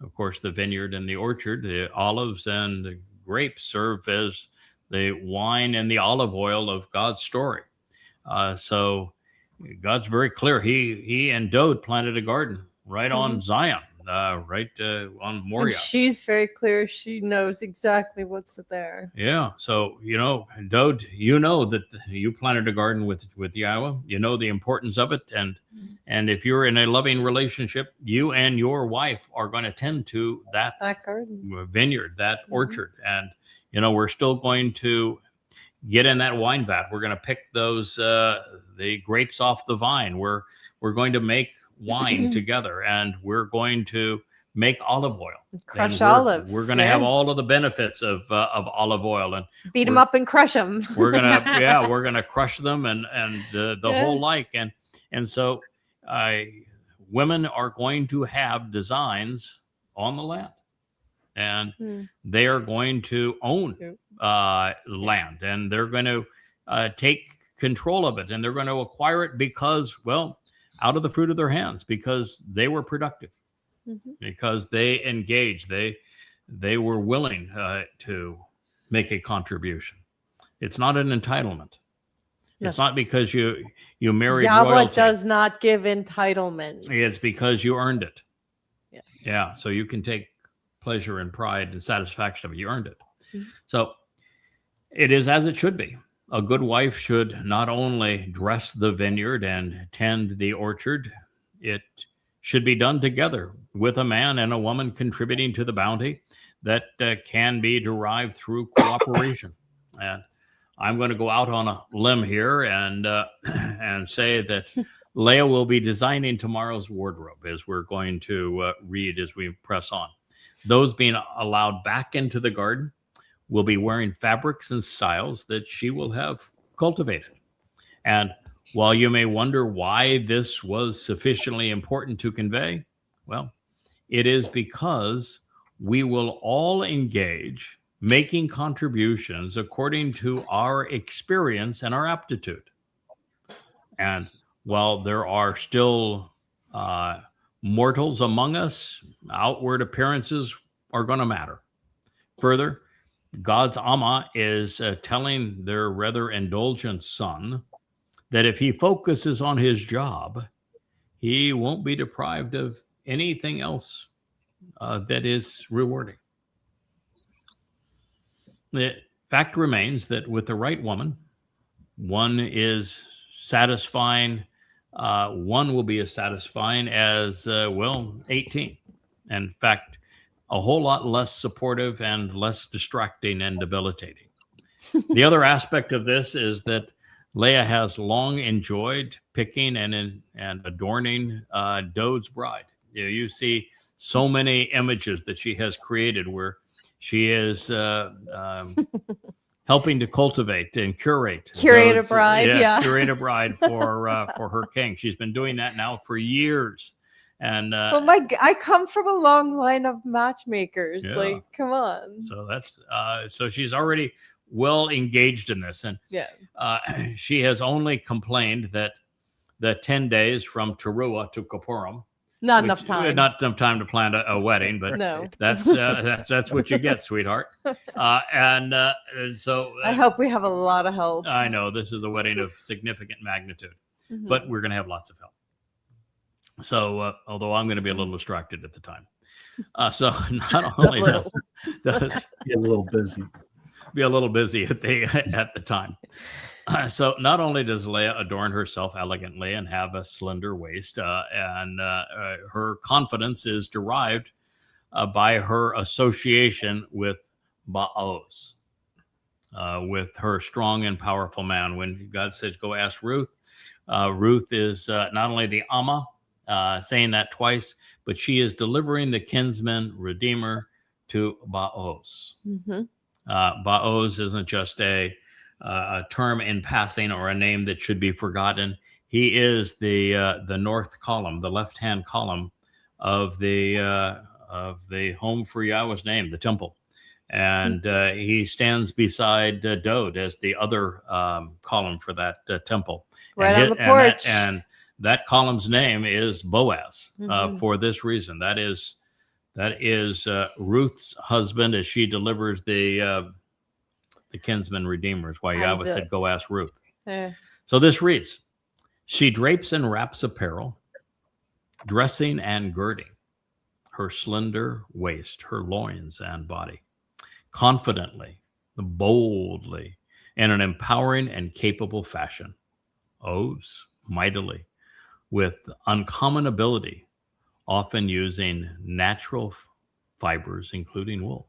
Speaker 1: Of course, the vineyard and the orchard, the olives and the grapes serve as the wine and the olive oil of God's story. So God's very clear. He and Dowd planted a garden right on Zion, right on Moriah.
Speaker 5: And she's very clear. She knows exactly what's there.
Speaker 1: Yeah. So, Dowd, that you planted a garden with Yahowah. You know the importance of it. And if you're in a loving relationship, you and your wife are going to tend to that
Speaker 5: garden,
Speaker 1: vineyard, that orchard. And, we're still going to get in that wine vat. We're going to pick those, the grapes off the vine. We're going to make wine together, and we're going to make olive oil.
Speaker 5: Crush olives.
Speaker 1: We're going to have all of the benefits of olive oil, and
Speaker 5: beat them up and crush them.
Speaker 1: we're gonna crush them and the whole like, and so women are going to have designs on the land, and they are going to own land, and they're going to take control of it, and they're going to acquire it because, out of the fruit of their hands, because they were productive, because they engaged, they were willing to make a contribution. It's not an entitlement. No. It's not because you married
Speaker 5: Yahuwah
Speaker 1: royalty.
Speaker 5: Does not give entitlements.
Speaker 1: It's because you earned it.
Speaker 5: Yes.
Speaker 1: Yeah, so you can take pleasure and pride and satisfaction of it. You earned it. So it is as it should be. A good wife should not only dress the vineyard and tend the orchard, it should be done together with a man and a woman contributing to the bounty that can be derived through cooperation. And I'm going to go out on a limb here and say that Leah will be designing tomorrow's wardrobe, as we're going to read as we press on. Those being allowed back into the garden will be wearing fabrics and styles that she will have cultivated. And while you may wonder why this was sufficiently important to convey, it is because we will all engage making contributions according to our experience and our aptitude. And while there are still mortals among us, outward appearances are going to matter. Further, God's Amma is telling their rather indulgent son that if he focuses on his job, he won't be deprived of anything else that is rewarding. The fact remains that with the right woman, one is satisfying. One will be as satisfying as 18. In fact, a whole lot less supportive and less distracting and debilitating. The other aspect of this is that Leah has long enjoyed picking and adorning Dowd's bride. You see so many images that she has created where she is helping to cultivate and curate
Speaker 5: a bride,
Speaker 1: curate a bride for her king. She's been doing that now for years. And
Speaker 5: I come from a long line of matchmakers. Like, come on.
Speaker 1: So that's so she's already well engaged in this, and she has only complained that the 10 days from Towrah to Kippurim,
Speaker 5: not enough time
Speaker 1: to plan a wedding, but
Speaker 5: no.
Speaker 1: that's what you get, sweetheart. And so
Speaker 5: I hope we have a lot of help.
Speaker 1: I know this is a wedding of significant magnitude, but we're going to have lots of help. So, although I'm going to be a little distracted at the time. So not only does
Speaker 7: be a little busy
Speaker 1: at the time. So not only does Leah adorn herself elegantly and have a slender waist, and her confidence is derived by her association with Baos. with her strong and powerful man. When God says, go ask Ruth, Ruth is not only the Amma, saying that twice, but she is delivering the kinsman redeemer to Baoz.
Speaker 5: Mm-hmm.
Speaker 1: Baoz isn't just a term in passing or a name that should be forgotten. He is the north column, the left-hand column of the home for Yahweh's name, the temple. And he stands beside Dowd as the other column for that temple.
Speaker 5: Right on the porch.
Speaker 1: And that column's name is Boaz for this reason. That is Ruth's husband as she delivers the kinsman redeemers. Why Yahweh said, go ask Ruth. So this reads, she drapes and wraps apparel, dressing and girding her slender waist, her loins and body, confidently, boldly, in an empowering and capable fashion, oaths mightily, with uncommon ability, often using natural fibers, including wool.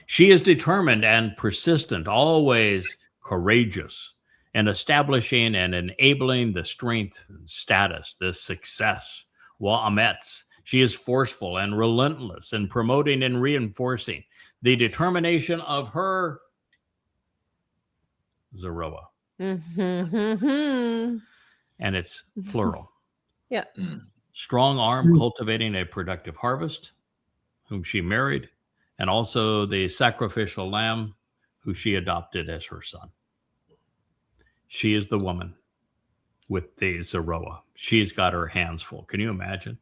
Speaker 1: She is determined and persistent, always courageous, in establishing and enabling the strength and status, the success, wa'ametz. She is forceful and relentless in promoting and reinforcing the determination of her Zeroah.
Speaker 5: Mm-hmm.
Speaker 1: And it's plural.
Speaker 5: Yeah.
Speaker 1: Strong arm cultivating a productive harvest, whom she married, and also the sacrificial lamb who she adopted as her son. She is the woman with the Zeroah. She's got her hands full. Can you imagine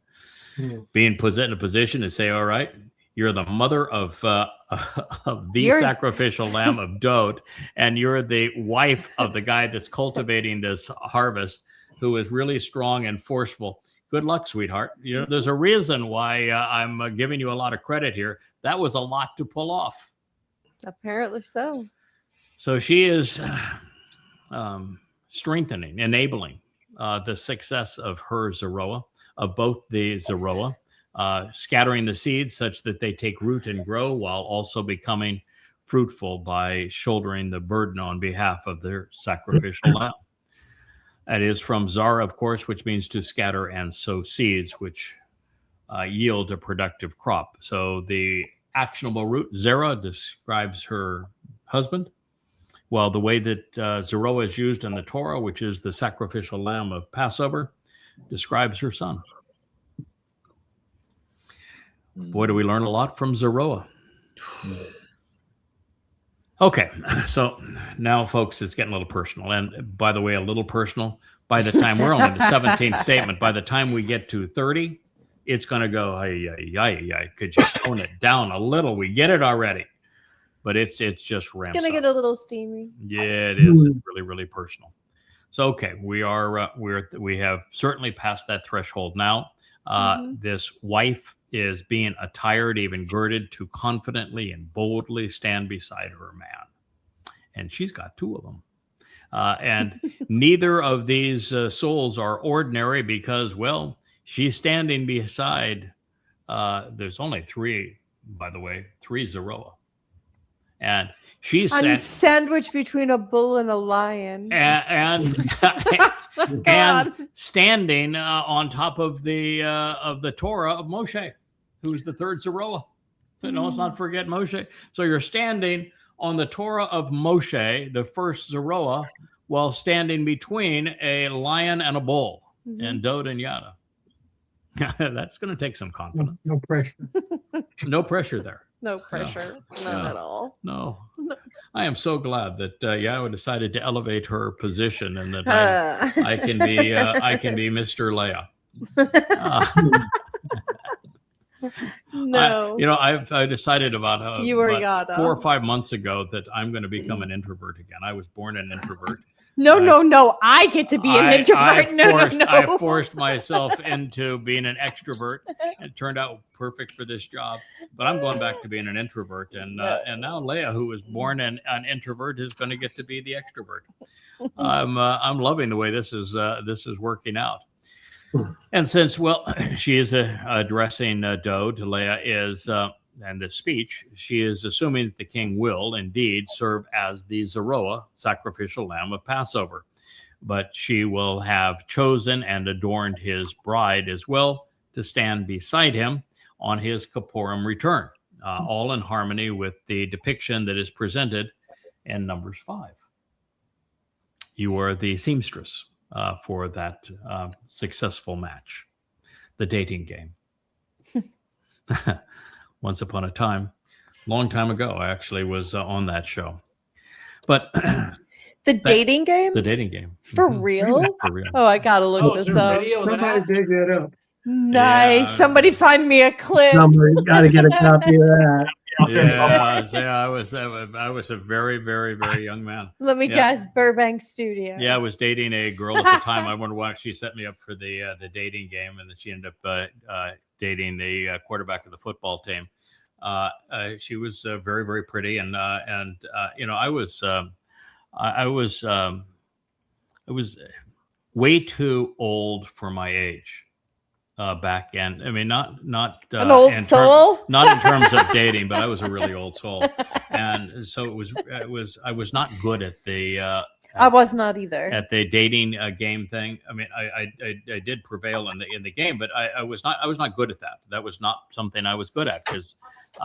Speaker 1: being put in a position to say, all right, you're the mother of the sacrificial lamb of Dowd, and you're the wife of the guy that's cultivating this harvest, who is really strong and forceful. Good luck, sweetheart. You know, there's a reason why I'm giving you a lot of credit here. That was a lot to pull off.
Speaker 5: Apparently so.
Speaker 1: So she is strengthening, enabling the success of her Zeroah, of both the Zeroah, scattering the seeds such that they take root and grow, while also becoming fruitful by shouldering the burden on behalf of their sacrificial lamb. That is from Zara, of course, which means to scatter and sow seeds, which yield a productive crop. So the actionable root, Zerah, describes her husband, while the way that Zeroah is used in the Torah, which is the sacrificial lamb of Passover, describes her son. Boy, do we learn a lot from Zeroah. Okay, so now, folks, it's getting a little personal. And by the way, a little personal, by the time we're on the 17th statement, by the time we get to 30, it's going to go, could you tone it down a little? We get it already. But it's just ramps
Speaker 5: It's going to get a little steamy.
Speaker 1: Yeah, it is. It's really, really personal. So, okay, we have certainly passed that threshold now. This wife is being attired, even girded, to confidently and boldly stand beside her man. And she's got two of them. And neither of these souls are ordinary because, well, she's standing beside, there's only three, by the way, three Zeroah. And she's
Speaker 5: sandwiched between a bull and a lion.
Speaker 1: And standing on top of the Torah of Moshe, who's the third Zeroah. So let's not forget Moshe. So you're standing on the Torah of Moshe, the first Zeroah, while standing between a lion and a bull, and Dowd and Yada. That's going to take some confidence.
Speaker 3: No pressure.
Speaker 1: No pressure there.
Speaker 5: No pressure. Not at all.
Speaker 1: No. I am so glad that Yahweh decided to elevate her position, and that I can be Mr. Leah.
Speaker 5: No.
Speaker 1: I decided about 4 or 5 months ago that I'm going to become an introvert again. I was born an introvert.
Speaker 5: No. I get to be an introvert. No.
Speaker 1: I forced myself into being an extrovert. It turned out perfect for this job. But I'm going back to being an introvert. And now Leah, who was born an introvert, is going to get to be the extrovert. I'm loving the way this is working out. And since, she is addressing Dowd, Leah is this speech, she is assuming that the king will indeed serve as the Zeroah, sacrificial lamb of Passover. But she will have chosen and adorned his bride as well to stand beside him on his Kippurim return, all in harmony with the depiction that is presented in Numbers 5. You are the seamstress for that successful match, the dating game. Once upon a time, long time ago, I actually was on that show. But
Speaker 5: The dating game?
Speaker 1: the dating game.
Speaker 5: For
Speaker 1: Mhm.
Speaker 5: real?
Speaker 1: For real.
Speaker 5: Oh, I gotta look
Speaker 8: is
Speaker 5: this
Speaker 8: there
Speaker 5: up.
Speaker 8: video of
Speaker 3: Somebody
Speaker 8: that?
Speaker 3: dig that up.
Speaker 5: Nice.
Speaker 1: Yeah.
Speaker 5: Somebody find me a clip.
Speaker 7: Somebody's got to get a copy of that.
Speaker 8: Out there somewhere.
Speaker 1: I was a very, very, very young man.
Speaker 5: Let me
Speaker 1: Yeah.
Speaker 5: guess, Burbank Studio.
Speaker 1: Yeah, I was dating a girl at the time. I wonder why she set me up for the dating game, and then she ended up dating the quarterback of the football team. She was very, very pretty, and you know, I was way too old for my age back then. I mean, not
Speaker 5: An old soul?
Speaker 1: not in terms of dating, but I was a really old soul, and so I was not good at the.
Speaker 5: I was not either.
Speaker 1: At the dating game thing. I mean, I did prevail in the game, but I was not good at that. That was not something I was good at, because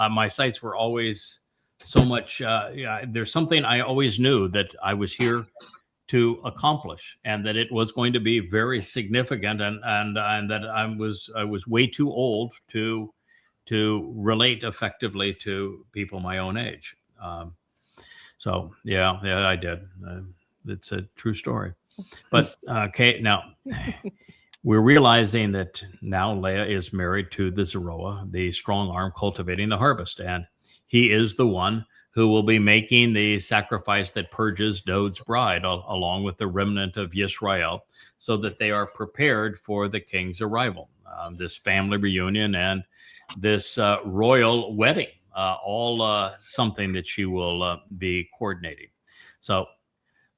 Speaker 1: my sights were always so much. There's something I always knew that I was here to accomplish, and that it was going to be very significant, and that I was way too old to relate effectively to people my own age. So yeah, I did. It's a true story. But okay, now we're realizing that now Leah is married to the Zeroah, the strong arm cultivating the harvest, and he is the one who will be making the sacrifice that purges Dowd's bride, along with the remnant of Yisrael, so that they are prepared for the king's arrival, this family reunion, and this royal wedding, all something that she will be coordinating. So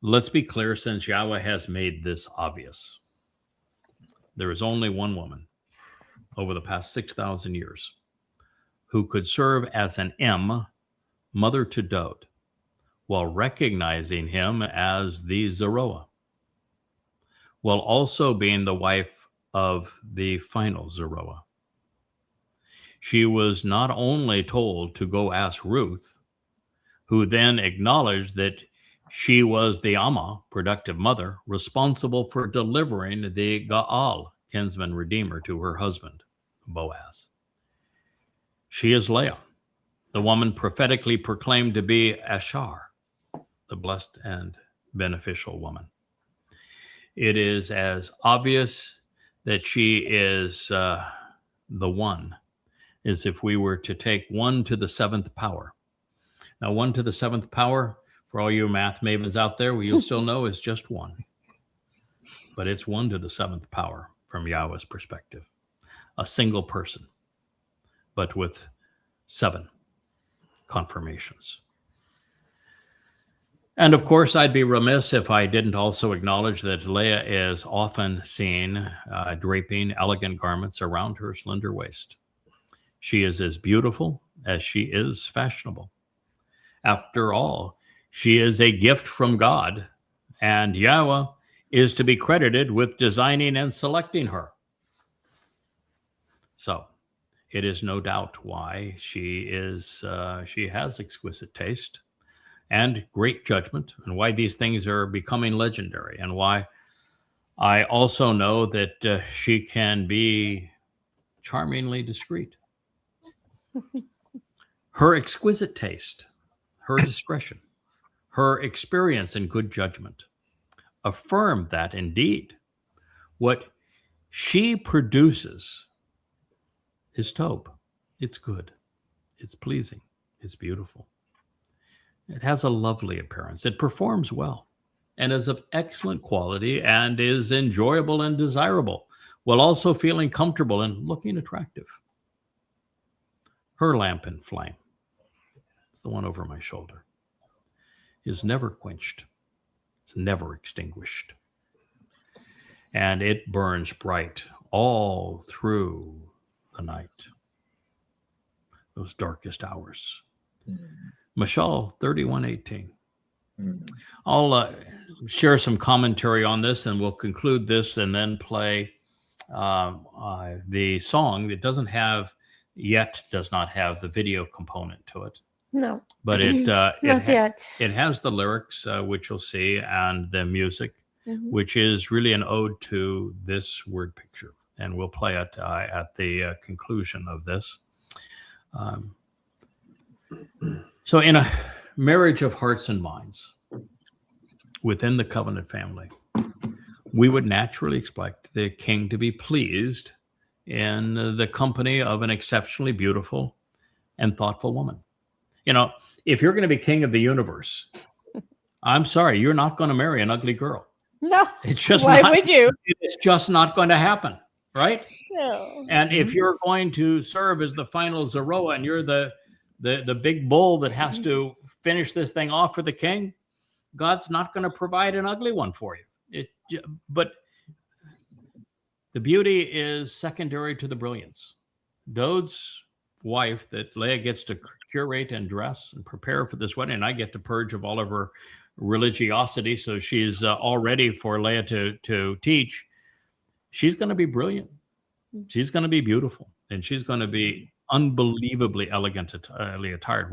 Speaker 1: let's be clear, since Yahweh has made this obvious, there is only one woman over the past 6,000 years who could serve as an mother to Dowd, while recognizing him as the Zeroah, while also being the wife of the final Zeroah. She was not only told to go ask Ruth, who then acknowledged that she was the Amma, productive mother, responsible for delivering the Gaal, kinsman redeemer, to her husband, Boaz. She is Leah, the woman prophetically proclaimed to be Ashar, the blessed and beneficial woman. It is as obvious that she is the one as if we were to take 1 to the 7th power. Now, 1 to the 7th power, for all you math mavens out there, you'll still know is just 1. But it's 1 to the 7th power from Yahweh's perspective. A single person, but with 7 confirmations. And of course, I'd be remiss if I didn't also acknowledge that Leah is often seen draping elegant garments around her slender waist. She is as beautiful as she is fashionable. After all, she is a gift from God, and Yahweh is to be credited with designing and selecting her. So it is no doubt why she has exquisite taste and great judgment, and why these things are becoming legendary, and why I also know that she can be charmingly discreet. Her exquisite taste, her discretion, her experience and good judgment affirm that indeed what she produces is tov. It's good. It's pleasing. It's beautiful. It has a lovely appearance. It performs well and is of excellent quality and is enjoyable and desirable, while also feeling comfortable and looking attractive. Her lamp in flame, it's the one over my shoulder, is never quenched. It's never extinguished. And it burns bright all through the night. those darkest hours.
Speaker 4: Mm.
Speaker 1: Mashal 31:18.
Speaker 4: Mm.
Speaker 1: I'll share some commentary on this, and we'll conclude this and then play the song that does not have the video component to it.
Speaker 5: No.
Speaker 1: But it
Speaker 5: Not yet.
Speaker 1: it has the lyrics, which you'll see, and the music,
Speaker 5: Mhm.
Speaker 1: which is really an ode to this word picture. And we'll play it at the conclusion of this. So in a marriage of hearts and minds within the covenant family, we would naturally expect the king to be pleased in the company of an exceptionally beautiful and thoughtful woman. You know, if you're going to be king of the universe, I'm sorry, you're not going to marry an ugly girl.
Speaker 5: No.
Speaker 1: It's just
Speaker 5: Why
Speaker 1: not,
Speaker 5: would you?
Speaker 1: it's just not going to happen, right?
Speaker 5: No.
Speaker 1: And if you're going to serve as the final Zeroah and you're the big bull that has to finish this thing off for the king, God's not going to provide an ugly one for you. But the beauty is secondary to the brilliance. Dowd's wife that Leah gets to curate and dress and prepare for this wedding, and I get to purge of all of her religiosity, so she's all ready for Leah to teach. She's going to be brilliant. She's going to be beautiful, and she's going to be unbelievably elegantly attired.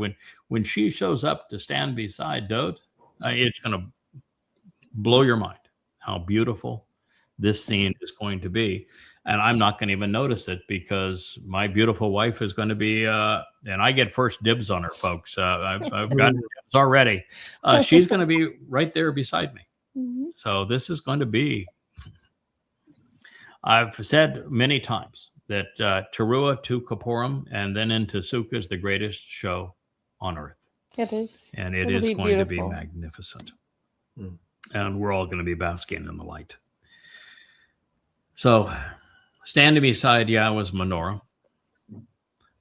Speaker 1: When she shows up to stand beside Dowd, it's going to blow your mind how beautiful this scene is going to be. And I'm not going to even notice it because my beautiful wife is going to be, and I get first dibs on her, folks. I've got dibs already. She's going to be right there beside me.
Speaker 5: Mhm.
Speaker 1: So this is going to be, I've said many times that Towrah to Kippurim and then into Sukkah is the greatest show on earth.
Speaker 5: It is.
Speaker 1: And it
Speaker 5: It'll
Speaker 1: is
Speaker 5: be
Speaker 1: going to be
Speaker 5: beautiful.
Speaker 1: magnificent.
Speaker 7: Mm.
Speaker 1: And we're all going to be basking in the light. So, standing beside Yahweh's menorah,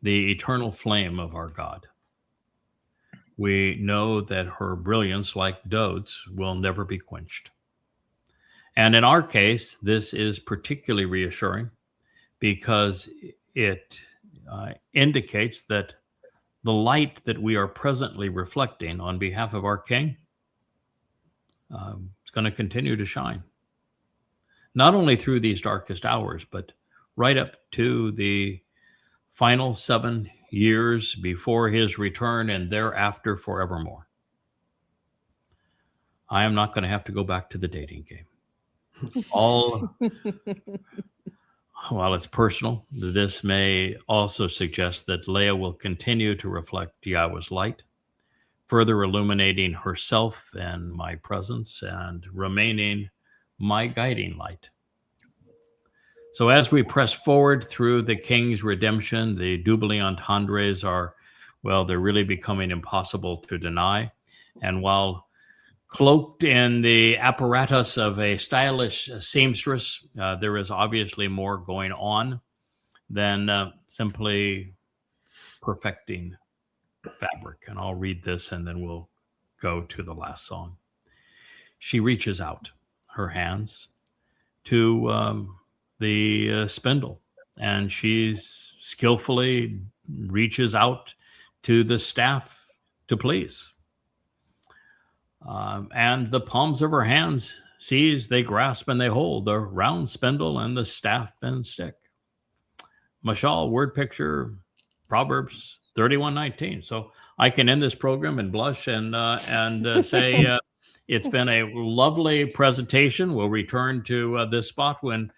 Speaker 1: the eternal flame of our God, we know that her brilliance, like Dowd's, will never be quenched. And in our case, this is particularly reassuring because it indicates that the light that we are presently reflecting on behalf of our King is going to continue to shine. Not only through these darkest hours, but right up to the final 7 years before his return and thereafter forevermore. I am not going to have to go back to the dating game. While it's personal, this may also suggest that Leah will continue to reflect Yahweh's light, further illuminating herself and my presence and remaining my guiding light. So as we press forward through the King's redemption, the double entendres are, well, they're really becoming impossible to deny. And while cloaked in the apparatus of a stylish seamstress, there is obviously more going on than simply perfecting fabric. And I'll read this and then we'll go to the last song. She reaches out her hands to the spindle, and she skillfully reaches out to the staff to please. And the palms of her hands seize, they grasp, and they hold the round spindle and the staff and stick. Mashal, word picture, Proverbs 31:19. So I can end this program and blush and say it's been a lovely presentation. We'll return to this spot when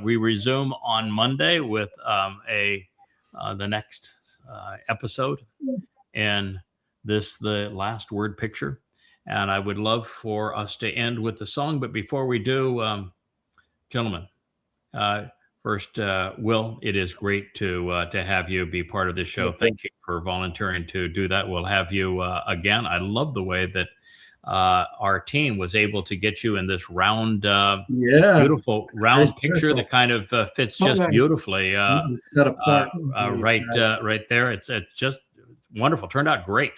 Speaker 1: we resume on Monday with the next episode and the last word picture. And I would love for us to end with the song. But before we do, gentlemen, first, Will, it is great to have you be part of this show. Thank you for volunteering to do that. We'll have you again. I love the way that our team was able to get you in this round, beautiful round
Speaker 7: Nice
Speaker 1: picture
Speaker 7: special.
Speaker 1: that kind of fits just beautifully
Speaker 7: Set apart.
Speaker 1: right there. It's just wonderful. Turned out great.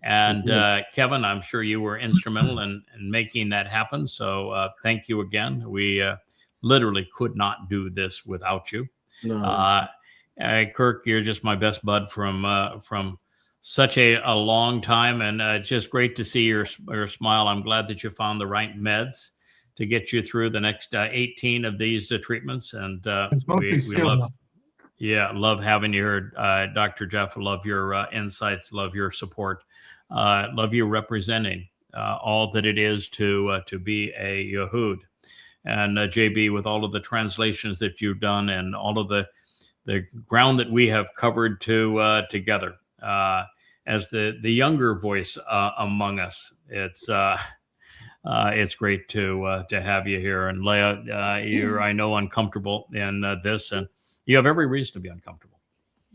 Speaker 1: And Kevin, I'm sure you were instrumental in making that happen. So thank you again. We literally could not do this without you.
Speaker 7: No.
Speaker 1: Kirk, you're just my best bud from such a long time, and it's just great to see your smile. I'm glad that you found the right meds to get you through the next 18 of these treatments, and we love having you here, Dr. Jeff. Love your insights, love your support, love you representing all that it is to be a Yahuwd. And JB, with all of the translations that you've done and all of the ground that we have covered together, as the younger voice among us, it's great to have you here. And Leah, you're, I know, uncomfortable in this, and you have every reason to be uncomfortable.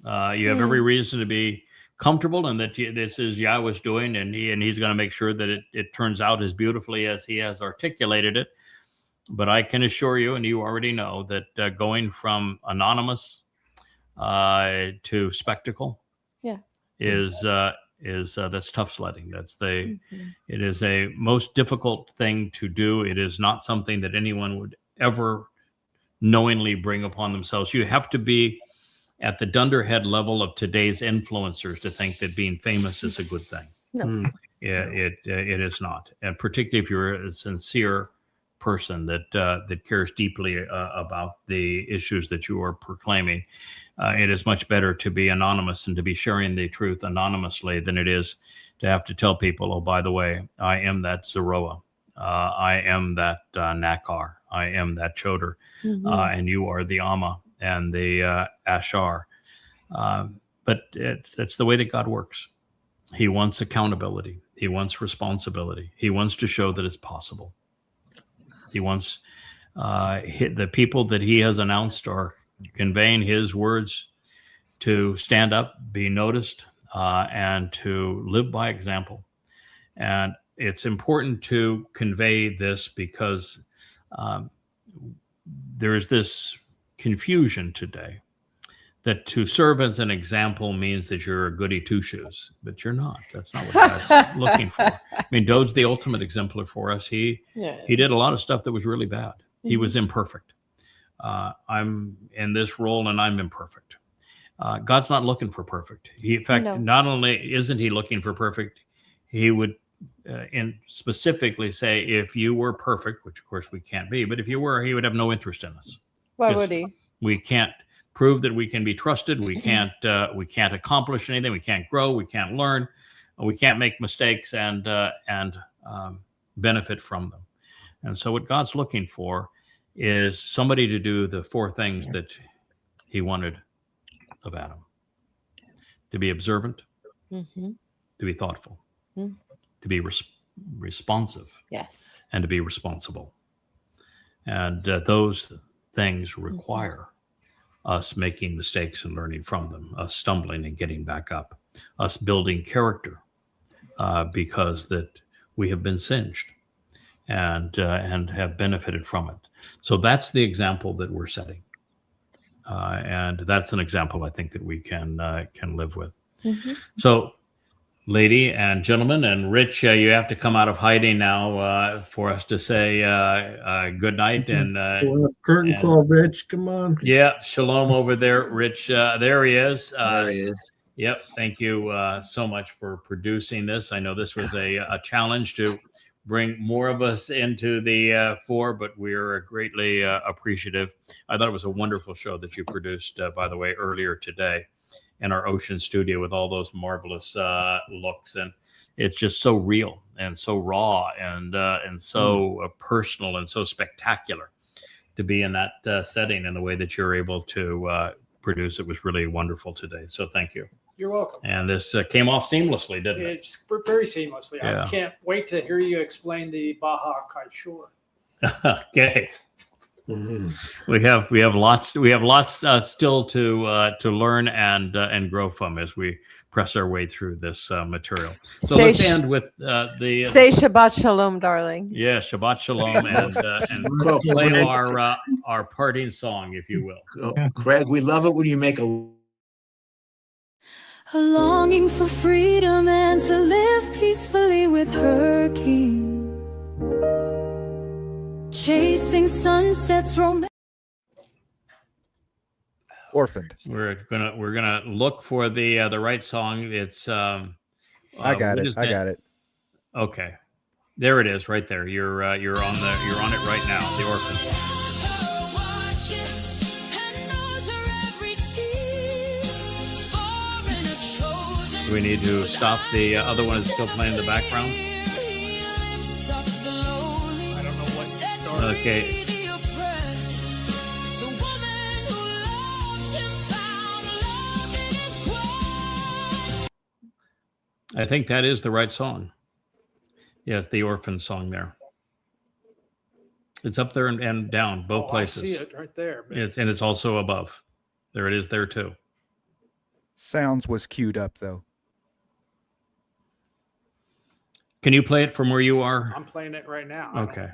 Speaker 1: You have every reason to be comfortable, and that this is Yahweh's doing, and he's going to make sure that it turns out as beautifully as he has articulated it. But I can assure you, and you already know, that going from anonymous to spectacle is that's tough sledding. That's it is a most difficult thing to do. It is not something that anyone would ever knowingly bring upon themselves. You have to be at the dunderhead level of today's influencers to think that being famous is a good thing.
Speaker 5: No.
Speaker 1: It is not, and particularly if you're a sincere person that cares deeply about the issues that you are proclaiming. It is much better to be anonymous and to be sharing the truth anonymously than it is to have to tell people, oh, by the way, I am that Zeroah. I am that Nakar. I am that Choder. And you are the Amma and the Ashar. But it's the way that God works. He wants accountability. He wants responsibility. He wants to show that it's possible. He wants the people that he has announced are conveying his words to stand up, be noticed, and to live by example. And it's important to convey this because there is this confusion today that to serve as an example means that you're a goody two-shoes, but you're not. That's not what God's looking for. I mean, Dowd's the ultimate exemplar for us. He did a lot of stuff that was really bad. He was imperfect. I'm in this role and I'm imperfect. God's not looking for perfect. In fact, not only isn't he looking for perfect, he would specifically say, if you were perfect, which of course we can't be, but if you were, he would have no interest in us.
Speaker 5: Why would he?
Speaker 1: We can't prove that we can be trusted. We can't accomplish anything. We can't grow. We can't learn. We can't make mistakes and benefit from them. And so what God's looking for is somebody to do the four things that he wanted of Adam: to be observant, to be thoughtful, to be responsive, and to be responsible. And those things require us making mistakes and learning from them, us stumbling and getting back up, us building character because that we have been singed and have benefited from it. So that's the example that we're setting. And that's an example I think that we can live with. So, lady and gentlemen, and Rich, you have to come out of hiding now for us to say good night. And
Speaker 7: curtain call, Rich. Come on.
Speaker 1: Yeah, shalom over there, Rich. There he is.
Speaker 4: There he is.
Speaker 1: Yep. Thank you so much for producing this. I know this was a challenge to bring more of us into the fore, but we're greatly appreciative. I thought it was a wonderful show that you produced, by the way, earlier today in our Ocean studio with all those marvelous looks. And it's just so real and so raw and so personal and so spectacular to be in that setting and the way that you're able to produce it was really wonderful today. So thank you.
Speaker 9: You're welcome.
Speaker 1: And this came off seamlessly, didn't it?
Speaker 9: It's very seamlessly.
Speaker 1: Yeah.
Speaker 9: I can't wait to hear you explain the Baha Kaishur.
Speaker 1: Okay. We have lots still to learn and grow from as we press our way through this material. So let's end with the
Speaker 5: say Shabbat Shalom, darling.
Speaker 1: Yeah, Shabbat Shalom, and play our parting song, if you will.
Speaker 4: Craig, we love it when you make a
Speaker 6: longing for freedom and to live peacefully with her king. Chasing sunsets, romance.
Speaker 2: Orphaned.
Speaker 1: We're gonna look for the right song. It's
Speaker 2: I got it. I got it.
Speaker 1: Okay, there it is, right there. You're on it right now. The Orphan. Do we need to stop the other one is still playing in the background?
Speaker 8: I don't know what started.
Speaker 1: Okay. I think that is the right song. Yes, the Orphan song there. It's up there and down, both places.
Speaker 9: I see it right there.
Speaker 1: And it's also above. There it is there too.
Speaker 2: Sounds was queued up though.
Speaker 1: Can you play it from where you are?
Speaker 9: I'm playing it right now.
Speaker 1: Okay.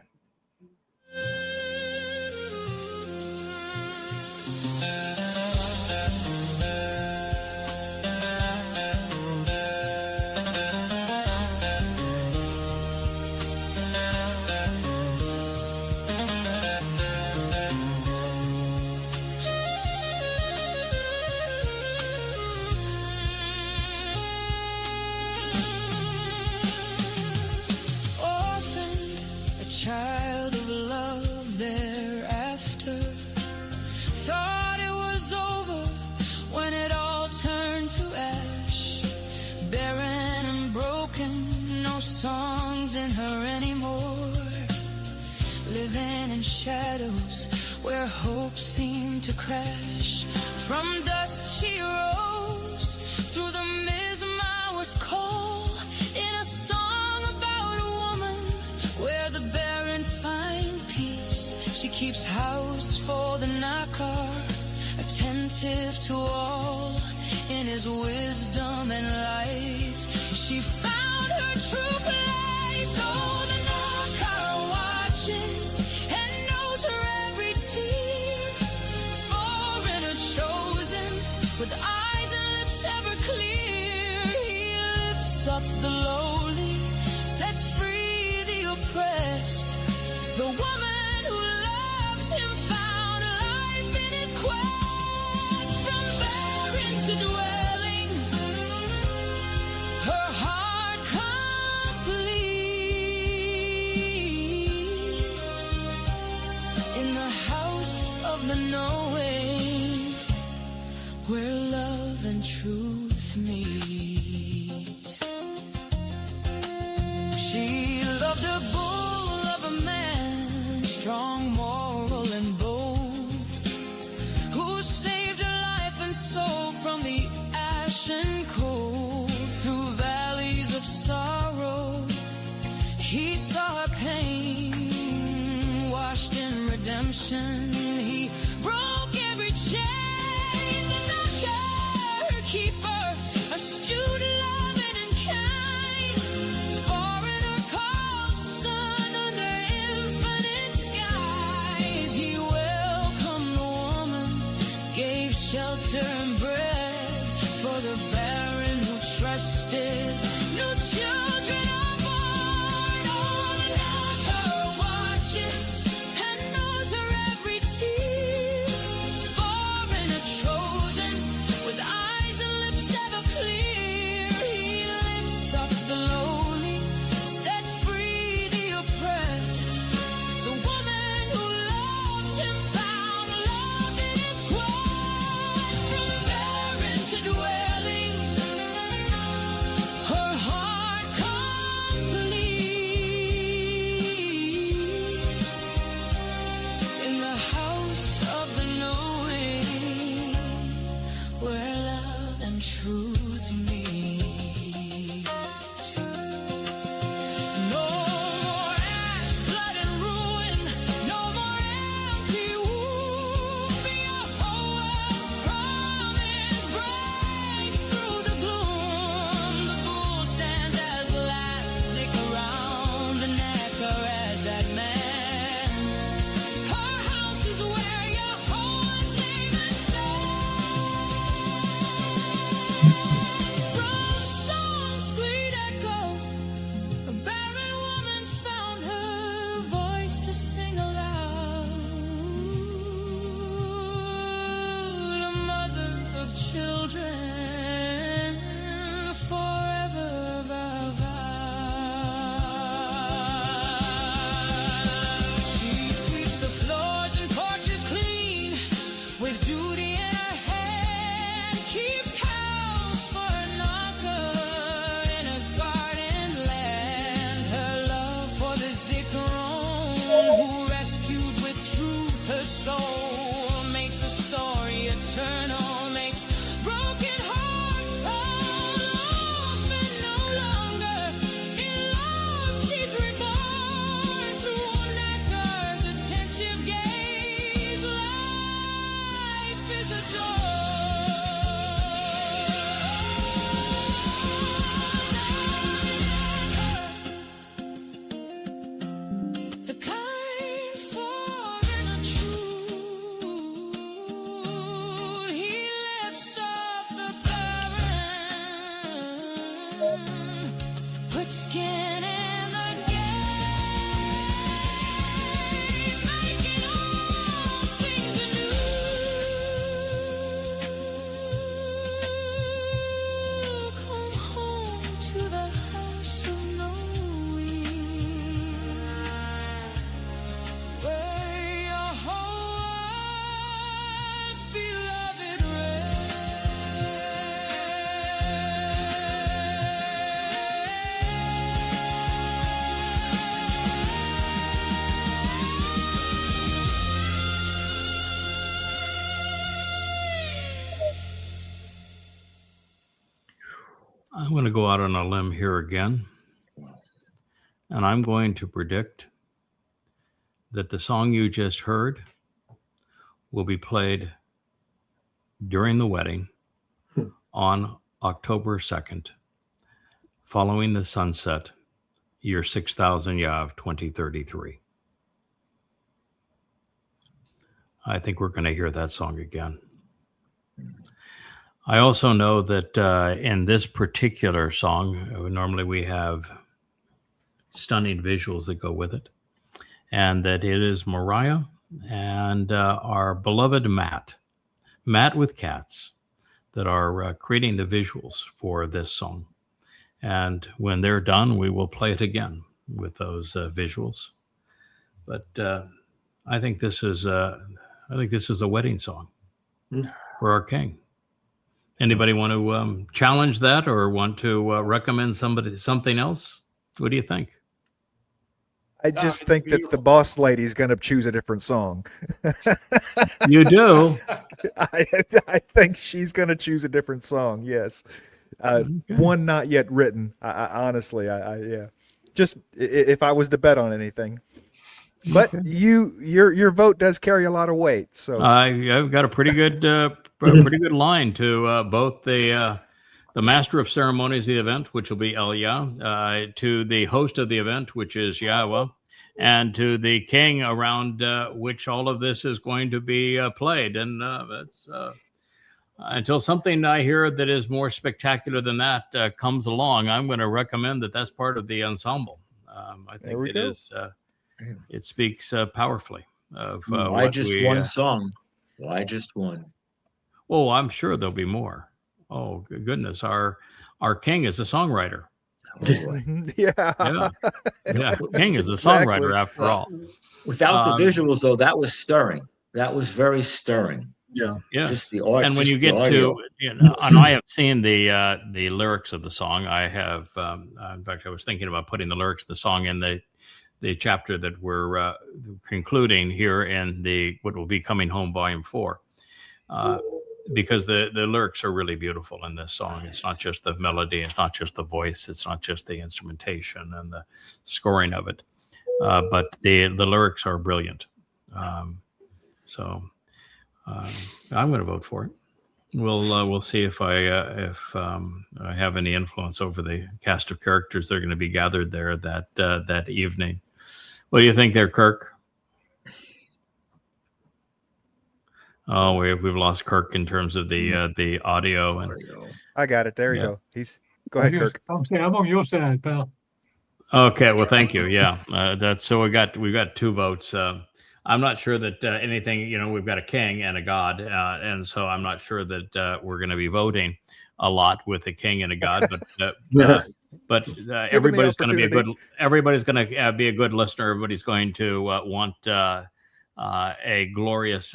Speaker 6: Child of love thereafter. Thought it was over when it all turned to ash. Barren and broken, no songs in her anymore. Living in shadows where hope seemed to crash. From dust she rose through the Mizmowr's call in a song about a woman where the barren find peace. She keeps house for the knocker, attentive to all in his wisdom and light. She found her true place. Oh, the knocker watches and knows her every tear. Foreigner chosen, with eyes and lips ever clear. He lifts up the lowly, sets free the oppressed. The woman who loves him found life in his quest. From barren to dwelling, her heart complete. In the house of the knowing, where love and truth meet. She loved a bull of a man, strong, moral, and bold, who saved her life and soul from the ash and cold. Through valleys of sorrow, he saw her pain, washed in redemption. He broke every chain. The knocker, her keeper, astute, loving, and kind. Foreigner called son under infinite skies. He welcomed the woman, gave shelter and bread for the barren who trusted. No children are born. Oh, the knocker watches and knows her every tear. Foreigner chosen, with eyes and lips ever clear. He lifts up the lowly, sets free the oppressed. The woman who loves him found love in his quest. From barren to dwelling, her heart
Speaker 1: I'm going to go out on a limb here again, and I'm going to predict that the song you just heard will be played during the wedding on October 2nd, following the sunset, year 6000 Yav 2033. I think we're going to hear that song again. I also know that in this particular song, normally we have stunning visuals that go with it, and that it is Mariah and our beloved Matt with cats, that are creating the visuals for this song. And when they're done, we will play it again with those visuals. But I think this is a wedding song for our king. Anybody want to challenge that or want to recommend something else? What do you think?
Speaker 2: I just think that the boss lady's going to choose a different song.
Speaker 1: You do?
Speaker 2: I think she's going to choose a different song. Yes.
Speaker 1: Okay.
Speaker 2: One not yet written. Honestly, yeah. Just if I was to bet on anything. But
Speaker 1: Okay.
Speaker 2: your vote does carry a lot of weight. So
Speaker 1: I've got a pretty good line to both the master of ceremonies of the event, which will be Elia, to the host of the event, which is Yahweh, and to the king around which all of this is going to be played. And that's until something I hear that is more spectacular than that comes along, I'm going to recommend that that's part of the ensemble. I think it is. It speaks powerfully of
Speaker 4: Why just one song? Why just one?
Speaker 1: Oh, I'm sure there'll be more. Oh, goodness. Our king is a songwriter.
Speaker 4: Oh, boy.
Speaker 2: yeah.
Speaker 1: King is a
Speaker 2: Exactly.
Speaker 1: songwriter after all.
Speaker 4: Without the visuals, though, that was stirring. That was very stirring.
Speaker 7: Yeah.
Speaker 1: Yeah.
Speaker 4: Just the art.
Speaker 1: And when
Speaker 4: just
Speaker 1: you
Speaker 4: the
Speaker 1: get
Speaker 4: audio.
Speaker 1: to, and I have seen the lyrics of the song. I have, in fact, I was thinking about putting the lyrics of the song in the chapter that we're concluding here in what will be Coming Home Volume 4. Because the lyrics are really beautiful in this song. It's not just the melody, it's not just the voice, it's not just the instrumentation and the scoring of it, but the lyrics are brilliant. So I'm going to vote for it. We'll see if I have any influence over the cast of characters that are going to be gathered there that evening. What do you think there, Kirk? Oh, we've lost Kirk in terms of the audio. And
Speaker 2: I got it. There you go. Go ahead, Kirk.
Speaker 3: I'm on your side, pal.
Speaker 1: Okay, well, thank you. Yeah, that's so we've got 2 votes. I'm not sure that anything. We've got a king and a god, and so I'm not sure that we're going to be voting a lot with a king and a god. But everybody's going to be a good listener. Everybody's going to want a glorious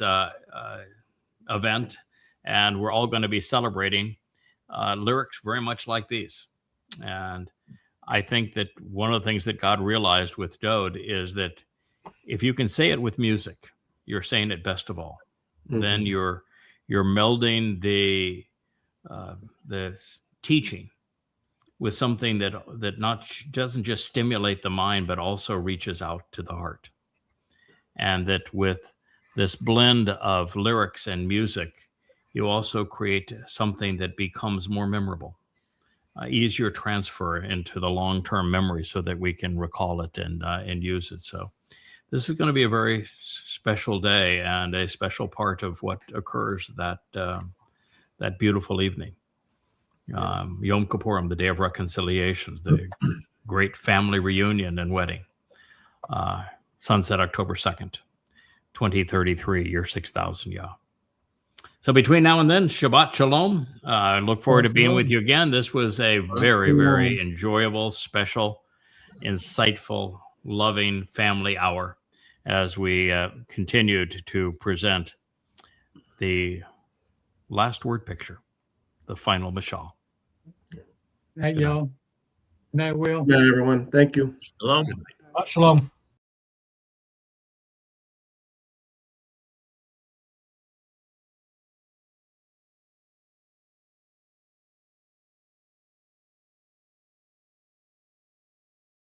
Speaker 1: event, and we're all going to be celebrating lyrics very much like these. And I think that one of the things that God realized with Dowd is that if you can say it with music, you're saying it best of all. Mm-hmm. Then you're melding the teaching with something that doesn't just stimulate the mind, but also reaches out to the heart. And that with this blend of lyrics and music, you also create something that becomes more memorable, easier transfer into the long-term memory so that we can recall it and use it. So this is going to be a very special day and a special part of what occurs that beautiful evening. Yom Kippurim, the Day of Reconciliations, the great family reunion and wedding. Sunset October 2nd, 2033, year 6000 Yah. So between now and then, Shabbat Shalom. I look forward to being with you again. This was a very, very enjoyable, special, insightful, loving family hour as we continued to present the last word picture, the final mashal.
Speaker 3: Night, y'all. Night, Will.
Speaker 7: Yeah, everyone. Thank you.
Speaker 4: Shalom.
Speaker 8: Shalom.